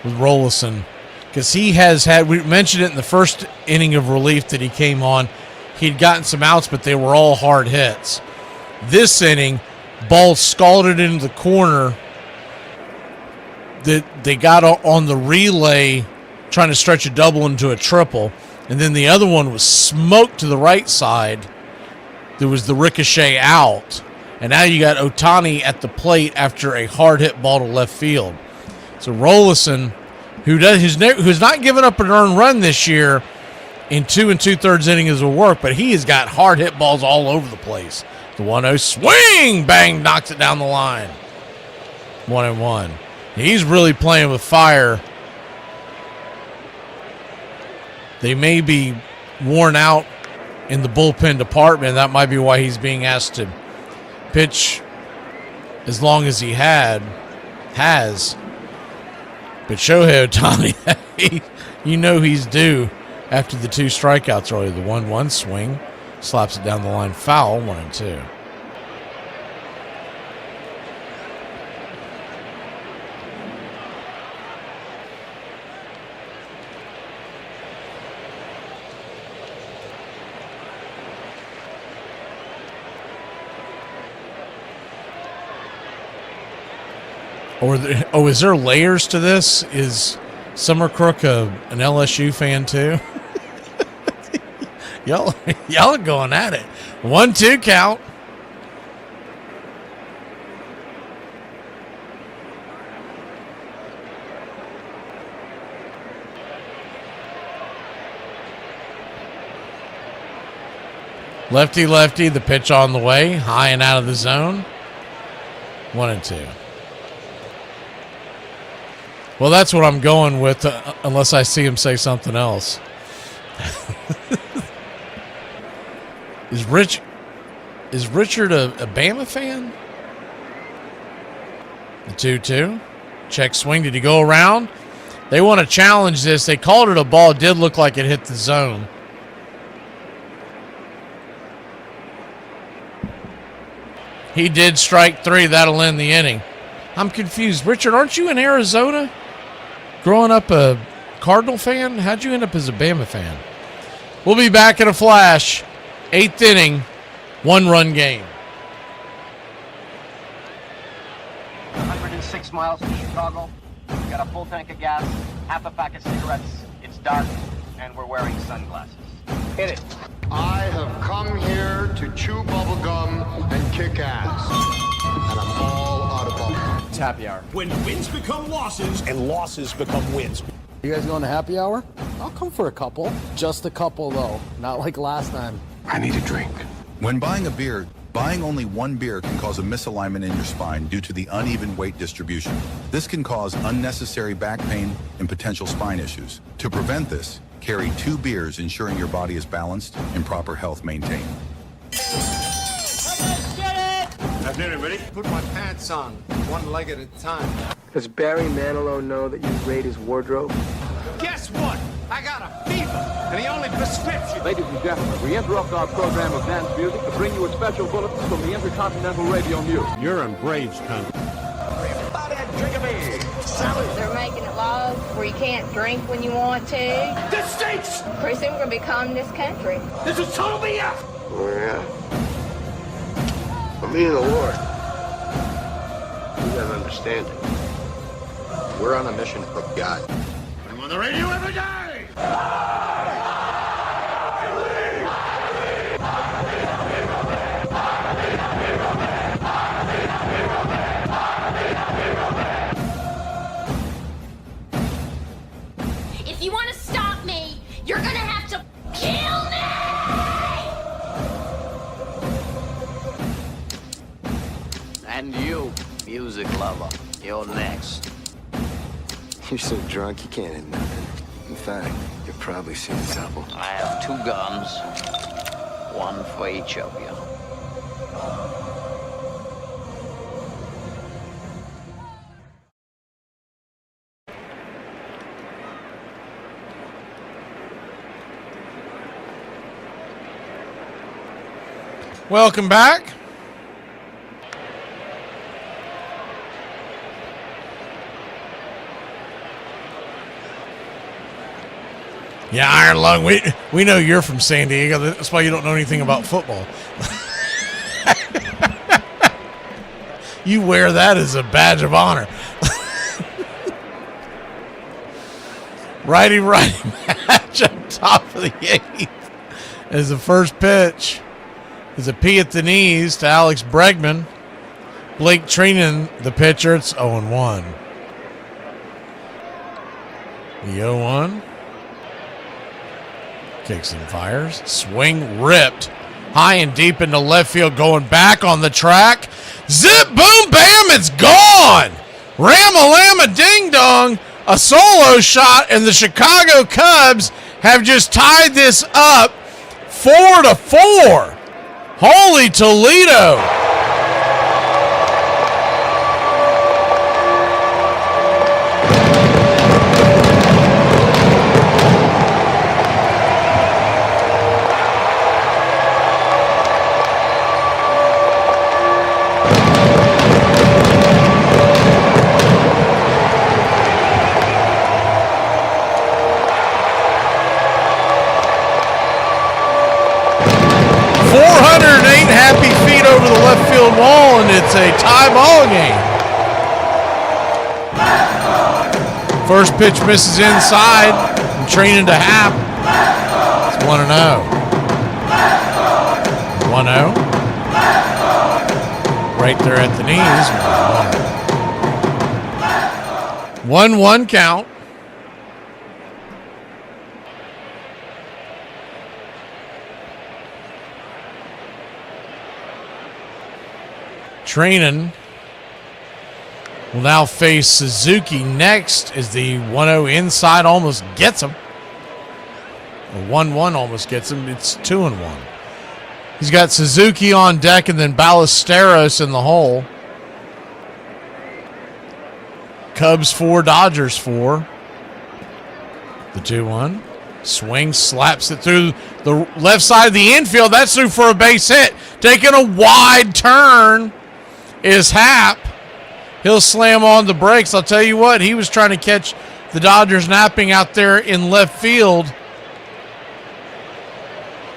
with Rollison, because he has had, we mentioned it in the first inning of relief that he came on, he'd gotten some outs, but they were all hard hits. This inning, ball scalded into the corner that they got on the relay trying to stretch a double into a triple, and then the other one was smoked to the right side. There was the ricochet out, and now you got Ohtani at the plate after a hard hit ball to left field. So Rollison, who's not given up an earned run this year in 2 2/3 innings of work, but he has got hard hit balls all over the place. The 1-0 swing, bang, knocks it down the line. 1-1. He's really playing with fire. They may be worn out in the bullpen department. That might be why he's being asked to pitch as long as he has. But Shohei Ohtani, you know he's due after the 2 strikeouts earlier. The 1-1 swing, slaps it down the line, foul, 1-2. Is there layers to this? Is Summer Crook an LSU fan too? y'all are going at it. 1-2 count. Lefty, the pitch on the way, high and out of the zone. 1-2. Well, that's what I'm going with, unless I see him say something else. Is Richard a Bama fan? The 2-2. Check swing. Did he go around? They want to challenge this. They called it a ball. It did look like it hit the zone. He did strike 3. That'll end the inning. I'm confused. Richard, aren't you in Arizona? Growing up a Cardinal fan? How'd you end up as a Bama fan? We'll be back in a flash. 8th inning, 1-run game. 106 miles to Chicago. We got a full tank of gas, half a pack of cigarettes. It's dark, and we're wearing sunglasses. Hit it. I have come here to chew bubblegum and kick ass. And I'm all out of bubblegum. It's happy hour. When wins become losses and losses become wins. You guys going to happy hour? I'll come for a couple. Just a couple, though. Not like last time. I need a drink. When buying a beer, buying only one beer can cause a misalignment in your spine due to the uneven weight distribution. This can cause unnecessary back pain and potential spine issues. To prevent this, carry 2 beers, ensuring your body is balanced and proper health maintained. Afternoon, everybody. Put my pants on, one leg at a time. Does Barry Manilow know that you raid his wardrobe? Guess what? I got a fever, and the only prescription... Ladies and gentlemen, we interrupt our program of dance music to bring you a special bulletin from the Intercontinental Radio News. You're in Braves country. Everybody drink a beer. Salad. They're making it laws where you can't drink when you want to. This stinks! Pretty soon we're going to be communist country. This is total BS! Oh, yeah. Me and the Lord. You gotta understand it. We're on a mission for God. I'm on the radio every day! If you want to stop me, you're gonna have to kill me! And you, music lover, you're next. You're so drunk you can't hit nothing. In fact, you're probably seeing trouble. I have 2 guns, one for each of you. Welcome back. Yeah, Iron Lung, we know you're from San Diego. That's why you don't know anything about football. You wear that as a badge of honor. Righty match up top of the 8th as the first pitch is a P at the knees to Alex Bregman. Blake Trinan, the pitcher. It's 0-1. The 0-1. Kicks and fires. Swing ripped. High and deep into left field. Going back on the track. Zip, boom, bam. It's gone. Ram-a-lam-a ding-dong. A solo shot. And the Chicago Cubs have just tied this up 4-4. Holy Toledo. Happy feet over the left field wall, and it's a tie ball game. First pitch misses inside, and Training to Hap. It's 1-0. 1-0. Right there at the knees. 1-1 count. Training will now face Suzuki next as the 1-0 inside almost gets him. The 1-1 almost gets him. It's 2-1. He's got Suzuki on deck and then Ballesteros in the hole. Cubs 4, Dodgers 4. The 2-1. Swing, slaps it through the left side of the infield. That's through for a base hit. Taking a wide turn is Happ. He'll slam on the brakes. I'll tell you what, he was trying to catch the Dodgers napping out there in left field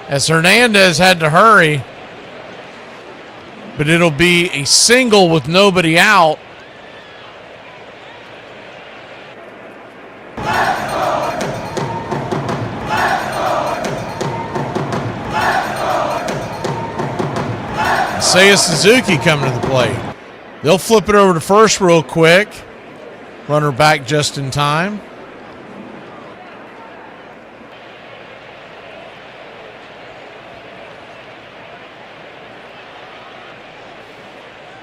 as Hernandez had to hurry. But it'll be a single with nobody out. Seiya Suzuki coming to the plate. They'll flip it over to first real quick. Runner back just in time.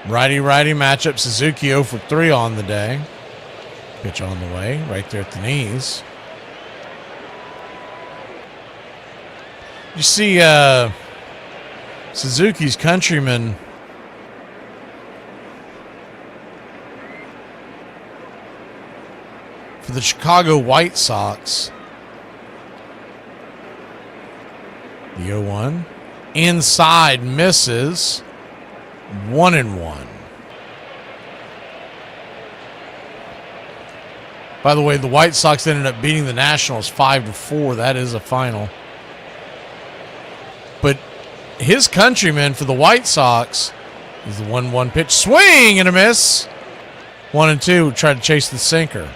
Righty-righty matchup. Suzuki 0 for 3 on the day. Pitch on the way, right there at the knees. You see Suzuki's countryman for the Chicago White Sox. The 0-1. Inside misses. 1-1. By the way, the White Sox ended up beating the Nationals 5-4. That is a final. But his countryman for the White Sox is the 1-1 pitch. Swing and a miss. 1-2. Tried to chase the sinker.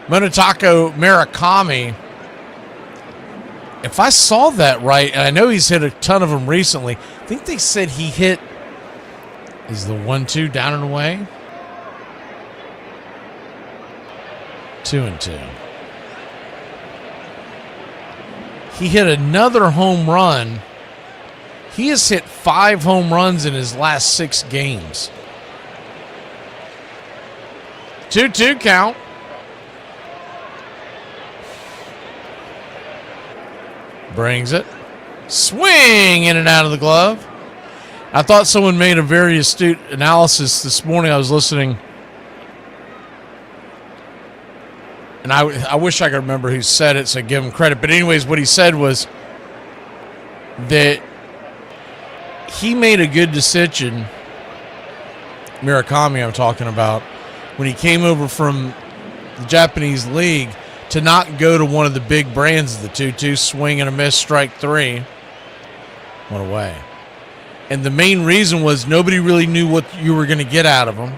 Munetaka Murakami. If I saw that right, and I know he's hit a ton of them recently, I think they said he hit, is the 1-2 down and away? 2-2. He hit another home run. He has hit 5 home runs in his last 6 games. 2-2 count. Brings it. Swing in and out of the glove. I thought someone made a very astute analysis this morning. I was listening. And I wish I could remember who said it, so I give him credit. But anyways, what he said was that he made a good decision, Murakami I'm talking about, when he came over from the Japanese league, to not go to one of the big brands of the 2-2, swing and a miss, strike 3. Went away. And the main reason was nobody really knew what you were going to get out of him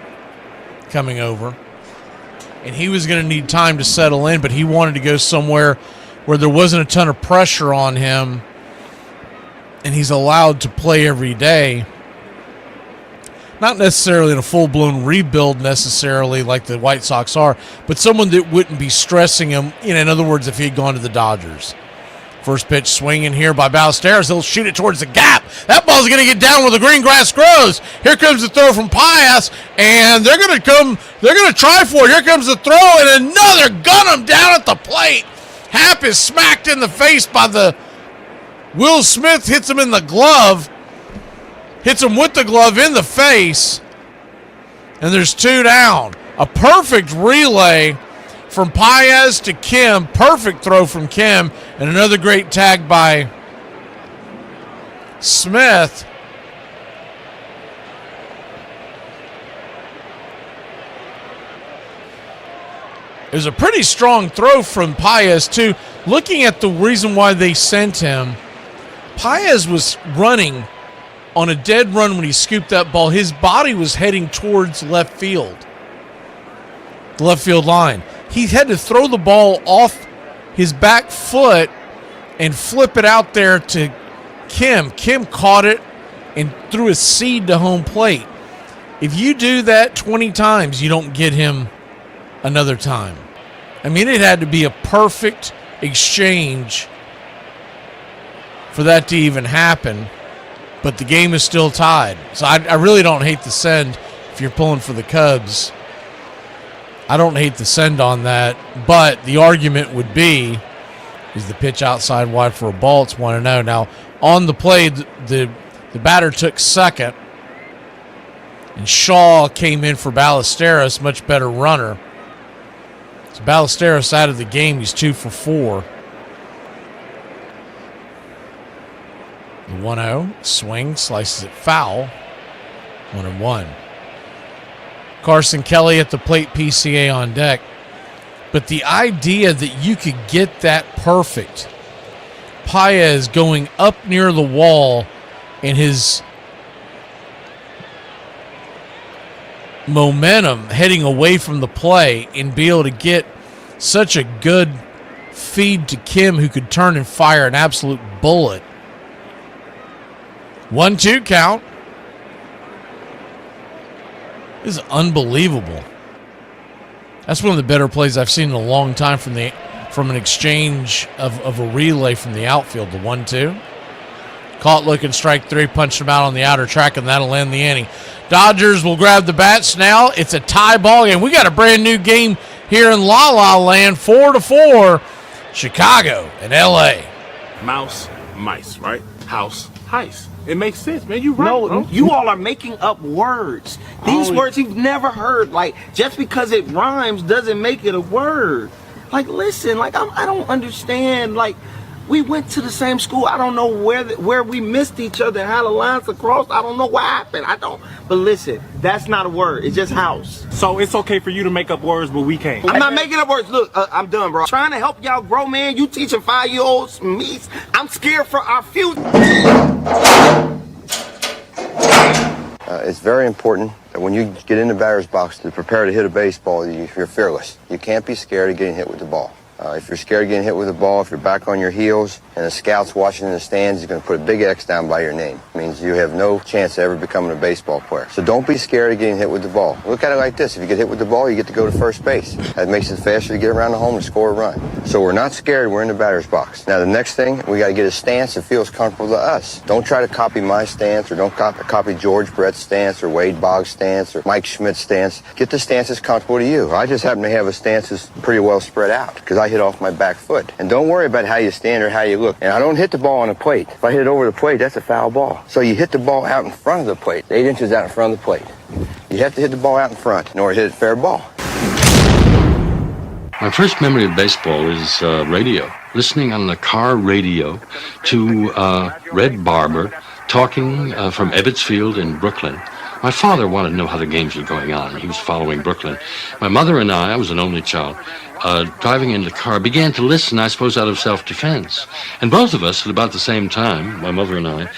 coming over. And he was going to need time to settle in, but he wanted to go somewhere where there wasn't a ton of pressure on him and he's allowed to play every day. Not necessarily in a full-blown rebuild necessarily like the White Sox are, but someone that wouldn't be stressing him. In other words, if he had gone to the Dodgers. First pitch swinging here by Ballesteros. He'll shoot it towards the gap. That ball's going to get down where the green grass grows. Here comes the throw from Pius, and they're going to try for it. Here comes the throw, and another gun him down at the plate. Happ is smacked in the face by the Will Smith, hits him in the glove. Hits him with the glove in the face. And there's 2 down. A perfect relay from Paez to Kim. Perfect throw from Kim. And another great tag by Smith. It was a pretty strong throw from Paez, too. Looking at the reason why they sent him, Paez was running on a dead run when he scooped that ball. His body was heading towards left field, the left field line. He had to throw the ball off his back foot and flip it out there to Kim. Kim caught it and threw a seed to home plate. If you do that 20 times, you don't get him another time. I mean, it had to be a perfect exchange for that to even happen. but the game is still tied. So I really don't hate the send if you're pulling for the Cubs. I don't hate the send on that, but the argument would be, is the pitch outside wide for a ball? It's 1-0. Now, on the play, the batter took second, and Shaw came in for Ballesteros, much better runner. So Ballesteros out of the game. He's 2 for 4. The 1-0 swing, slices it foul. 1-1. Carson Kelly at the plate, PCA on deck. But the idea that you could get that perfect, Paez going up near the wall and his momentum heading away from the play and be able to get such a good feed to Kim, who could turn and fire an absolute bullet. 1-2 count. This is unbelievable. That's one of the better plays I've seen in a long time from an exchange of a relay from the outfield. The 1-2. Caught looking, strike 3, punched him out on the outer track, and that'll end the inning. Dodgers will grab the bats now. It's a tie ball game. We got a brand new game here in La La Land, 4-4, Chicago and L.A. Mouse, mice, right? House, heist. It makes sense, man. You right, No, bro. you all are making up words. These words you've never heard. Like, just because it rhymes doesn't make it a word. Like, listen, like, I don't understand. Like, we went to the same school. I don't know where we missed each other and how the lines are crossed. I don't know what happened. But listen, that's not a word. It's just house. So it's okay for you to make up words, but we can't. I'm not making up words. Look, I'm done, bro. Trying to help y'all grow, man. You teaching 5-year-olds me. I'm scared for our future. It's very important that when you get in the batter's box to prepare to hit a baseball, you're fearless. You can't be scared of getting hit with the ball. If you're scared of getting hit with the ball, if you're back on your heels and the scout's watching in the stands, he's going to put a big X down by your name. It means you have no chance of ever becoming a baseball player. So don't be scared of getting hit with the ball. Look at it like this. If you get hit with the ball, you get to go to first base. That makes it faster to get around the home and score a run. So we're not scared. We're in the batter's box. Now, the next thing, we got to get a stance that feels comfortable to us. Don't try to copy my stance, or don't copy George Brett's stance or Wade Boggs' stance or Mike Schmidt's stance. Get the stance that's comfortable to you. I just happen to have a stance that's pretty well spread out because I hit off my back foot. And don't worry about how you stand or how you look. And I don't hit the ball on the plate. If I hit it over the plate, that's a foul ball. So you hit the ball out in front of the plate, 8 inches out in front of the plate. You have to hit the ball out in front in order to hit a fair ball. My first memory of baseball is radio. Listening on the car radio to Red Barber talking from Ebbets Field in Brooklyn. My father wanted to know how the games were going on. He was following Brooklyn. My mother and I was an only child, driving in the car, began to listen, I suppose, out of self-defense. And both of us, at about the same time, my mother and I,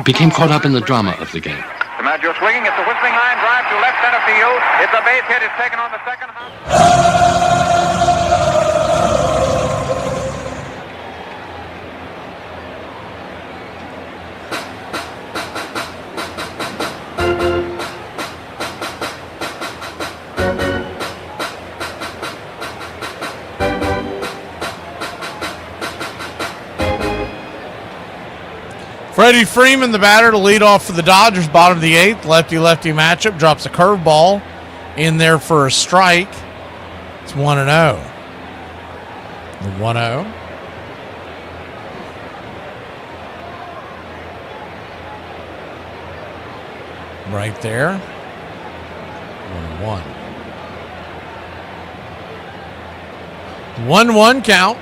became caught up in the drama of the game. DiMaggio swinging at the whistling line, drive to left center field. It's a base hit. It's taken on the second half. Freddie Freeman, the batter, to lead off for the Dodgers, bottom of the 8th. Lefty-lefty matchup. Drops a curveball in there for a strike. It's 1-0. The 1-0. Right there. 1-1. 1-1 count.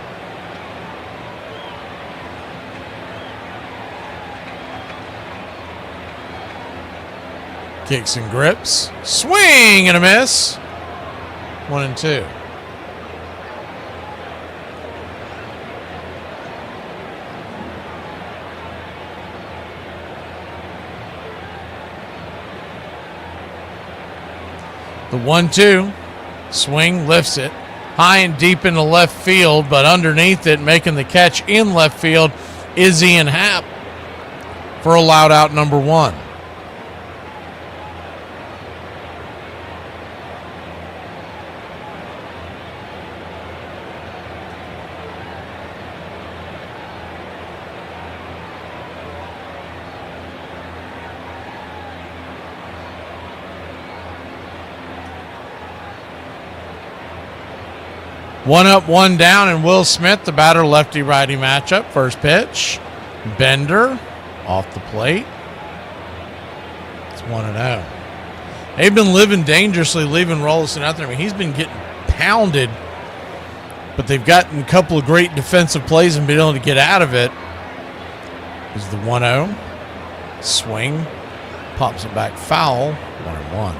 Kicks and grips. Swing and a miss. 1-2. The 1-2. Swing, lifts it. High and deep into left field, but underneath it, making the catch in left field, is Ian Happ for a loud out number 1. One up, one down, and Will Smith, the batter lefty-righty matchup. First pitch. Bender off the plate. It's 1-0. They've been living dangerously, leaving Rolison out there. I mean, he's been getting pounded, but they've gotten a couple of great defensive plays and been able to get out of it. Is the 1-0. Swing. Pops it back foul. 1-1.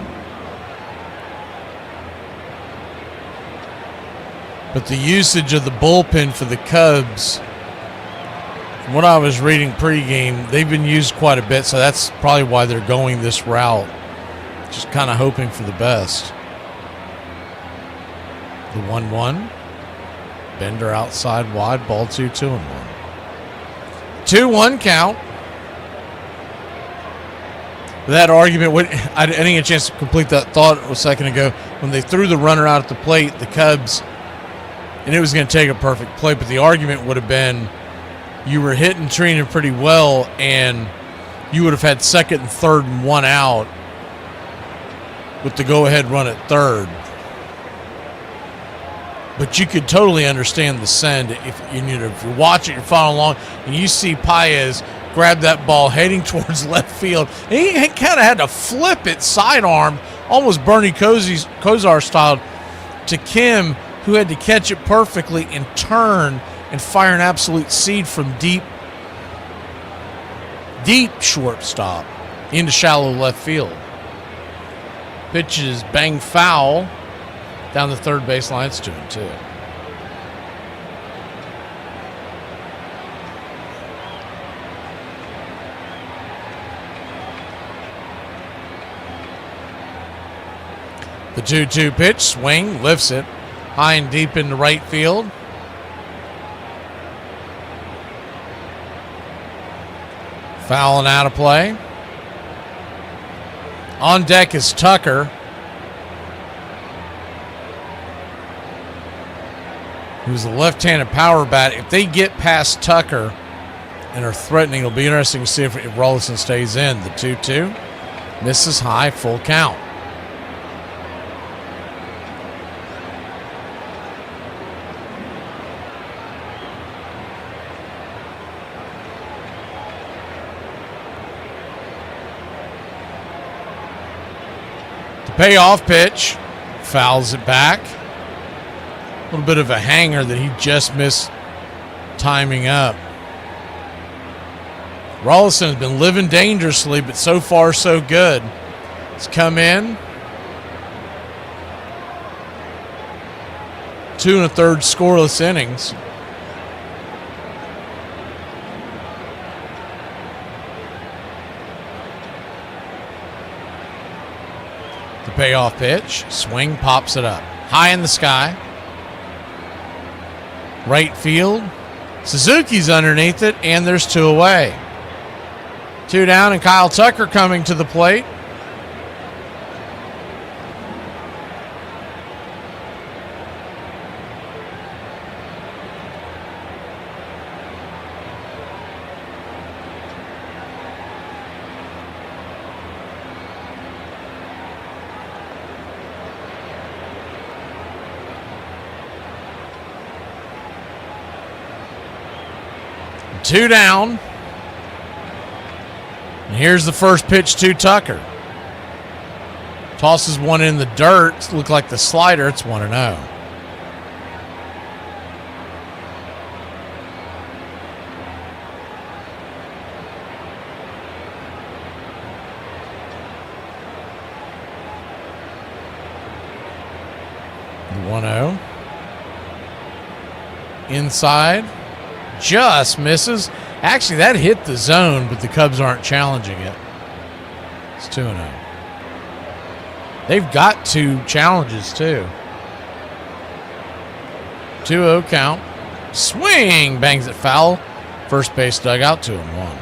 But the usage of the bullpen for the Cubs, from what I was reading pregame, they've been used quite a bit, so that's probably why they're going this route. Just kind of hoping for the best. The 1-1. Bender outside wide, ball 2-1. 2-1 count. That argument, I didn't get a chance to complete that thought a second ago. When they threw the runner out at the plate, the Cubs, and it was going to take a perfect play, but the argument would have been you were hitting Trina pretty well, and you would have had second and third and one out with the go-ahead run at third. But you could totally understand the send if you're watching, you're following along, and you see Paez grab that ball heading towards left field. And he kind of had to flip it sidearm, almost Bernie Kosar style, to Kim, who had to catch it perfectly and turn and fire an absolute seed from deep shortstop into shallow left field. Pitch is bang foul down the third baseline. It's 2-2. The 2-2 pitch, swing, lifts it high and deep into right field. Foul and out of play. On deck is Tucker, who's a left-handed power bat. If they get past Tucker and are threatening, it'll be interesting to see if Rolison stays in. The 2-2 misses high, full count. Payoff pitch, fouls it back. A little bit of a hanger that he just missed timing up. Rolison has been living dangerously, but so far so good. It's come in. 2 1/3 scoreless innings. Payoff pitch, swing, pops it up high in the sky, right field. Suzuki's underneath it, and there's 2 away. 2 down, and Kyle Tucker coming to the plate. Two down. And here's the first pitch to Tucker. Tosses one in the dirt. Look like the slider. It's 1-0. The 1-0. Inside. Just misses. Actually, that hit the zone, but the Cubs aren't challenging it. It's 2-0. They've got 2 challenges, too. 2-0 count. Swing! Bangs it foul. First base dugout, 2-1.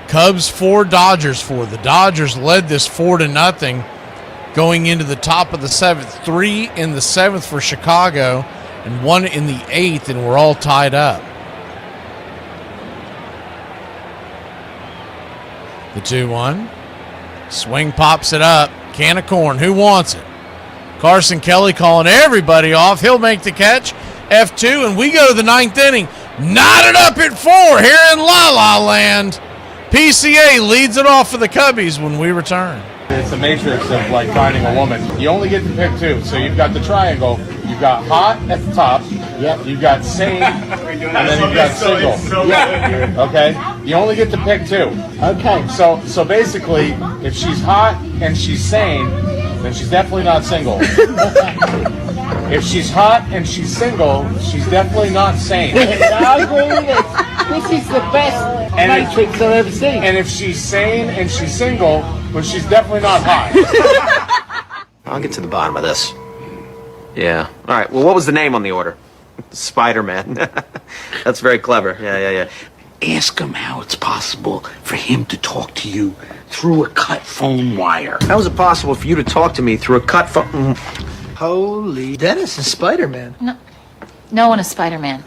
Cubs 4, Dodgers 4. The Dodgers led this 4-0 going into the top of the 7th. 3 in the 7th for Chicago and 1 in the 8th, and we're all tied up. The 2-1. Swing pops it up. Can of corn. Who wants it? Carson Kelly calling everybody off. He'll make the catch. F2, and we go to the 9th inning. Knotted up at 4 here in La La Land. PCA leads it off for the Cubbies when we return. It's a matrix of like finding a woman. You only get to pick 2. So you've got the triangle. You've got hot at the top. Yep. You've got sane, and then you've got single. Yeah. Okay. You only get to pick 2. Okay. So basically, if she's hot and she's sane, then she's definitely not single. If she's hot and she's single, she's definitely not sane. I agree with this. This is the best matrix I've ever seen. And if she's sane and she's single, but she's definitely not hot. I'll get to the bottom of this. Yeah. All right. Well, what was the name on the order? Spider-Man. That's very clever. Yeah. Ask him how it's possible for him to talk to you through a cut phone wire. How is it possible for you to talk to me through a cut phone? Holy. Dennis is Spider-Man. No one is Spider-Man.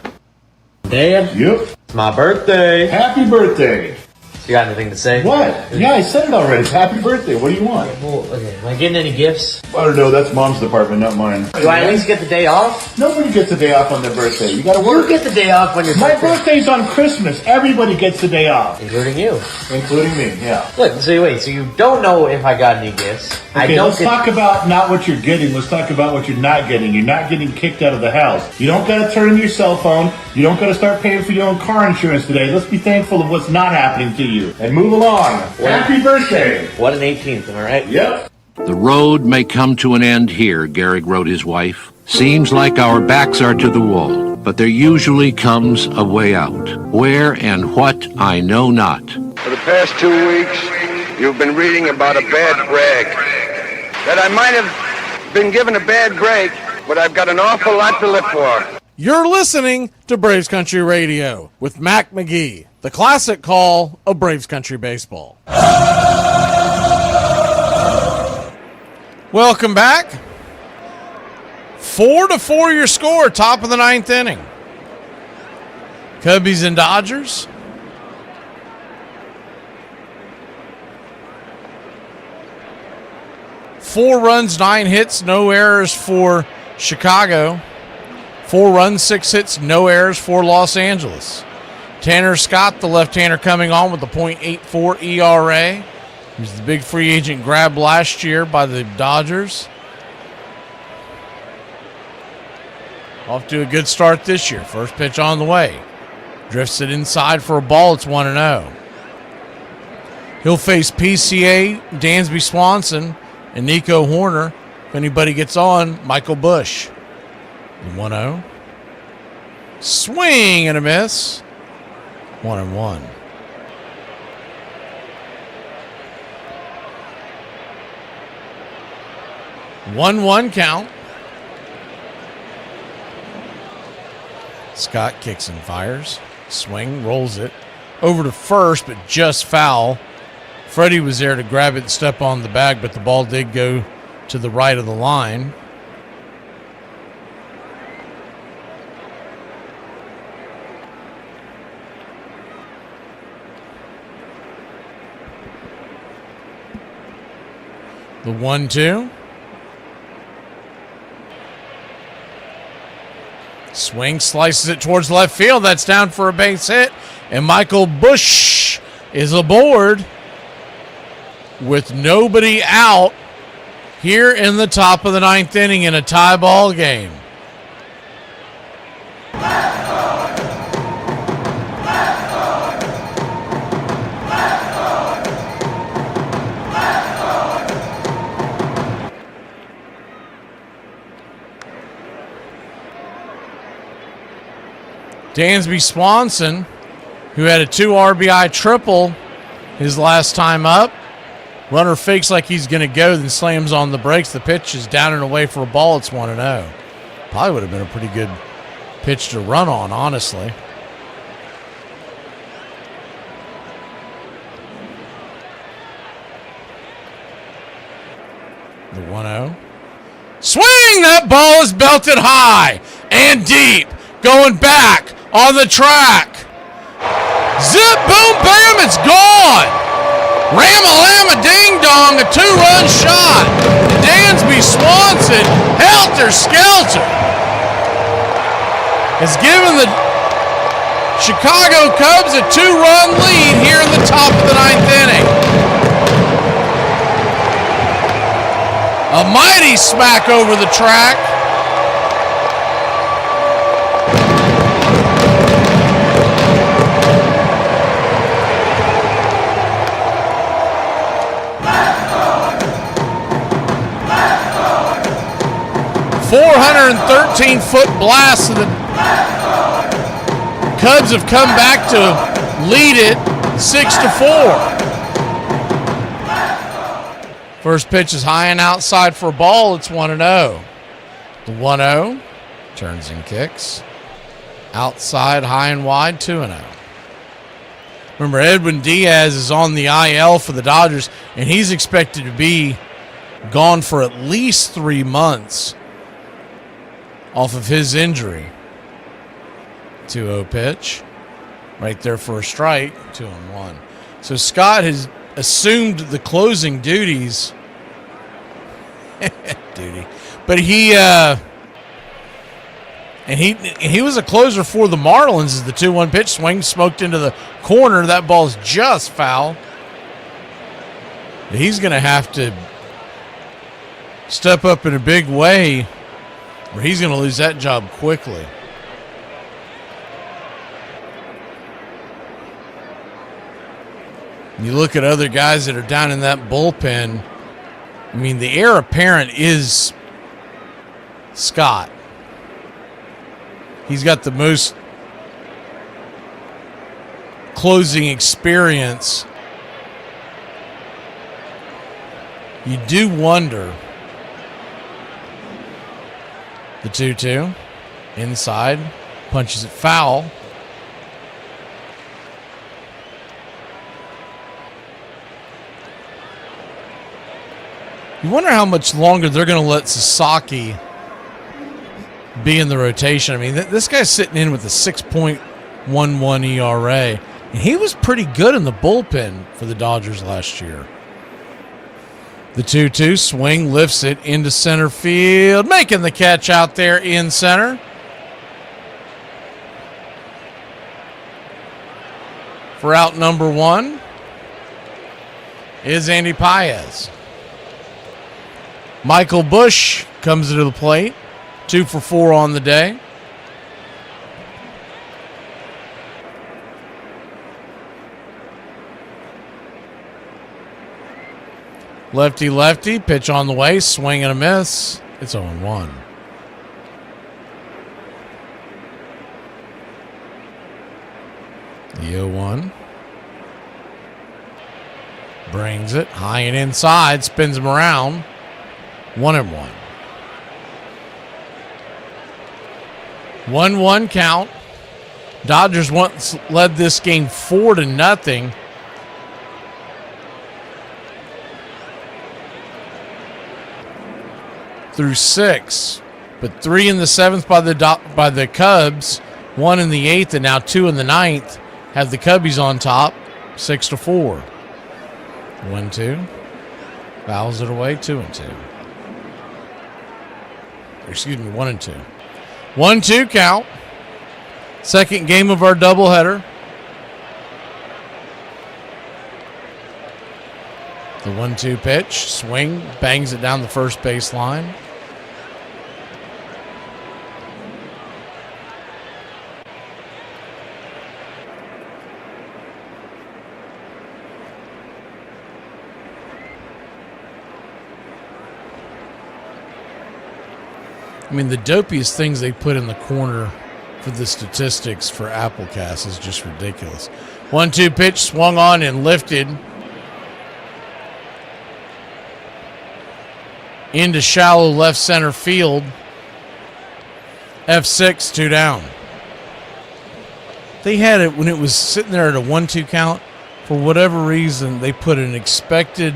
Dad? Yep. It's my birthday. Happy birthday. You got anything to say? What? Yeah, I said it already. It's happy birthday. What do you want? Well, okay. Am I getting any gifts? I don't know. That's Mom's department, not mine. Do I at least get the day off? Nobody gets a day off on their birthday. You gotta work. You get the day off when you're My birthday's on Christmas. Everybody gets the day off. Including you. Including me, yeah. Look, so wait, so you don't know if I got any gifts. Okay, let's talk about not what you're getting. Let's talk about what you're not getting. You're not getting kicked out of the house. You don't gotta turn in your cell phone. You don't gotta start paying for your own car insurance today. Let's be thankful of what's not happening to you. And move along. Happy birthday. What an 18th, am I right? Yep. The road may come to an end here, Gehrig wrote his wife. Seems like our backs are to the wall, but there usually comes a way out. Where and what, I know not. For the past 2 weeks, you've been reading about a bad break. That I might have been given a bad break, but I've got an awful lot to live for. You're listening to Braves Country Radio with Mac McGee, the classic call of Braves Country Baseball. Welcome back. 4-4 your score, top of the 9th inning. Cubbies and Dodgers. Four runs, 9 hits, no errors for Chicago. 4 runs, 6 hits, no errors for Los Angeles. Tanner Scott, the left-hander, coming on with a .84 ERA. He was the big free agent grab last year by the Dodgers. Off to a good start this year. First pitch on the way. Drifts it inside for a ball. It's 1-0. He'll face PCA, Dansby Swanson, and Nico Horner. If anybody gets on, Michael Bush. 1-0. Swing and a miss. 1-1. One count. Scott kicks and fires. Swing, rolls it over to first, but just foul. Freddie was there to grab it and step on the bag, but the ball did go to the right of the line. The 1-2. Swing, slices it towards left field. That's down for a base hit. And Michael Bush is aboard with nobody out here in the top of the 9th inning in a tie ball game. Dansby Swanson, who had a 2 RBI triple his last time up. Runner fakes like he's going to go, then slams on the brakes. The pitch is down and away for a ball. It's 1-0. Probably would have been a pretty good pitch to run on, honestly. The 1-0. that ball is belted high and deep. Going back on the track. Zip, boom, bam, it's gone. Ram-a-lamma, ding-dong, a 2-run shot. Dansby Swanson, helter-skelter, has given the Chicago Cubs a 2-run lead here in the top of the 9th inning. A mighty smack over the track. .413-foot blast of the Cubs have come back to lead it 6-4. First pitch is high and outside for a ball. It's 1-0. The 1-0 turns and kicks. Outside, high and wide, 2-0. Remember, Edwin Diaz is on the IL for the Dodgers, and he's expected to be gone for at least 3 months off of his injury. 2-0 pitch. Right there for a strike. 2-1. So Scott has assumed the closing duties. But he was a closer for the Marlins as the 2-1 pitch swing smoked into the corner. That ball's just foul. He's going to have to step up in a big way, or he's going to lose that job quickly. You look at other guys that are down in that bullpen. I mean, the heir apparent is Scott. He's got the most closing experience. You do wonder. The 2-2 inside, punches it foul. You wonder how much longer they're going to let Sasaki be in the rotation. I mean, this guy's sitting in with a 6.11 ERA, and he was pretty good in the bullpen for the Dodgers last year. The 2-2 swing lifts it into center field, making the catch out there in center. For out number 1 is Andy Paez. Michael Busch comes to the plate, 2 for 4 on the day. Lefty, pitch on the way, swing and a miss. It's 0-1. The 0-1. Brings it high and inside, spins him around. 1-1. 1-1 count. Dodgers once led this game 4-0. Through 6, but 3 in the 7th by the Cubs, 1 in the 8th, and now 2 in the 9th have the Cubbies on top, 6-4. 1-2, fouls it away, 2-2. Excuse me, 1-2. 1-2 count. Second game of our doubleheader. The 1-2 pitch, swing, bangs it down the first base line. I mean, the dopiest things they put in the corner for the statistics for Applecast is just ridiculous. 1-2 pitch, swung on and lifted into shallow left center field. F6, 2 down. They had it when it was sitting there at a 1-2 count. For whatever reason, they put an expected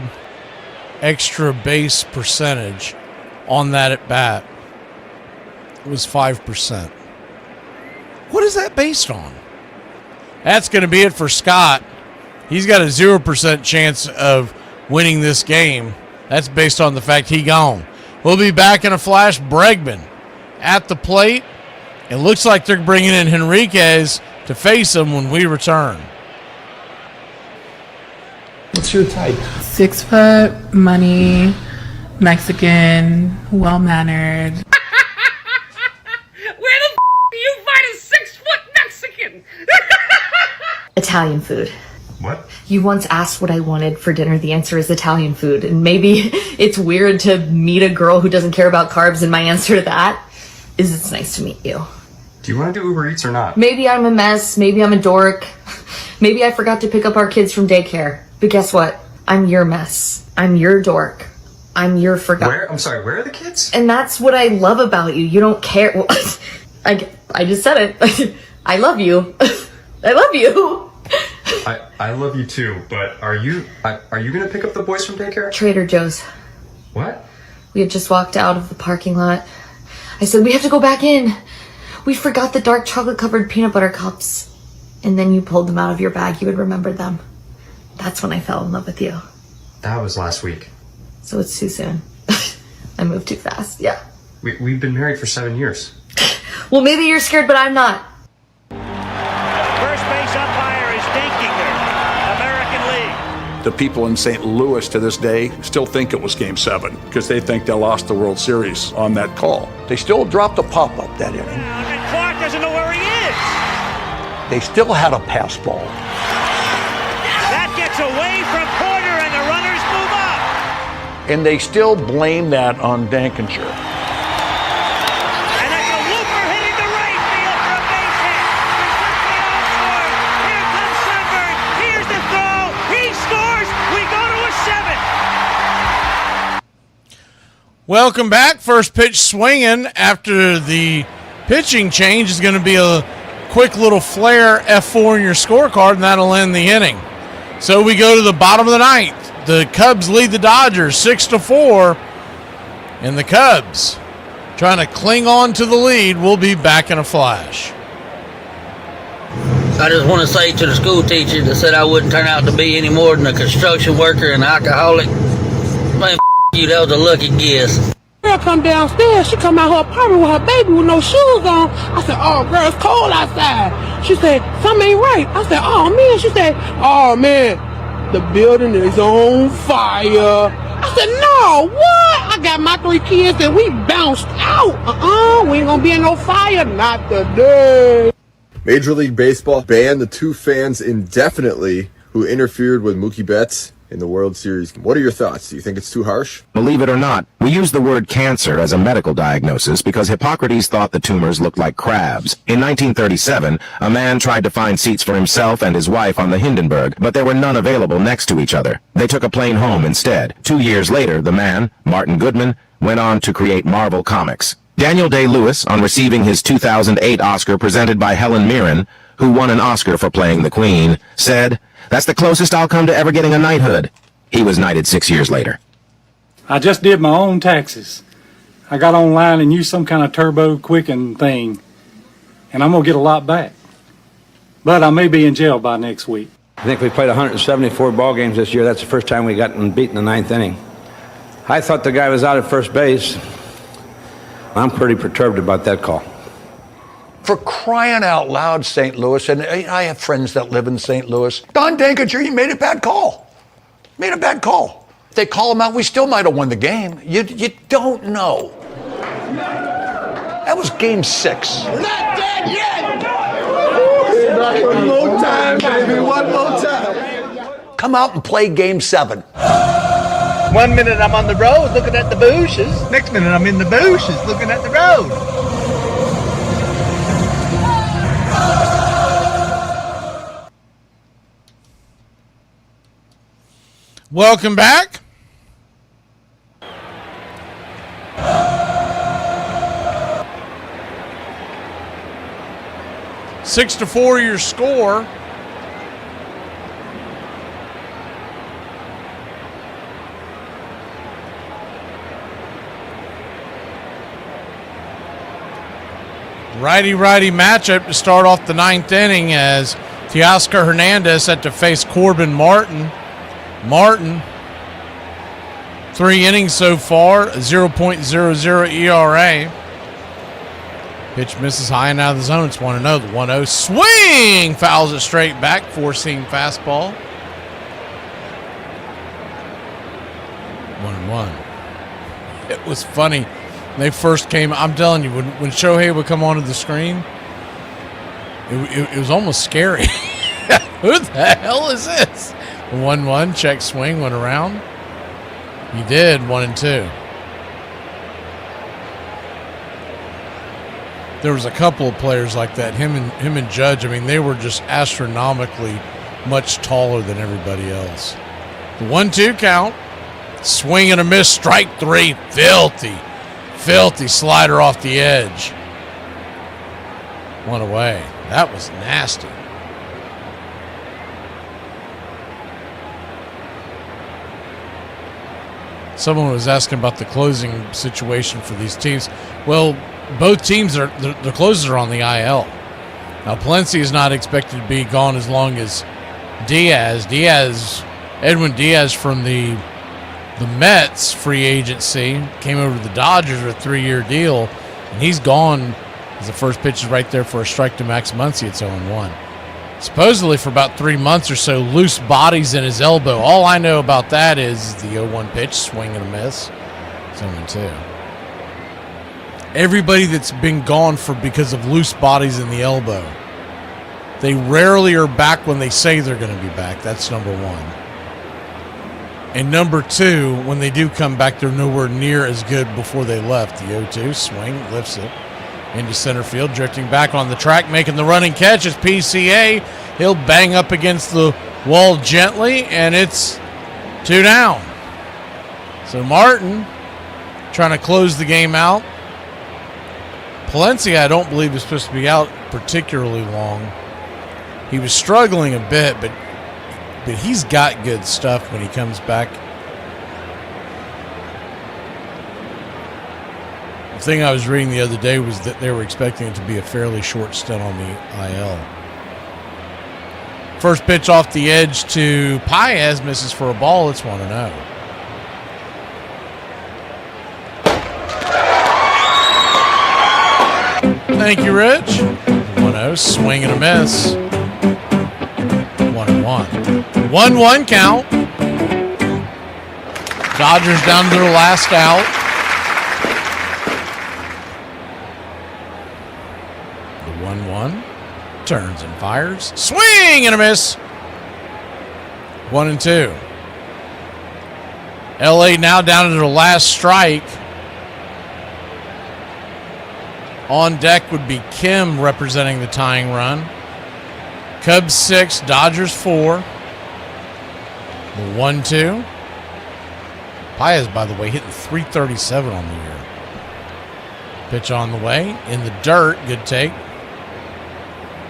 extra base percentage on that at bat. was 5%. What is that based on? That's going to be it for Scott. He's got a 0% chance of winning this game. That's based on the fact he gone. We'll be back in a flash. Bregman at the plate. It looks like they're bringing in Henriquez to face him when we return. What's your type? 6 foot, money, Mexican, well-mannered. Where the do you find a 6-foot Mexican? Italian food. What? You once asked what I wanted for dinner. The answer is Italian food. And maybe it's weird to meet a girl who doesn't care about carbs, and my answer to that is it's nice to meet you. Do you want to do Uber Eats or not? Maybe I'm a mess. Maybe I'm a dork. Maybe I forgot to pick up our kids from daycare. But guess what? I'm your mess. I'm your dork. I'm your forgotten. I'm sorry, where are the kids? And that's what I love about you. You don't care. Well, I just said it. I love you. I love you. I love you too, but are you going to pick up the boys from daycare? Trader Joe's. What? We had just walked out of the parking lot. I said, we have to go back in. We forgot the dark chocolate-covered peanut butter cups. And then you pulled them out of your bag. You had remembered them. That's when I fell in love with you. That was last week. So it's too soon. I moved too fast, yeah. We've been married for 7 years. Well, maybe you're scared, but I'm not. First base umpire is Dinkinger, American League. The people in St. Louis to this day still think it was Game 7 because they think they lost the World Series on that call. They still dropped a pop-up that inning. And Clark doesn't know where he is. They still had a pass ball. That gets away from Porter and the runners move up. And they still blame that on Dankinger. And that's a looper hitting the right field for a base hit. Here comes Sunburn. Here's the throw. He scores. We go to a 7. Welcome back. First pitch swinging after the pitching change is going to be a quick little flare F4 in your scorecard, and that'll end the inning. So we go to the bottom of the ninth. The Cubs lead the Dodgers 6-4, and the Cubs trying to cling on to the lead. We'll be back in a flash. I just want to say to the school teacher that said I wouldn't turn out to be any more than a construction worker and an alcoholic, man, you, that was a lucky guess. Girl come downstairs, she come out her apartment with her baby with no shoes on. I said, oh, girl, it's cold outside. She said, something ain't right. I said, oh, man. She said, oh, man, the building is on fire. I said, no, what? I got my 3 kids and we bounced out. We ain't gonna be in no fire, not today. Major League Baseball banned the 2 fans indefinitely who interfered with Mookie Betts in the World Series. What are your thoughts? Do you think it's too harsh? Believe it or not, we use the word cancer as a medical diagnosis because Hippocrates thought the tumors looked like crabs. In 1937, a man tried to find seats for himself and his wife on the Hindenburg, but there were none available next to each other. They took a plane home instead. 2 years later, the man, Martin Goodman, went on to create Marvel Comics. Daniel Day-Lewis, on receiving his 2008 Oscar presented by Helen Mirren, who won an Oscar for playing the Queen, said, "That's the closest I'll come to ever getting a knighthood." He was knighted 6 years later. I just did my own taxes. I got online and used some kind of turbo quicken thing, and I'm going to get a lot back. But I may be in jail by next week. I think we played 174 ball games this year. That's the first time we got beat in the 9th inning. I thought the guy was out at first base. I'm pretty perturbed about that call. For crying out loud, St. Louis, and I have friends that live in St. Louis. Don Dankinger, you made a bad call. Made a bad call. If they call him out, we still might have won the game. You don't know. That was Game 6. We're not dead yet! One more time, baby, one more time. Come out and play Game 7. 1 minute I'm on the road looking at the bushes. Next minute I'm in the bushes looking at the road. Welcome back. Six to 4 your score. Righty-righty matchup to start off the 9th inning as Teoscar Hernandez set to face Corbin Martin. Martin, 3 innings so far, a 0.00 ERA. Pitch misses high and out of the zone. It's 1-0. The 1-0 swing fouls it straight back, 4-seam fastball. 1-1. It was funny. When they first came, I'm telling you, when Shohei would come onto the screen, it was almost scary. Who the hell is this? 1-1, check swing, went around. He did, 1-2. There was a couple of players like that. Him and Judge, I mean, they were just astronomically much taller than everybody else. The 1-2 count. Swing and a miss, strike 3. Filthy slider off the edge. 1 away. That was nasty. Someone was asking about the closing situation for these teams. Well, both teams the closers are on the IL. Now, Palencia is not expected to be gone as long as Diaz. Edwin Diaz from the Mets free agency came over to the Dodgers with a 3-year deal, and he's gone as the first pitch is right there for a strike to Max Muncy. It's 0-1. Supposedly for about 3 months or so, loose bodies in his elbow. All I know about that is the 0-1 pitch, swing and a miss. It's 0-2. Everybody that's been gone because of loose bodies in the elbow, they rarely are back when they say they're going to be back. That's number 1. And number 2, when they do come back, they're nowhere near as good before they left. The 0-2 swing, lifts it into center field, drifting back on the track, making the running catch. It's PCA. He'll bang up against the wall gently, and it's 2 down. So Martin trying to close the game out. Palencia, I don't believe, is supposed to be out particularly long. He was struggling a bit, but he's got good stuff when he comes back. The thing I was reading the other day was that they were expecting it to be a fairly short stint on the IL. First pitch off the edge to Paez, misses for a ball. It's 1-0. Thank you, Rich. 1-0, swing and a miss. 1-1. 1-1 count. Dodgers down to their last out. The 1-1 turns and fires. Swing and a miss. 1-2. LA now down to their last strike. On deck would be Kim representing the tying run. Cubs 6, Dodgers 4. The 1-2. Paez, by the way, hitting .337 on the year. Pitch on the way. In the dirt. Good take.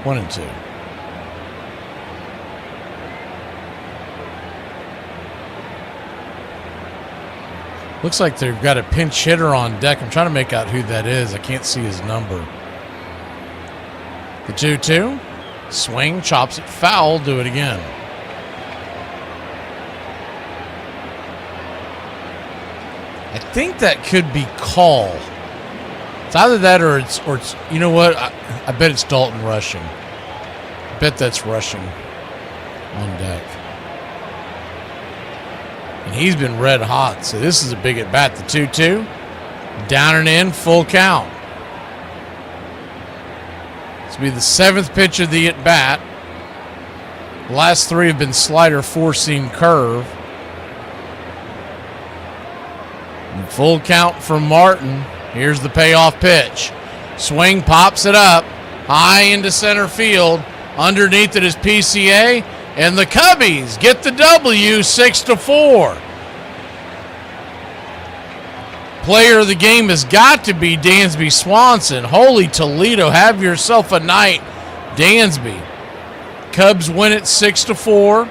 1-2. Looks like they've got a pinch hitter on deck. I'm trying to make out who that is. I can't see his number. The 2-2. Swing, chops it foul, do it again. I think that could be call. It's either that or it's you know what? I bet it's Dalton rushing. I bet that's rushing on deck. And he's been red hot, so this is a big at bat. The 2-2. Down and in, full count. This will be the 7th pitch of the at bat. The last 3 have been slider, 4-seam curve. And full count from Martin. Here's the payoff pitch. Swing, pops it up. High into center field. Underneath it is PCA. And the Cubbies get the W, 6-4. Player of the game has got to be Dansby Swanson. Holy Toledo, have yourself a night, Dansby. Cubs win it 6-4.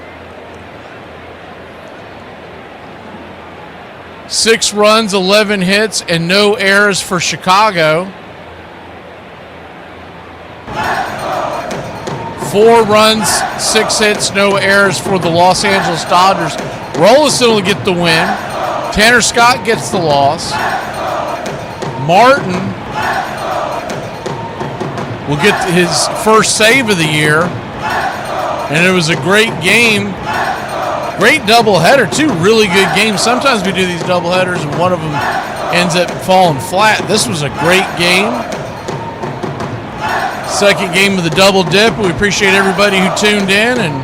6 runs, 11 hits, and no errors for Chicago. 4 runs, 6 hits, no errors for the Los Angeles Dodgers. Rolison will get the win. Tanner Scott gets the loss. Martin will get his first save of the year. And it was a great game. Great doubleheader, 2 really good games. Sometimes we do these doubleheaders and one of them ends up falling flat. This was a great game. Second game of the double dip. We appreciate everybody who tuned in, and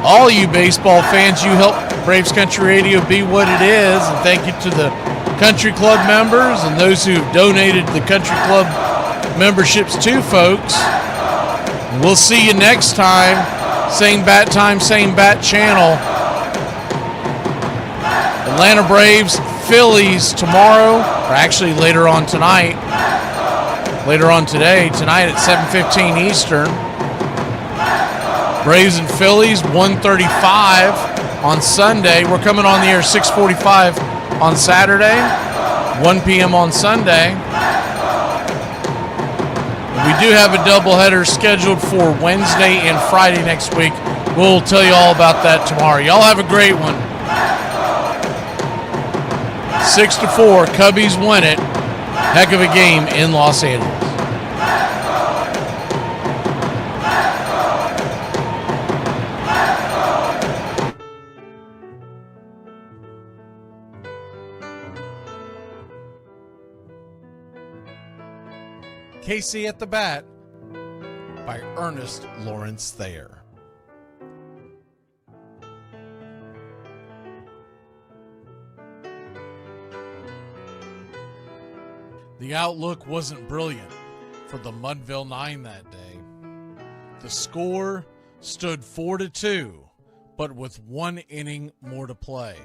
all you baseball fans. You help Braves Country Radio be what it is, and thank you to the Country Club members and those who donated the Country Club memberships to folks. We'll see you next time. Same bat time, same bat channel. Atlanta Braves, Phillies tomorrow, or actually later on tonight. Later on today, tonight at 7:15 Eastern. Braves and Phillies, 1:35 on Sunday. We're coming on the air 6:45 on Saturday, 1 p.m. on Sunday. We do have a doubleheader scheduled for Wednesday and Friday next week. We'll tell you all about that tomorrow. Y'all have a great one. 6-4, Cubbies win it. Heck of a game in Los Angeles. Casey at the Bat by Ernest Lawrence Thayer. The outlook wasn't brilliant for the Mudville Nine that day. The score stood 4-2, but with 1 inning more to play.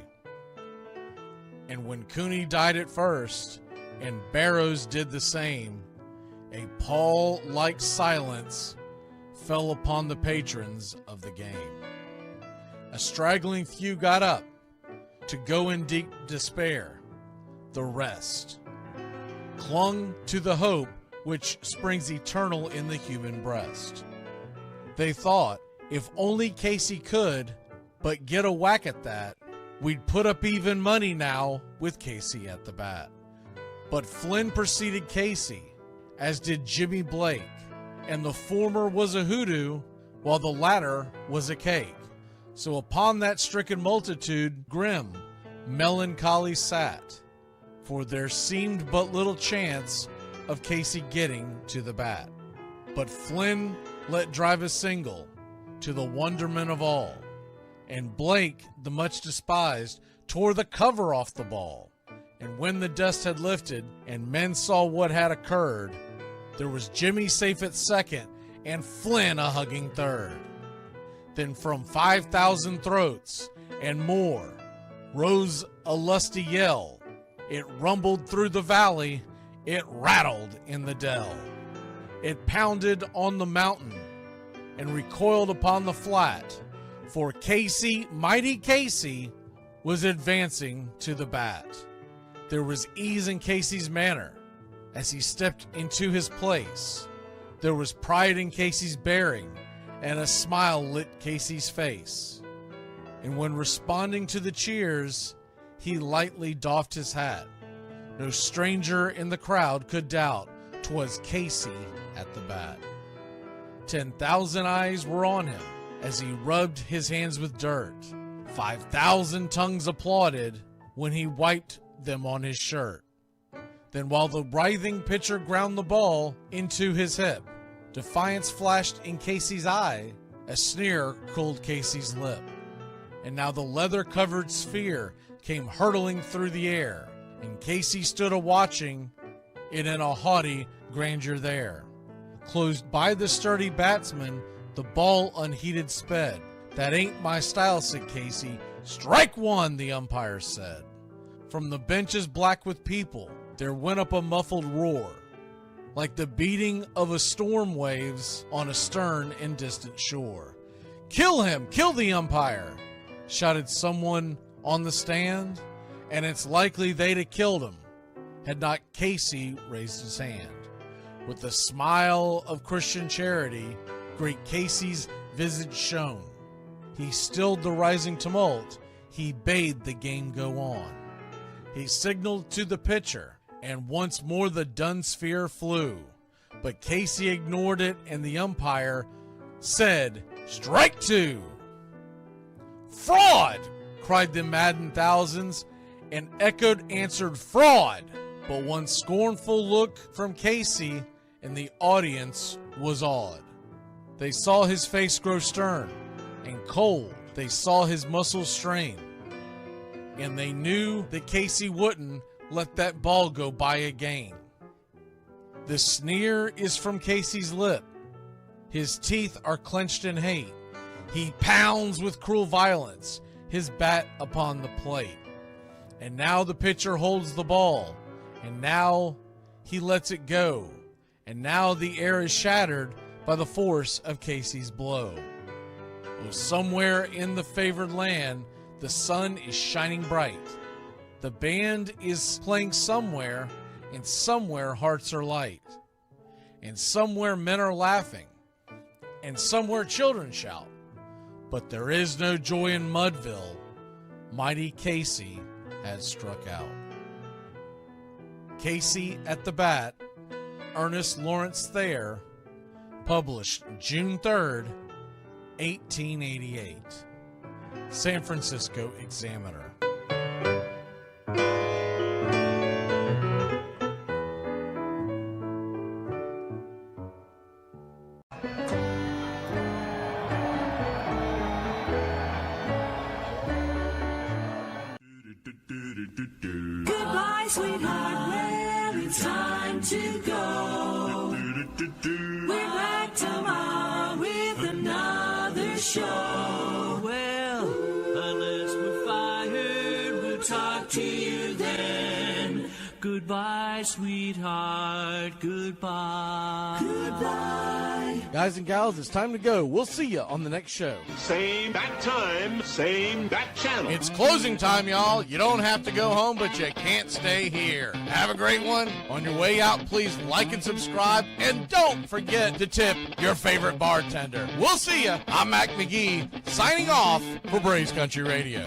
And when Cooney died at first and Barrows did the same, a pall-like silence fell upon the patrons of the game. A straggling few got up to go in deep despair. The rest clung to the hope which springs eternal in the human breast. They thought, if only Casey could but get a whack at that, we'd put up even money now with Casey at the bat. But Flynn preceded Casey, as did Jimmy Blake, and the former was a hoodoo while the latter was a cake. So upon that stricken multitude grim melancholy sat, for there seemed but little chance of Casey getting to the bat. But Flynn let drive a single, to the wonderment of all, and Blake, the much despised, tore the cover off the ball. And when the dust had lifted and men saw what had occurred, there was Jimmy safe at second and Flynn a hugging third. Then from 5,000 throats and more rose a lusty yell. It rumbled through the valley, it rattled in the dell. It pounded on the mountain and recoiled upon the flat, for Casey, mighty Casey, was advancing to the bat. There was ease in Casey's manner as he stepped into his place. There was pride in Casey's bearing, and a smile lit Casey's face. And when responding to the cheers, he lightly doffed his hat. No stranger in the crowd could doubt 'twas Casey at the bat. 10,000 eyes were on him as he rubbed his hands with dirt. 5,000 tongues applauded when he wiped them on his shirt. Then while the writhing pitcher ground the ball into his hip, defiance flashed in Casey's eye, a sneer cooled Casey's lip. And now the leather-covered sphere came hurtling through the air, and Casey stood a-watching it in a haughty grandeur there. Closed by the sturdy batsman, the ball unheeded sped. That ain't my style, said Casey. Strike one, the umpire said. From the benches black with people, there went up a muffled roar, like the beating of a storm waves on a stern and distant shore. Kill him! Kill the umpire! Shouted someone on the stand, and it's likely they'd have killed him had not Casey raised his hand. With the smile of Christian charity, great Casey's visage shone. He stilled the rising tumult. He bade the game go on. He signaled to the pitcher, and once more the dun sphere flew. But Casey ignored it, and the umpire said, "Strike two!" "Fraud!" cried the maddened thousands, and echoed answered, "Fraud!" But one scornful look from Casey, and the audience was awed. They saw his face grow stern and cold. They saw his muscles strain. And they knew that Casey wouldn't let that ball go by again. The sneer is from Casey's lip. His teeth are clenched in hate. He pounds with cruel violence his bat upon the plate. And now the pitcher holds the ball. And now he lets it go. And now the air is shattered by the force of Casey's blow. Oh, somewhere in the favored land, the sun is shining bright. The band is playing somewhere, and somewhere hearts are light. And somewhere men are laughing, and somewhere children shout. But there is no joy in Mudville. Mighty Casey has struck out. Casey at the Bat, Ernest Lawrence Thayer, published June 3rd, 1888. San Francisco Examiner. Goodbye, sweetheart. Well, it's time to go. We're back tomorrow with another show. Well, unless we're fired, we'll talk to you then. Goodbye, sweetheart. Goodbye. Goodbye. Guys and gals, it's time to go. We'll see you on the next show. Same bat time, same bat channel. It's closing time, y'all. You don't have to go home, but you can't stay here. Have a great one. On your way out, please like and subscribe. And don't forget to tip your favorite bartender. We'll see you. I'm Mac McGee, signing off for Braves Country Radio.